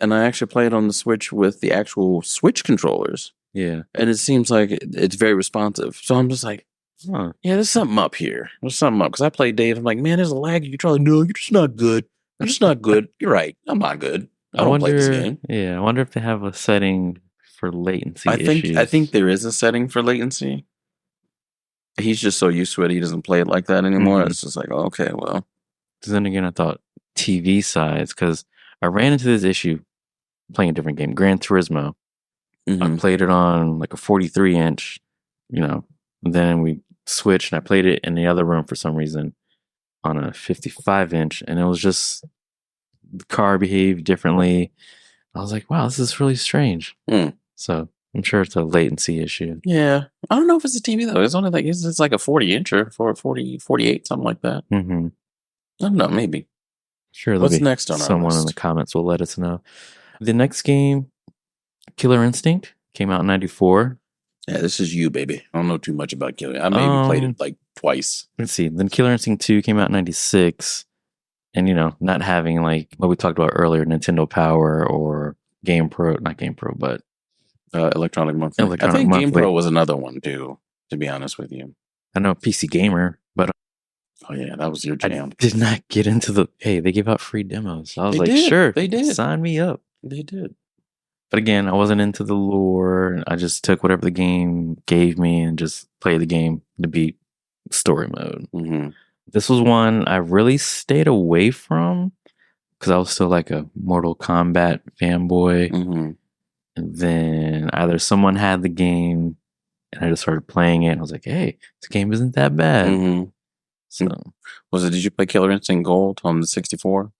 Speaker 2: And I actually played on the Switch with the actual Switch controllers.
Speaker 1: Yeah,
Speaker 2: and it seems like it's very responsive. So I'm just like, yeah, there's something up here. There's something up, because I played Dave. I'm like, man, there's a lag. You're trying. No, you're just not good. You're just not good. You're right. I'm not good. I don't play this game.
Speaker 1: Yeah, I wonder if they have a setting for latency issues.
Speaker 2: I think there is a setting for latency. He's just so used to it, he doesn't play it like that anymore. It's just like, oh, okay, well.
Speaker 1: Then again, I thought TV size, because I ran into this issue playing a different game, Gran Turismo. I played it on a 43-inch, and then we switched, and I played it in the other room for some reason on a 55-inch, and it was just the car behaved differently. I was like, wow, this is really strange. So I'm sure it's a latency issue.
Speaker 2: Yeah. I don't know if it's a TV though. It's only like it's like a 40-incher for 48, something like that.
Speaker 1: Mm-hmm.
Speaker 2: I don't know, maybe.
Speaker 1: Sure, there'll
Speaker 2: What's
Speaker 1: be
Speaker 2: next on our
Speaker 1: someone in the
Speaker 2: list?
Speaker 1: comments will let us know. The next game, Killer Instinct, came out in 94.
Speaker 2: Yeah, this is you, baby. I don't know too much about Killing. I maybe played it like twice.
Speaker 1: Let's see. Then Killer Instinct 2 came out in 96. And, not having like what we talked about earlier, Nintendo Power or not GamePro, but
Speaker 2: Electronic Monthly. I think GamePro was another one too, to be honest with you.
Speaker 1: I know PC Gamer, but
Speaker 2: oh yeah, that was your jam.
Speaker 1: I did not get into they gave out free demos. I was sure,
Speaker 2: they did.
Speaker 1: Sign me up.
Speaker 2: They did.
Speaker 1: But again, I wasn't into the lore. I just took whatever the game gave me and just played the game to beat story mode.
Speaker 2: Mm-hmm.
Speaker 1: This was one I really stayed away from because I was still like a Mortal Kombat fanboy.
Speaker 2: Mm-hmm.
Speaker 1: And then either someone had the game and I just started playing it. And I was like, hey, this game isn't that bad.
Speaker 2: Mm-hmm.
Speaker 1: So,
Speaker 2: did you play Killer Instinct Gold on the 64?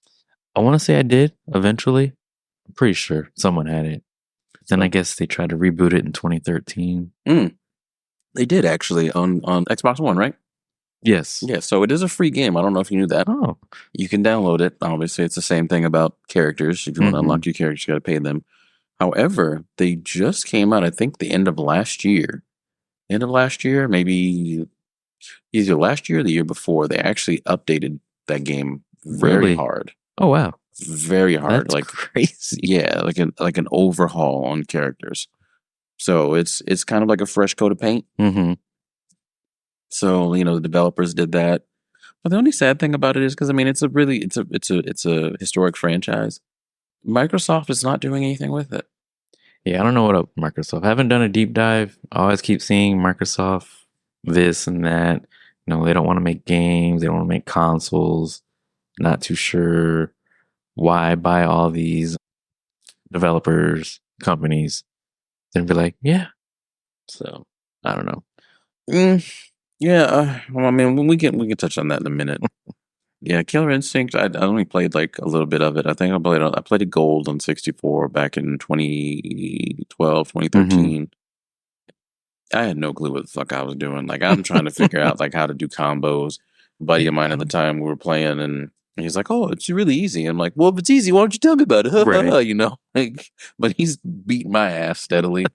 Speaker 1: I want to say I did eventually. I'm pretty sure someone had it. Then I guess they tried to reboot it in 2013.
Speaker 2: They did actually on Xbox One, right?
Speaker 1: Yes.
Speaker 2: Yeah, so it is a free game. I don't know if you knew that.
Speaker 1: Oh.
Speaker 2: You can download it. Obviously, it's the same thing about characters. If you want to unlock your characters, you got to pay them. However, they just came out, I think, the end of last year. Maybe either last year or the year before. They actually updated that game very hard.
Speaker 1: Oh, wow.
Speaker 2: Very hard.
Speaker 1: That's crazy.
Speaker 2: Yeah, like an overhaul on characters. So it's kind of like a fresh coat of paint.
Speaker 1: Mm-hmm.
Speaker 2: So the developers did that. But the only sad thing about it is because it's a historic franchise. Microsoft is not doing anything with it.
Speaker 1: Yeah, I don't know what up Microsoft. I haven't done a deep dive. I always keep seeing Microsoft this and that. They don't want to make games. They don't want to make consoles. Not too sure why buy all these developers, companies, then be like, yeah. So I don't know.
Speaker 2: Yeah, well, I mean, we can touch on that in a minute. Yeah, Killer Instinct. I only played like a little bit of it. I think I played it gold on 64 back in 2012, 2013. I had no clue what the fuck I was doing. Like, I'm trying to figure out like how to do combos. A buddy of mine at the time, we were playing, and he's like, "Oh, it's really easy." I'm like, "Well, if it's easy, why don't you tell me about it?" Right. But he's beating my ass steadily.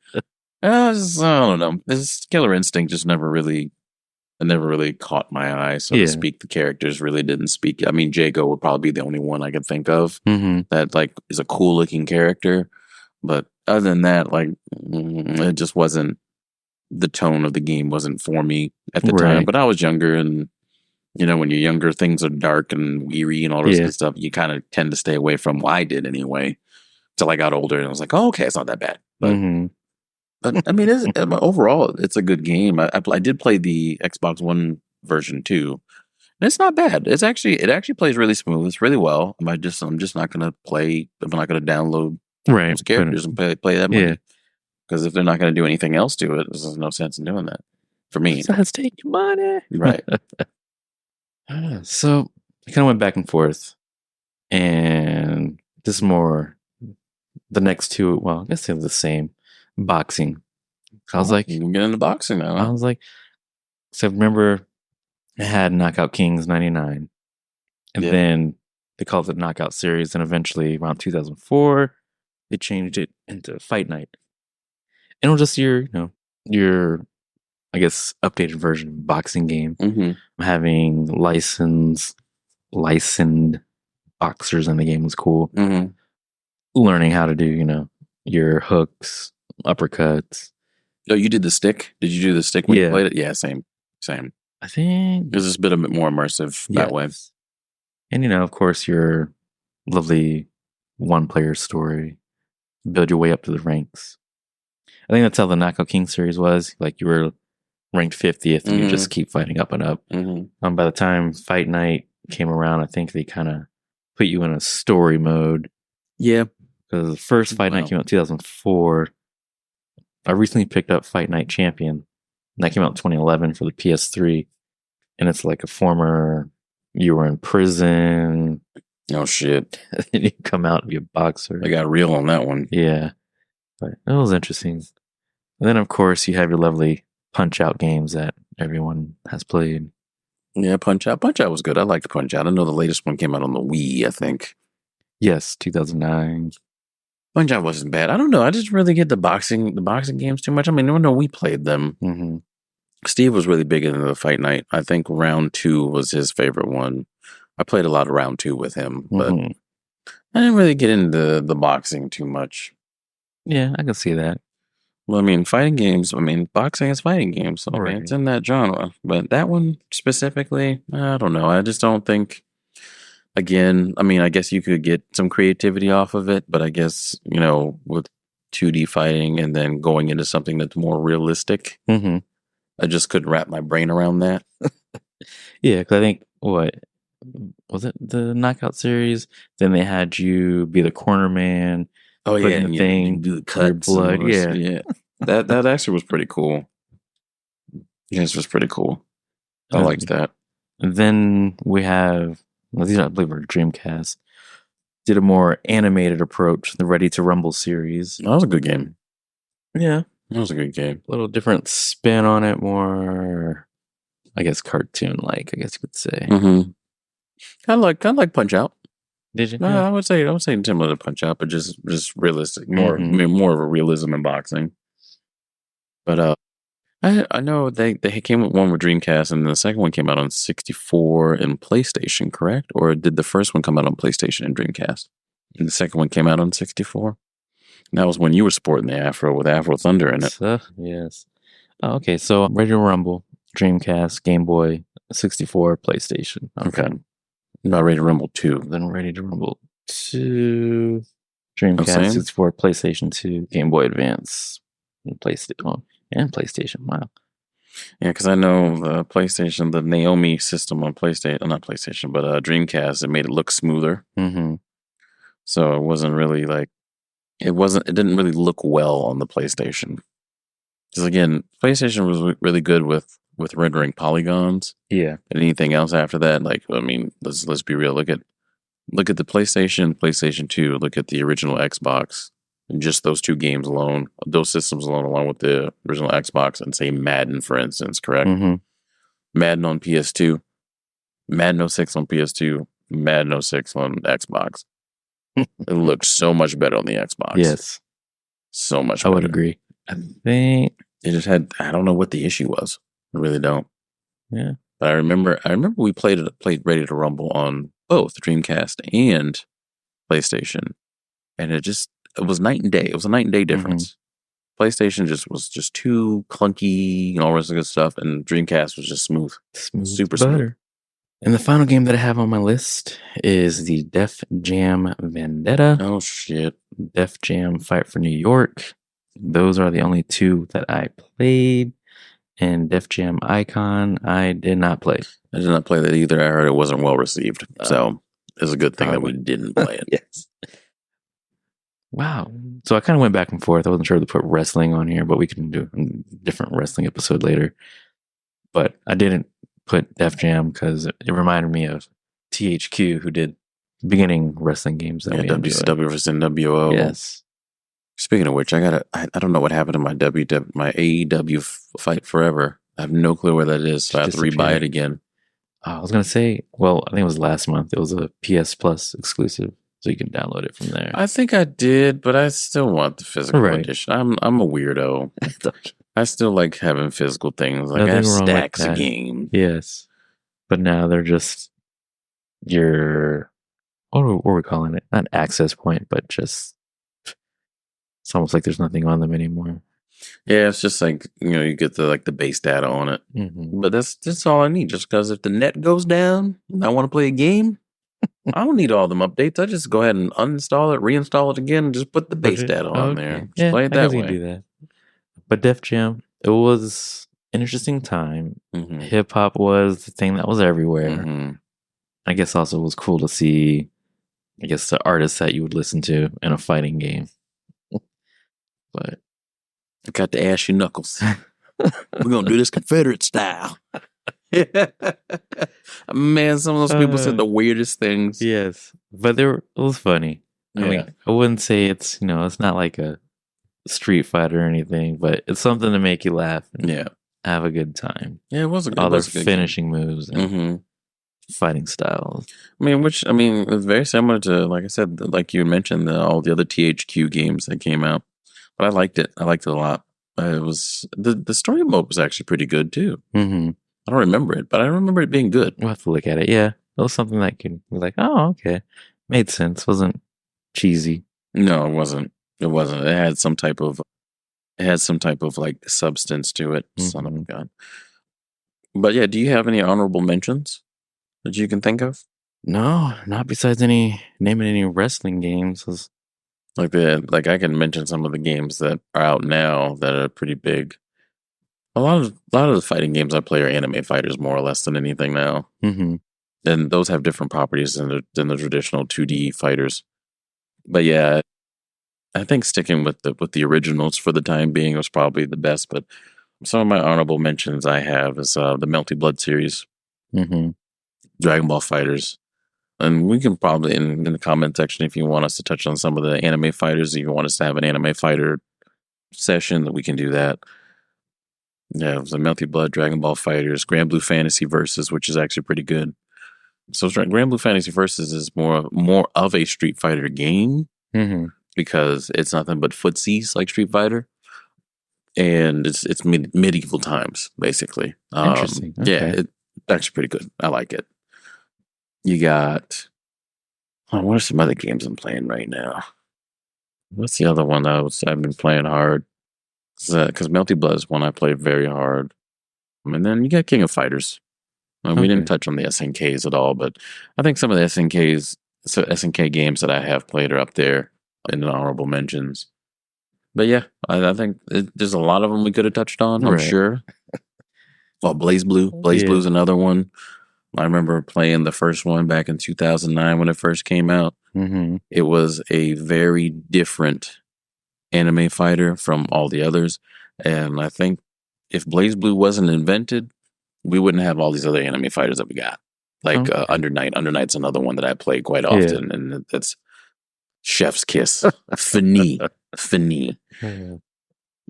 Speaker 2: I don't know. This Killer Instinct just never really caught my eye, so to speak. The characters really didn't speak. I mean, Jago would probably be the only one I could think of that like is a cool looking character. But other than that, like it just wasn't. The tone of the game wasn't for me at the time. But I was younger, and when you're younger, things are dark and eerie and all this good stuff. You kind of tend to stay away from. Well, I did anyway. Till I got older, and I was like, "Oh, okay, it's not that bad." But I mean, overall, it's a good game. I did play the Xbox One version too, and it's not bad. It actually plays really smooth. It's really well. I'm just not gonna play. I'm not gonna download those characters and play that much. Because if they're not going to do anything else to it, there's no sense in doing that. For me,
Speaker 1: besides taking money,
Speaker 2: right?
Speaker 1: So I kind of went back and forth, and this is more the next two. Well, I guess they're the same. Boxing. I was like,
Speaker 2: you can get into boxing now.
Speaker 1: I was like, so remember, I had Knockout Kings '99, and then they called it Knockout Series, and eventually around 2004, they changed it into Fight Night. And it was just your, I guess, updated version of boxing game. Having licensed boxers in the game was cool. Learning how to do, your hooks, uppercuts.
Speaker 2: Oh, you did the stick? Did you do the stick when you played it? Yeah, same.
Speaker 1: I think
Speaker 2: it was just a bit more immersive that way.
Speaker 1: And of course, your lovely one-player story. Build your way up to the ranks. I think that's how the Knockout King series was. Like you were ranked 50th and you just keep fighting up and up. By the time Fight Night came around, I think they kind of put you in a story mode.
Speaker 2: Yeah.
Speaker 1: Because the first Fight Night came out in 2004. I recently picked up Fight Night Champion. And that came out in 2011 for the PS3. And it's like you were in prison.
Speaker 2: Oh, shit.
Speaker 1: And you come out and be a boxer.
Speaker 2: I got real on that one.
Speaker 1: Yeah. But it was interesting. And then, of course, you have your lovely Punch-Out games that everyone has played.
Speaker 2: Yeah, Punch-Out. Punch-Out was good. I liked Punch-Out. I know the latest one came out on the Wii, I think.
Speaker 1: Yes, 2009.
Speaker 2: Punch-Out wasn't bad. I don't know. I just really get the boxing games too much. I mean, no, we played them.
Speaker 1: Mm-hmm.
Speaker 2: Steve was really big into the Fight Night. I think round 2 was his favorite one. I played a lot of round 2 with him, but I didn't really get into the boxing too much.
Speaker 1: Yeah, I can see that.
Speaker 2: Well, I mean, fighting games, boxing is fighting games. So,
Speaker 1: Right.
Speaker 2: it's in that genre. But that one specifically, I don't know. I just don't think, again, I guess you could get some creativity off of it, but I guess, with 2D fighting and then going into something that's more realistic, I just couldn't wrap my brain around that.
Speaker 1: Yeah, because I think, what was it, the Knockout series? Then they had you be the corner man.
Speaker 2: Oh, yeah,
Speaker 1: the thing,
Speaker 2: do the cuts,
Speaker 1: blood. Yeah.
Speaker 2: That actually was pretty cool. Yeah, it was pretty cool. I liked that.
Speaker 1: And then we have, these I believe were Dreamcast, did a more animated approach, the Ready to Rumble series.
Speaker 2: That was a good game.
Speaker 1: Yeah.
Speaker 2: That was a good game.
Speaker 1: A little different spin on it, more, I guess, cartoon-like, I guess you could say.
Speaker 2: Mm-hmm. Kind of like Punch-Out.
Speaker 1: Did you?
Speaker 2: No,
Speaker 1: Yeah.
Speaker 2: I would say similar to Punch-Out, but just realistic, more of a realism in boxing. But I know they came with one with Dreamcast, and the second one came out on 64 and PlayStation, correct? Or did the first one come out on PlayStation and Dreamcast, and the second one came out on 64? And that was when you were sporting the afro with Afro Thunder in it.
Speaker 1: Yes. Oh, okay, so Ready to Rumble, Dreamcast, Game Boy, 64, PlayStation.
Speaker 2: Okay. Not Ready to Rumble 2.
Speaker 1: Then Ready to Rumble 2, Dreamcast, 64, PlayStation 2, Game Boy Advance, and PlayStation. Wow.
Speaker 2: Yeah, because I know the PlayStation, the Naomi system on PlayStation, not PlayStation, but Dreamcast, it made it look smoother.
Speaker 1: Mm-hmm.
Speaker 2: So it wasn't really it didn't really look well on the PlayStation. Because again, PlayStation was really good with rendering polygons.
Speaker 1: Yeah.
Speaker 2: And anything else after that, let's be real. Look at the PlayStation 2, look at the original Xbox. And just those two games alone, those systems alone, along with the original Xbox, and say Madden, for instance, correct?
Speaker 1: Mm-hmm.
Speaker 2: Madden on PS2, Madden 06 on PS2, Madden 06 on Xbox. It looked so much better on the Xbox.
Speaker 1: Yes.
Speaker 2: So much better.
Speaker 1: I would agree. I think
Speaker 2: it just I don't know what the issue was. I really don't.
Speaker 1: Yeah.
Speaker 2: But I remember we played Ready to Rumble on both Dreamcast and PlayStation. And it was night and day. It was a night and day difference. Mm-hmm. PlayStation was just too clunky and all the rest of good stuff, and Dreamcast was just smooth, super smooth.
Speaker 1: And the final game that I have on my list is the Def Jam Vendetta.
Speaker 2: Oh shit!
Speaker 1: Def Jam Fight for New York. Those are the only two that I played. And Def Jam Icon, I did not play.
Speaker 2: I did not play that either. I heard it wasn't well received, so it's a good thing that we didn't play it.
Speaker 1: Yes. Wow. So I kind of went back and forth. I wasn't sure to put wrestling on here, but we can do a different wrestling episode later. But I didn't put Def Jam because it reminded me of THQ, who did beginning wrestling games that we
Speaker 2: WCW versus NWO.
Speaker 1: Yes.
Speaker 2: Speaking of which, I don't know what happened to my AEW Fight Forever. I have no clue where that is, so I have to rebuy it again.
Speaker 1: I was going to say, well, I think it was last month. It was a PS Plus exclusive, so you can download it from there.
Speaker 2: I think I did, but I still want the physical edition. I'm a weirdo. I still like having physical things. Like I have stacks of games.
Speaker 1: Yes. But now they're just your, what are we calling it? Not access point, but just, it's almost like there's nothing on them anymore.
Speaker 2: Yeah, it's just like, you get the base data on it.
Speaker 1: Mm-hmm.
Speaker 2: But that's all I need. Just because if the net goes down and I want to play a game, I don't need all them updates. I just go ahead and uninstall it, reinstall it again, and just put the base data on there. Just play it that way.
Speaker 1: Do that. But Def Jam, it was an interesting time. Mm-hmm. Hip hop was the thing that was everywhere. Mm-hmm. I guess also it was cool to see, the artists that you would listen to in a fighting game. But
Speaker 2: I got to ask you, Knuckles. We're gonna do this Confederate style. Man, some of those people said the weirdest things.
Speaker 1: Yes, but it was funny. I mean, I wouldn't say it's it's not like a Street Fighter or anything, but it's something to make you laugh and
Speaker 2: Yeah.
Speaker 1: have a good time.
Speaker 2: Yeah, it was a,
Speaker 1: All
Speaker 2: it
Speaker 1: their
Speaker 2: was a good
Speaker 1: finishing moves and
Speaker 2: hmm
Speaker 1: fighting styles.
Speaker 2: I mean, it's very similar to, like I said, like you mentioned, all the other THQ games that came out. But I liked it. I liked it a lot. It was the story mode was actually pretty good too.
Speaker 1: Mm-hmm.
Speaker 2: I don't remember it, but I remember it being good.
Speaker 1: We'll have to look at it. Yeah, it was something that could be like, oh, okay, made sense. Wasn't cheesy.
Speaker 2: No, it wasn't. It wasn't. It had some type of like substance to it. Son of a gun. But yeah, do you have any honorable mentions that you can think of?
Speaker 1: No, not besides naming any wrestling games.
Speaker 2: Like I can mention some of the games that are out now that are pretty big. A lot of the fighting games I play are anime fighters more or less than anything now.
Speaker 1: Mm-hmm.
Speaker 2: And those have different properties than the traditional 2D fighters. But yeah, I think sticking with the originals for the time being was probably the best. But some of my honorable mentions I have is the Melty Blood series,
Speaker 1: Mm-hmm.
Speaker 2: Dragon Ball Fighters. And we can probably, in the comment section, if you want us to touch on some of the anime fighters, if you want us to have an anime fighter session, that we can do that. Yeah, it was the Melty Blood, Dragon Ball Fighters, Grand Blue Fantasy Versus, which is actually pretty good. So Grand Blue Fantasy Versus is more of a Street Fighter game because it's nothing but footsies like Street Fighter, and it's medieval times basically.
Speaker 1: Interesting. Okay.
Speaker 2: Yeah, it's actually pretty good. I like it. You got, what are some other games I'm playing right now? What's the other one that I've been playing hard? Because Melty Blood is one I played very hard. And then you got King of Fighters. We didn't touch on the SNKs at all, but I think some of the SNK games that I have played are up there in the honorable mentions. But yeah, I think there's a lot of them we could have touched on, I'm sure. Well, Blaze Blue. Blaze Blue's another one. I remember playing the first one back in 2009 when it first came out.
Speaker 1: Mm-hmm.
Speaker 2: It was a very different anime fighter from all the others. And I think if Blaze Blue wasn't invented, we wouldn't have all these other anime fighters that we got. Like Under Night. Under Night's another one that I play quite often. And that's Chef's Kiss. Fini.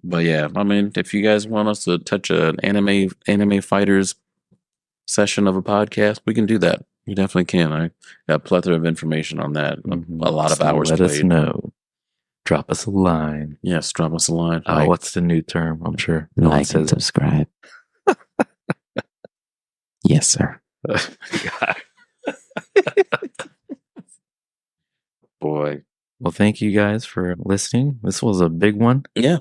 Speaker 2: But yeah, I mean, if you guys want us to touch an anime fighters session of a podcast, we can do that. We definitely can. I got a plethora of information on that. A lot of hours
Speaker 1: let
Speaker 2: played.
Speaker 1: Us know. Drop us a line.
Speaker 2: Yes, drop us a line.
Speaker 1: What's the new term? I'm sure
Speaker 3: no one says subscribe. Yes, sir.
Speaker 2: Boy.
Speaker 1: Well, thank you guys for listening. This was a big one.
Speaker 2: Yeah.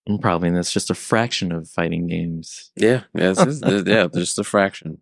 Speaker 1: And probably that's just a fraction of fighting games.
Speaker 2: Yeah. Just a fraction.